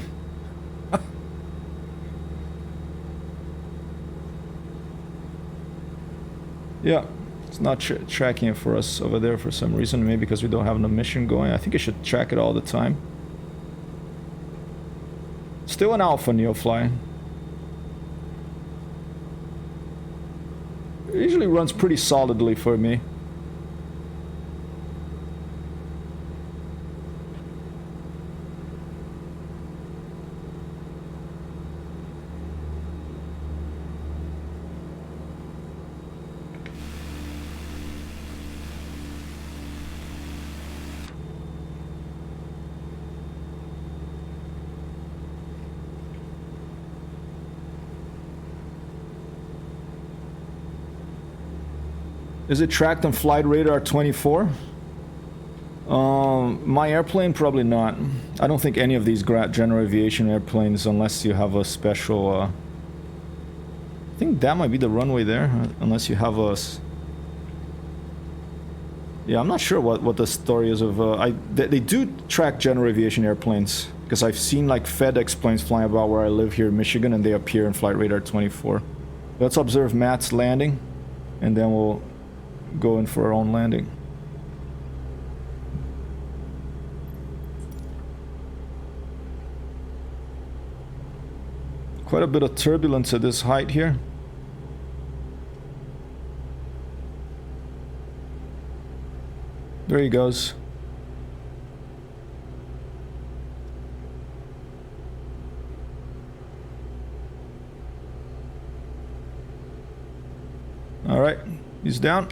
Yeah, it's not tracking it for us over there for some reason. Maybe because we don't have no mission going. I think it should track it all the time. Still an alpha, Neofly. It usually runs pretty solidly for me. Is it tracked on Flight Radar 24? My airplane, probably not. I don't think any of these general aviation airplanes, unless you have a special... I think that might be the runway there, unless you have a... Yeah, I'm not sure what the story is of... They do track general aviation airplanes, because I've seen like FedEx planes flying about where I live here in Michigan, and they appear in Flight Radar 24. Let's observe Matt's landing, and then we'll go in for our own landing. Quite a bit of turbulence at this height here. There he goes. Alright, he's down.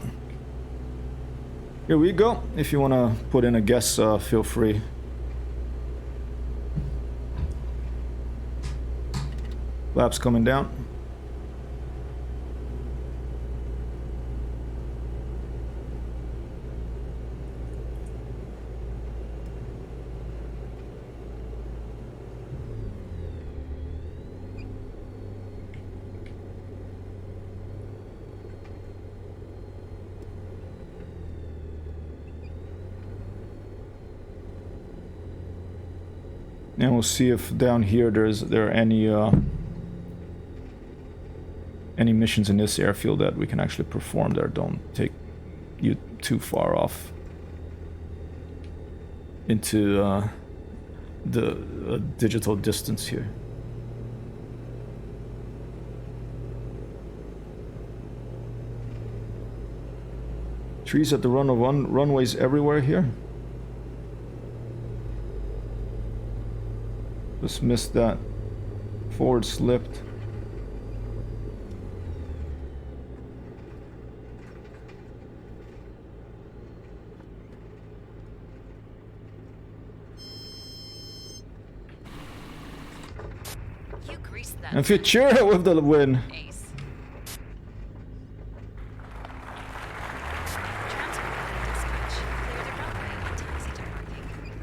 Here we go. If you want to put in a guess, feel free. Flaps coming down. And we'll see if down here there are any missions in this airfield that we can actually perform that don't take you too far off into the digital distance here. Trees at the runways everywhere here. Just missed that. Forward slipped. You greased that. And Futura with the win. Ace. Transport dispatch. Clear the runway and taxi to parking.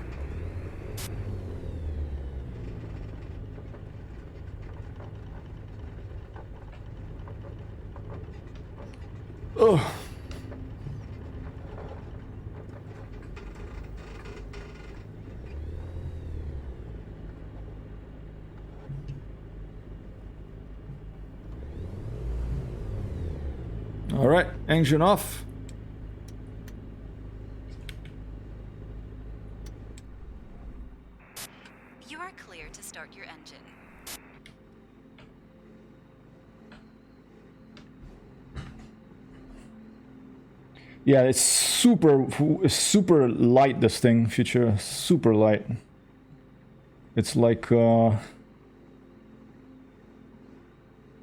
Oh. All right, engine off. You are clear to start your engine. Yeah, it's super light, this thing, Future. Super light. It's like, I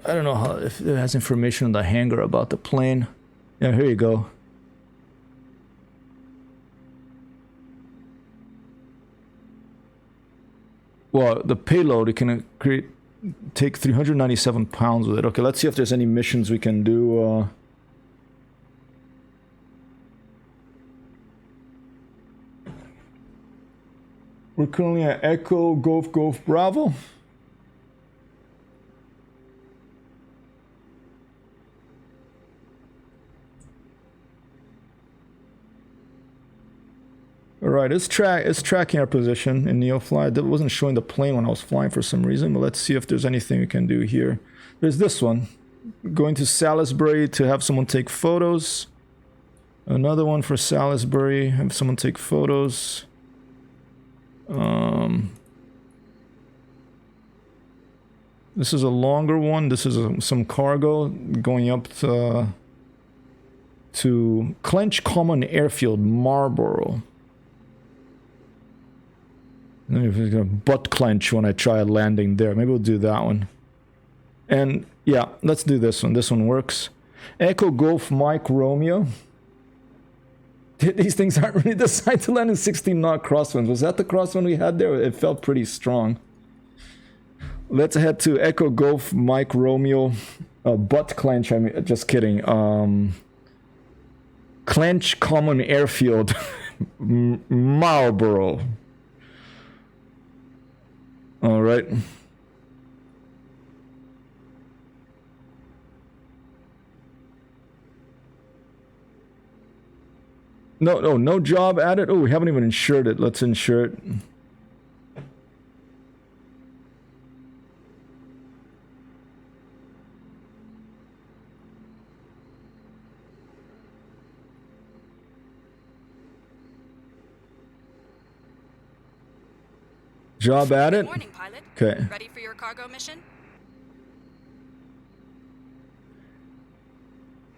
don't know how, if it has information on the hangar about the plane. Yeah, here you go. Well, the payload, it can take 397 pounds with it. Okay, let's see if there's any missions we can do. We're currently at Echo Golf Bravo. Alright, it's tracking our position in Neofly. It wasn't showing the plane when I was flying for some reason, but let's see if there's anything we can do here. There's this one. Going to Salisbury to have someone take photos. Another one for Salisbury, have someone take photos. This is a longer one. This is some cargo going up to Clench Common Airfield, Marlborough. If it's gonna butt clench when I try landing there. Maybe we'll do that one. And yeah, let's do this one. This one works. Echo Golf Mike Romeo. These things aren't really designed to land in 16 knot crosswinds. Was that the crosswind we had there? It felt pretty strong. Let's head to Echo Golf Mike Romeo. Butt clench, I mean, just kidding. Clench Common Airfield, Marlborough. All right. No job added. Oh, we haven't even insured it. Let's insure it. Job added. Good morning, pilot. Okay. Ready for your cargo mission?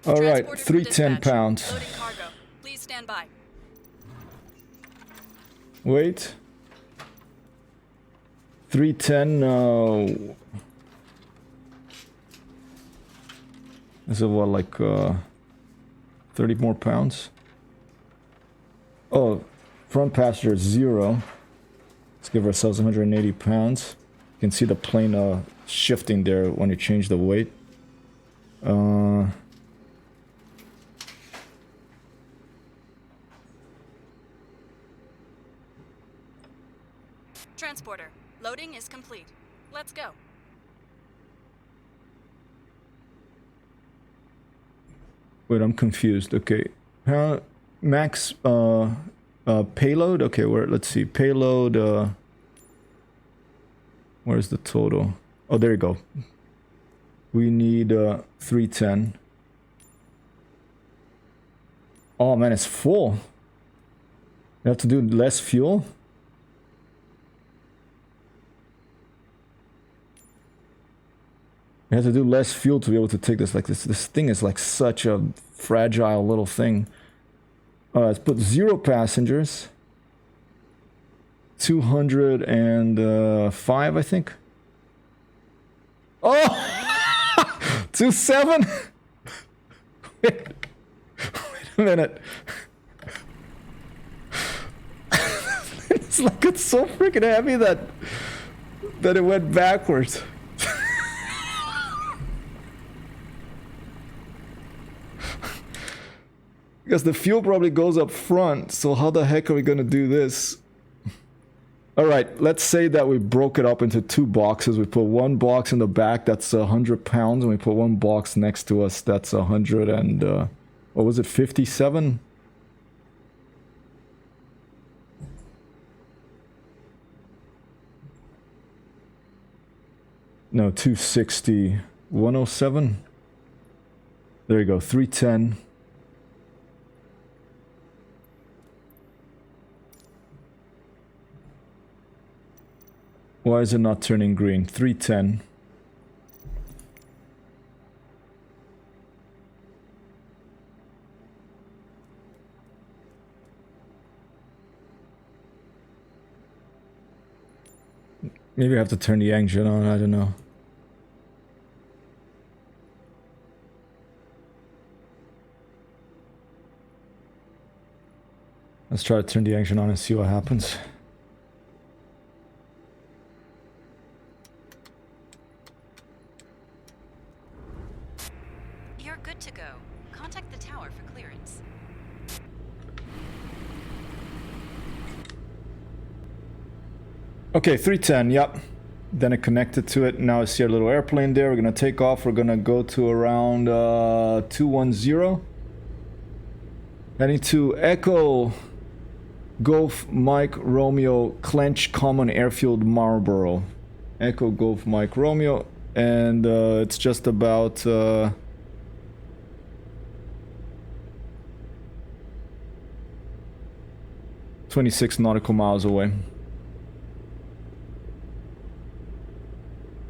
All right, Transported from 310 dispatch. pounds. Loading cargo. Please stand by. Wait. 310, Is it what, like 30 more pounds? Oh, front passenger 0. Let's give ourselves 180 pounds. You can see the plane shifting there when you change the weight. Transporter, loading is complete. Let's go. Wait, I'm confused. Okay. Max payload? Okay, let's see. Payload, where's the total? Oh, there you go. We need 310. Oh man, it's full. You have to do less fuel? You have to do less fuel to be able to take this. Like this thing is like such a fragile little thing. Let's put 0 passengers. 205, I think. Oh! 27? Wait a minute. It's like it's so freaking heavy that it went backwards. Because the fuel probably goes up front, so how the heck are we gonna do this? Alright, let's say that we broke it up into 2 boxes. We put 1 box in the back, that's 100 pounds, and we put 1 box next to us, that's 100 and... what was it, 57? No, 260. 107? There you go, 310. Why is it not turning green? 310. Maybe I have to turn the engine on, I don't know. Let's try to turn the engine on and see what happens. You're good to go. Contact the tower for clearance. Okay, 310, yep. Then I connected to it. Now I see our little airplane there. We're gonna take off. We're gonna go to around 210. Heading to Echo Golf Mike Romeo Clench Common Airfield Marlborough. Echo Golf Mike Romeo. And it's just about 26 nautical miles away.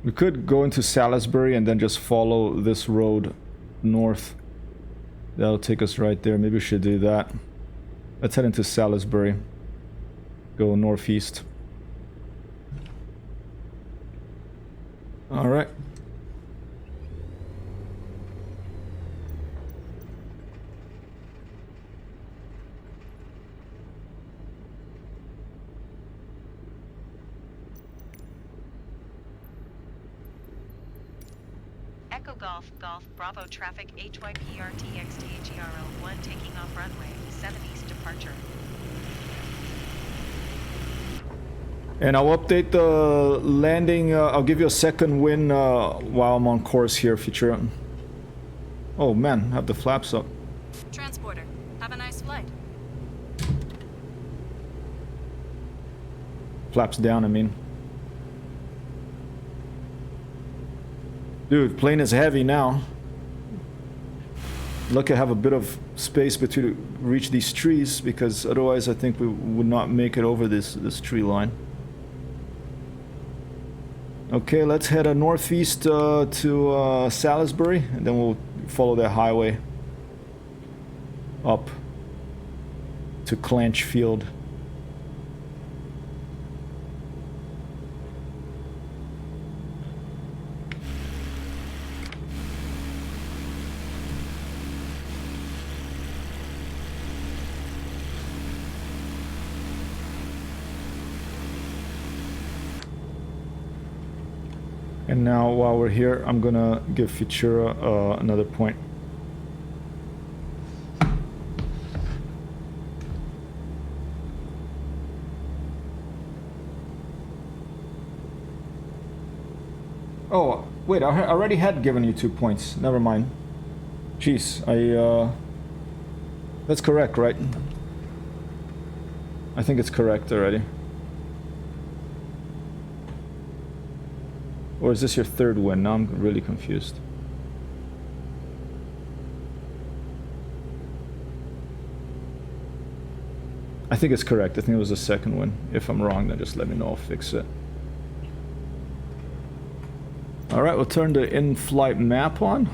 We could go into Salisbury and then just follow this road north. That'll take us right there. Maybe we should do that. Let's head into Salisbury. Go northeast. Alright. Echo Golf, Golf, Bravo traffic HYPRTXTHERO 1 taking off runway, 7 east departure. And I'll update the landing. I'll give you a second win while I'm on course here, Future. Oh man, have the flaps up. Transporter, have a nice flight. Flaps down, I mean. Dude, plane is heavy now. Lucky I have a bit of space between to reach these trees, because otherwise I think we would not make it over this tree line. Okay, let's head northeast to Salisbury, and then we'll follow that highway up to Clench Field. And now while we're here, I'm gonna give Futura another point. Oh, wait, I already had given you 2 points. Never mind. Jeez, that's correct, right? I think it's correct already. Or is this your 3rd win? Now I'm really confused. I think it's correct. I think it was the 2nd win. If I'm wrong, then just let me know. I'll fix it. Alright, we'll turn the in-flight map on.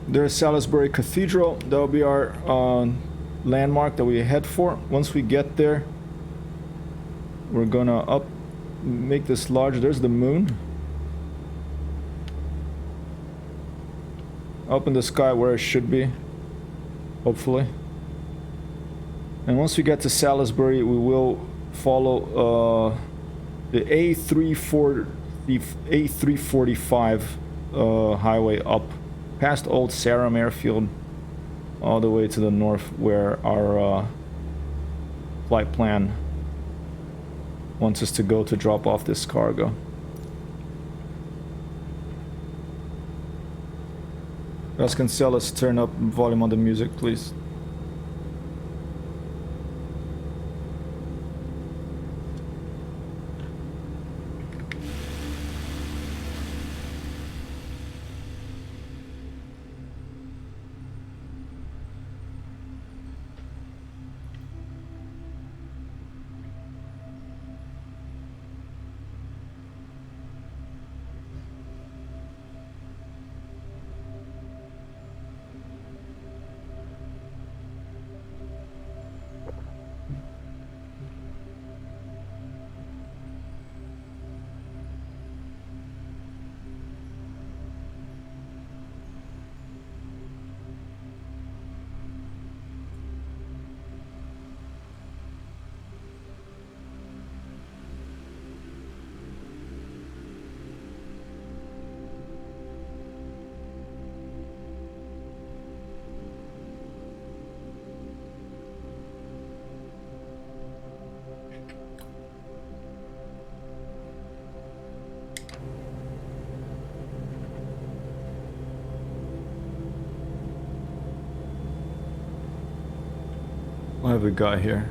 There's Salisbury Cathedral. That'll be our landmark that we head for. Once we get there, we're gonna make this larger. There's the moon. Up in the sky where it should be, hopefully. And once we get to Salisbury, we will follow the A345 highway up past Old Sarum Airfield, all the way to the north where our flight plan wants us to go to drop off this cargo. Vasconcelos, turn up volume on the music, please. What have we got here?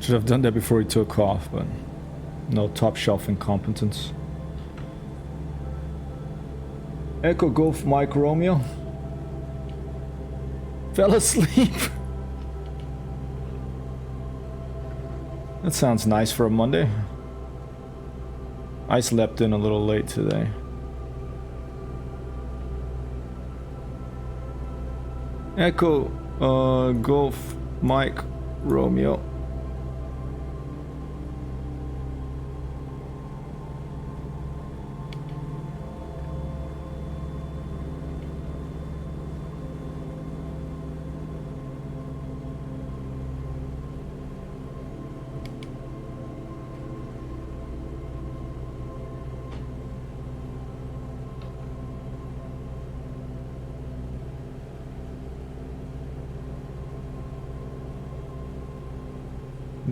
Should have done that before he took off, but no top shelf incompetence. Echo Golf Mike Romeo. Fell asleep. That sounds nice for a Monday. I slept in a little late today. Echo Golf Mike Romeo.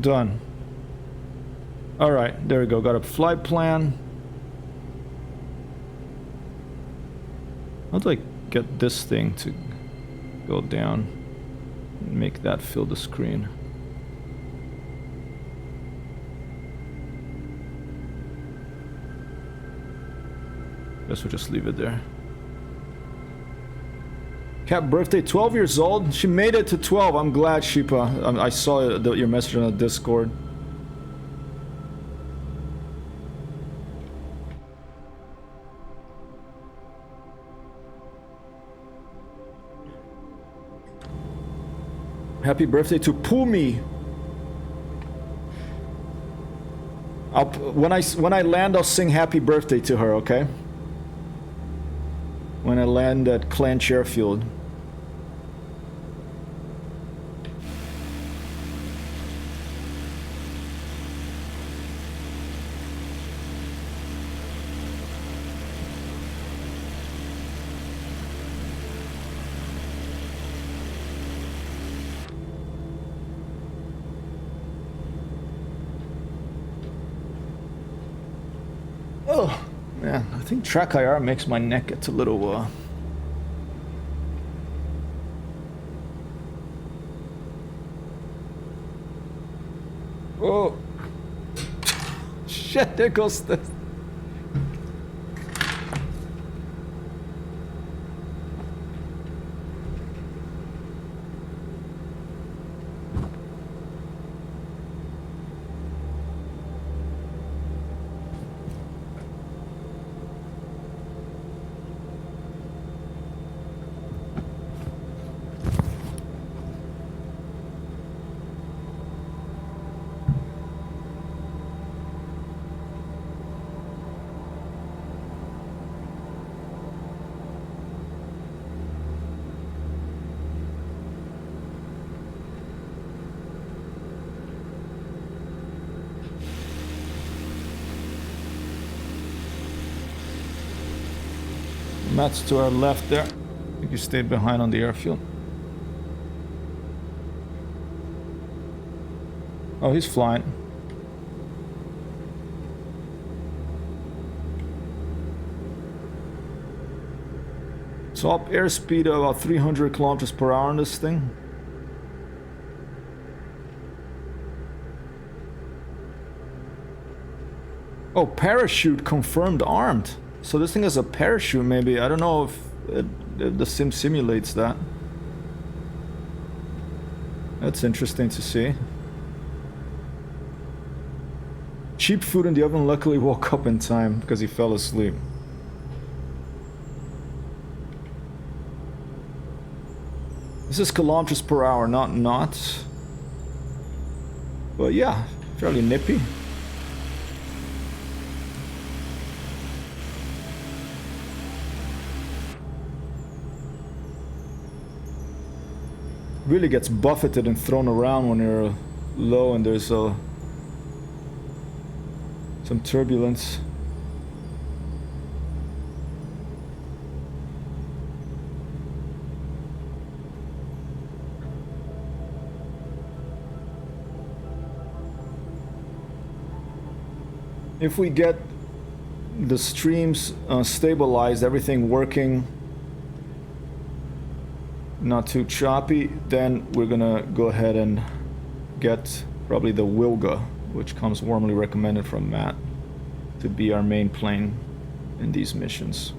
Done. Alright, there we go. Got a flight plan. How do I get this thing to go down and make that fill the screen? Guess we'll just leave it there. Cat birthday, 12 years old. She made it to 12. I'm glad, Sheepa. I saw your message on the Discord. Happy birthday to Pumi. When I land, I'll sing happy birthday to her, okay? When I land at Clanch Airfield. Oh, man, I think track IR makes my neck get a little, Oh. Shit, there goes the... Matt's to our left there. I think you stayed behind on the airfield. Oh, he's flying. So up airspeed of about 300 kilometers per hour on this thing. Oh, parachute confirmed armed. So this thing has a parachute, maybe. I don't know if the sim simulates that. That's interesting to see. Cheap food in the oven luckily woke up in time because he fell asleep. This is kilometers per hour, not knots. But yeah, fairly nippy. Really gets buffeted and thrown around when you're low and there's some turbulence. If we get the streams stabilized, everything working, not too choppy, then we're gonna go ahead and get probably the Wilga, which comes warmly recommended from Matt, to be our main plane in these missions.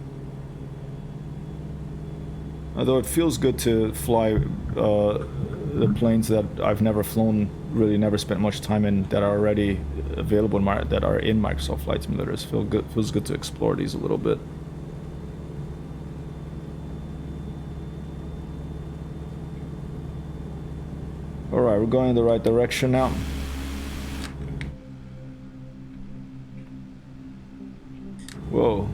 Although it feels good to fly the planes that I've never flown, really never spent much time in, that are already available that are in Microsoft Flight Simulators. Feels good to explore these a little bit. Alright, we're going in the right direction now. Whoa.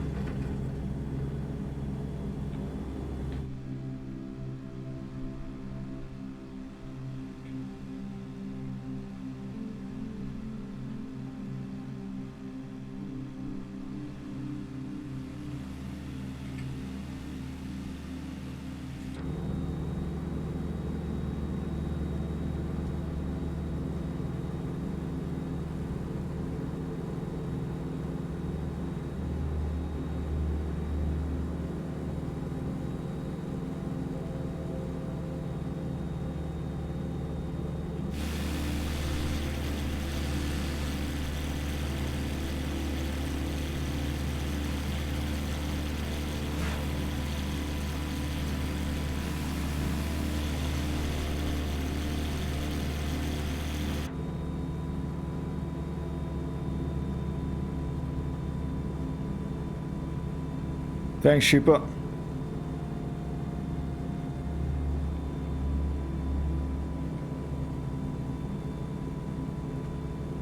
Thanks, Sheepa.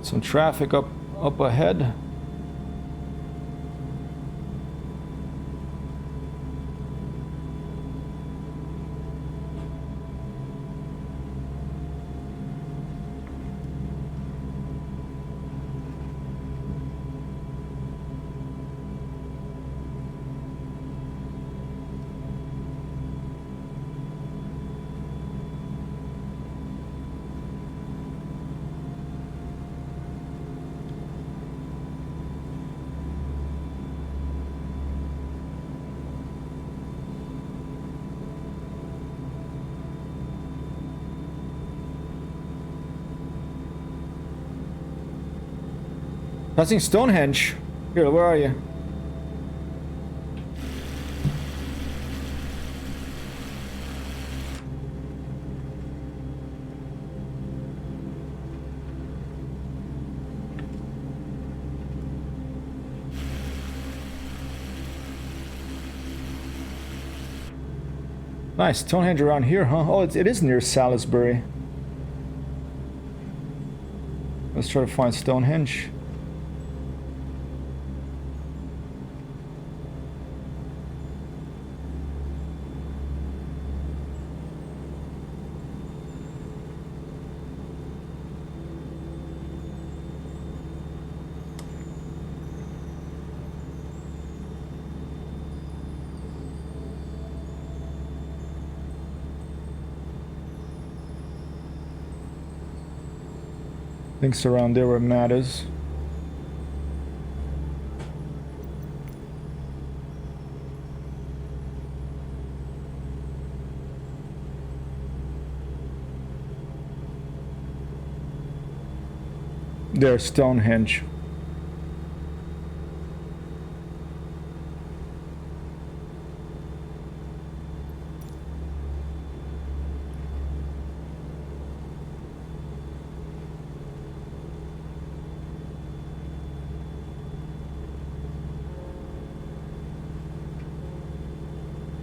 Some traffic up ahead. Passing Stonehenge. Here, where are you? Nice, Stonehenge around here, huh? Oh, it is near Salisbury. Let's try to find Stonehenge. I think it's around there where Matt is. There's Stonehenge.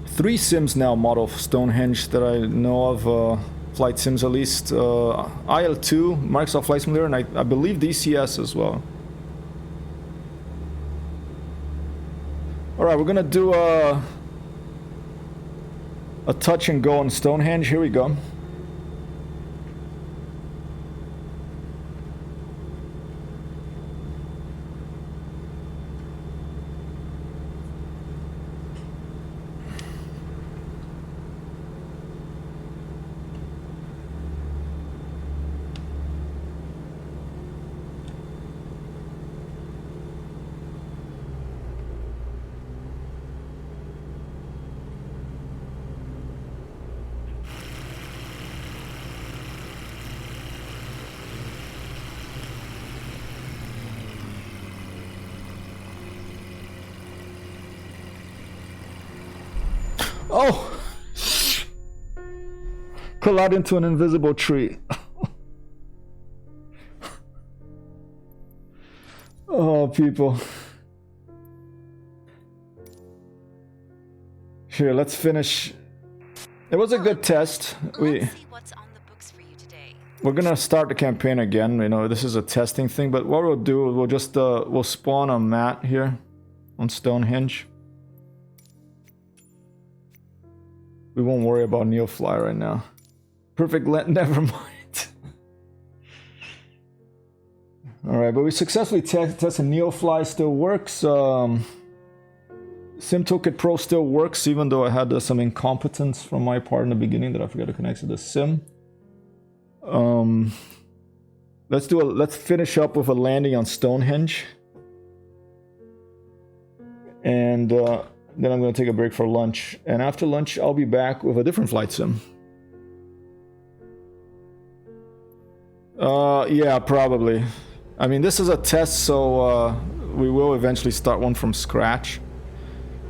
Three sims now model Stonehenge that I know of, flight sims at least. IL2, Microsoft Flight Simulator, and I believe DCS as well. Alright, we're gonna do a touch and go on Stonehenge. Here we go. Oh! Collide into an invisible tree. Oh, people. Here, let's finish. It was a good test. Let's see what's on the books for you today. We're gonna start the campaign again. You know, this is a testing thing, but what we'll do is we'll just we'll spawn a mat here on Stonehenge. We won't worry about Neofly right now. Perfect let never mind. Alright, but we successfully tested Neofly, still works. SimToolkit Pro still works, even though I had some incompetence from my part in the beginning that I forgot to connect to the sim. Let's finish up with a landing on Stonehenge. And then I'm going to take a break for lunch. And after lunch, I'll be back with a different flight sim. Yeah, probably. I mean, this is a test, so we will eventually start one from scratch.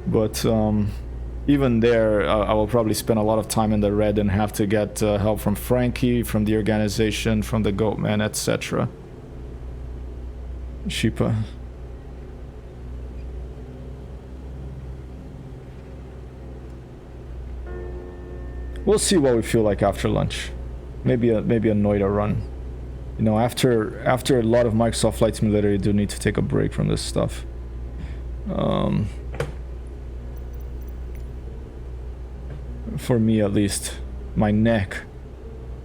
But even there, I will probably spend a lot of time in the red and have to get help from Frankie, from the organization, from the Goatman, etc. Sheepa. We'll see what we feel like after lunch. Maybe a Noida run. You know, after a lot of Microsoft Flight Simulator, you do need to take a break from this stuff. For me, at least, my neck.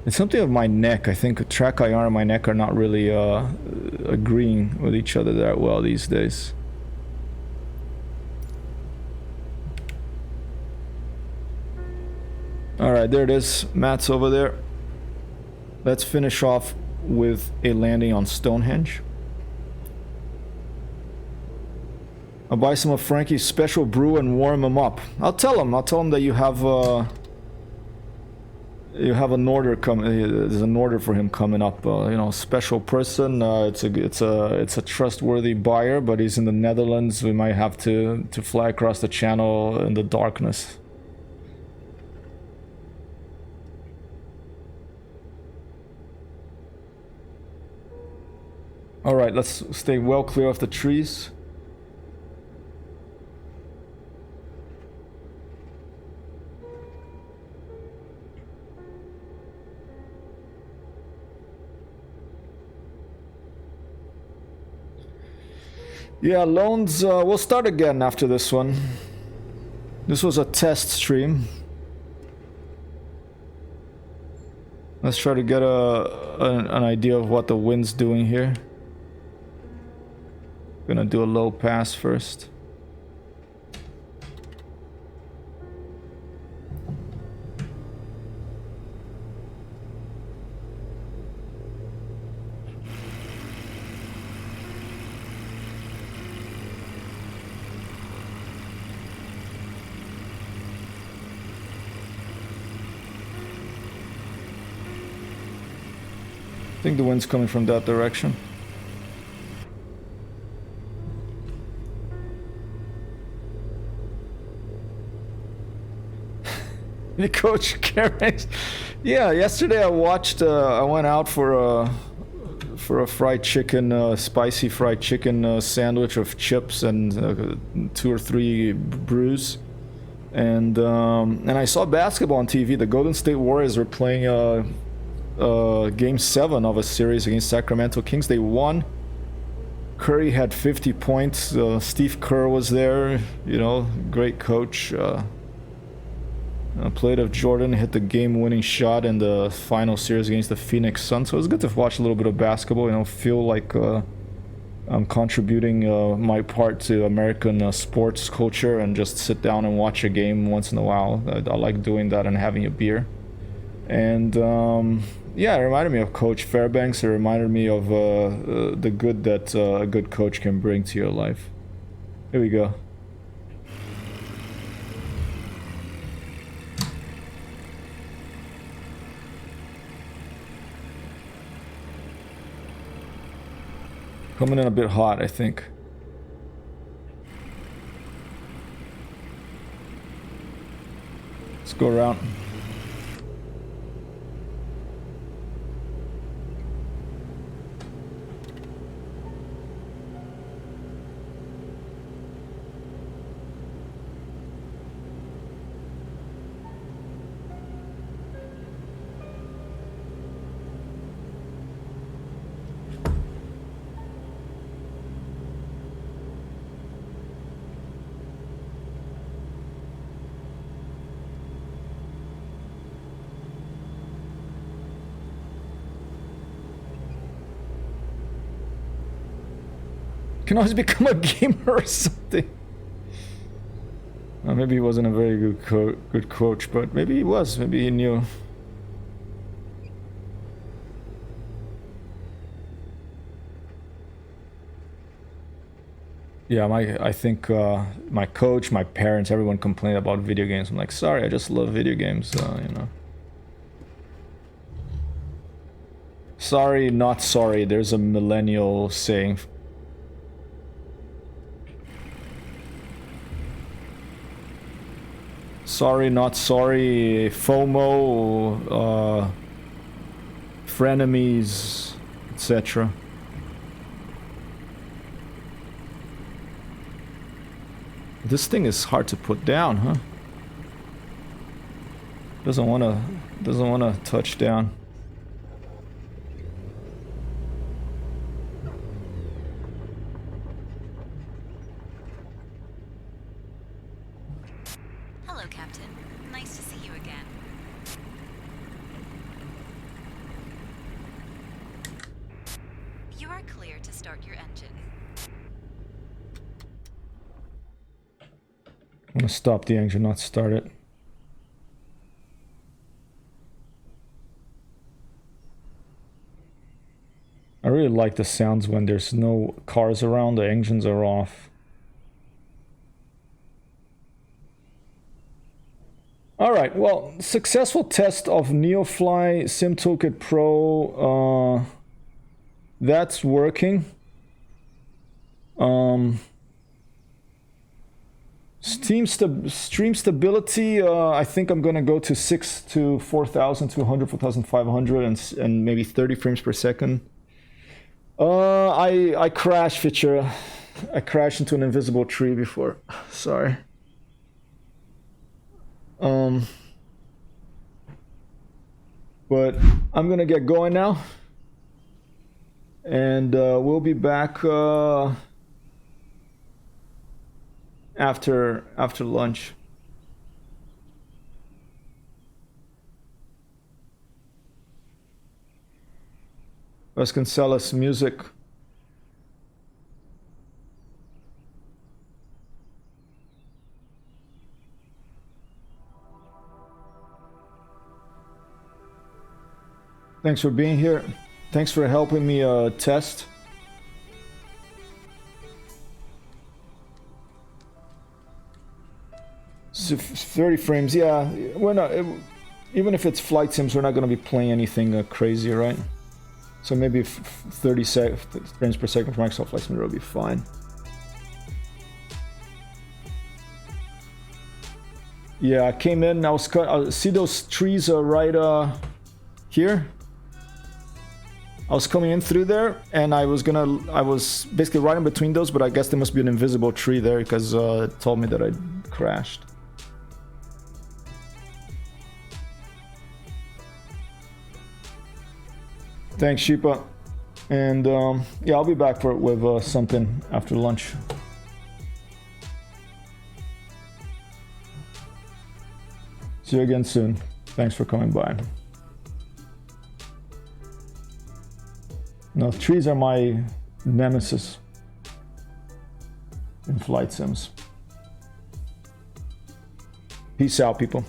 It's something of my neck. I think track IR and my neck are not really agreeing with each other that well these days. Alright, there it is. Matt's over there. Let's finish off with a landing on Stonehenge. I'll buy some of Frankie's special brew and warm him up. I'll tell him that you have an order there's an order for him coming up. You know, special person. It's a trustworthy buyer, but he's in the Netherlands. We might have to fly across the channel in the darkness. Alright, let's stay well clear of the trees. Yeah, loans, we'll start again after this one. This was a test stream. Let's try to get an idea of what the wind's doing here. Gonna do a low pass first. I think the wind's coming from that direction. The coach carries. Yeah, yesterday I watched. I went out for a fried chicken, spicy fried chicken sandwich of chips and 2 or 3 brews, and I saw basketball on TV. The Golden State Warriors were playing Game 7 of a series against Sacramento Kings. They won. Curry had 50 points. Steve Kerr was there. You know, great coach. Played of Jordan, hit the game-winning shot in the final series against the Phoenix Suns. So it was good to watch a little bit of basketball. You know, feel like I'm contributing my part to American sports culture, and just sit down and watch a game once in a while. I like doing that and having a beer. And yeah, it reminded me of Coach Fairbanks. It reminded me of the good that a good coach can bring to your life. Here we go. Coming in a bit hot, I think. Let's go around. Can always become a gamer or something. Maybe he wasn't a very good coach, but maybe he was. Maybe he knew. Yeah, I think my coach, my parents, everyone complained about video games. I'm like, sorry, I just love video games. You know. Sorry, not sorry. There's a millennial saying. Sorry, not sorry, FOMO, frenemies, etc. This thing is hard to put down, huh? Doesn't wanna touch down. Hello, Captain. Nice to see you again. You are clear to start your engine. I'm gonna stop the engine, not start it. I really like the sounds when there's no cars around, the engines are off. Alright, well, successful test of Neofly Sim Toolkit Pro. That's working. Stream stability, I think I'm gonna go to 6 to 4,200, 4,500 and maybe 30 frames per second. I crashed, Fitcher. I crashed into an invisible tree before. Sorry. But I'm gonna get going now. And we'll be back after lunch. Vasconcelos music. Thanks for being here. Thanks for helping me test. So 30 frames, yeah. We're not. Even if it's flight sims, we're not going to be playing anything crazy, right? So maybe 30 frames per second for Microsoft Flight Simulator will be fine. Yeah, I came in. I was cut. See those trees right here? I was coming in through there, and I was basically right in between those, but I guess there must be an invisible tree there because it told me that I crashed. Thanks, Sheepa. And yeah, I'll be back with something after lunch. See you again soon. Thanks for coming by. No, trees are my nemesis in flight sims. Peace out, people.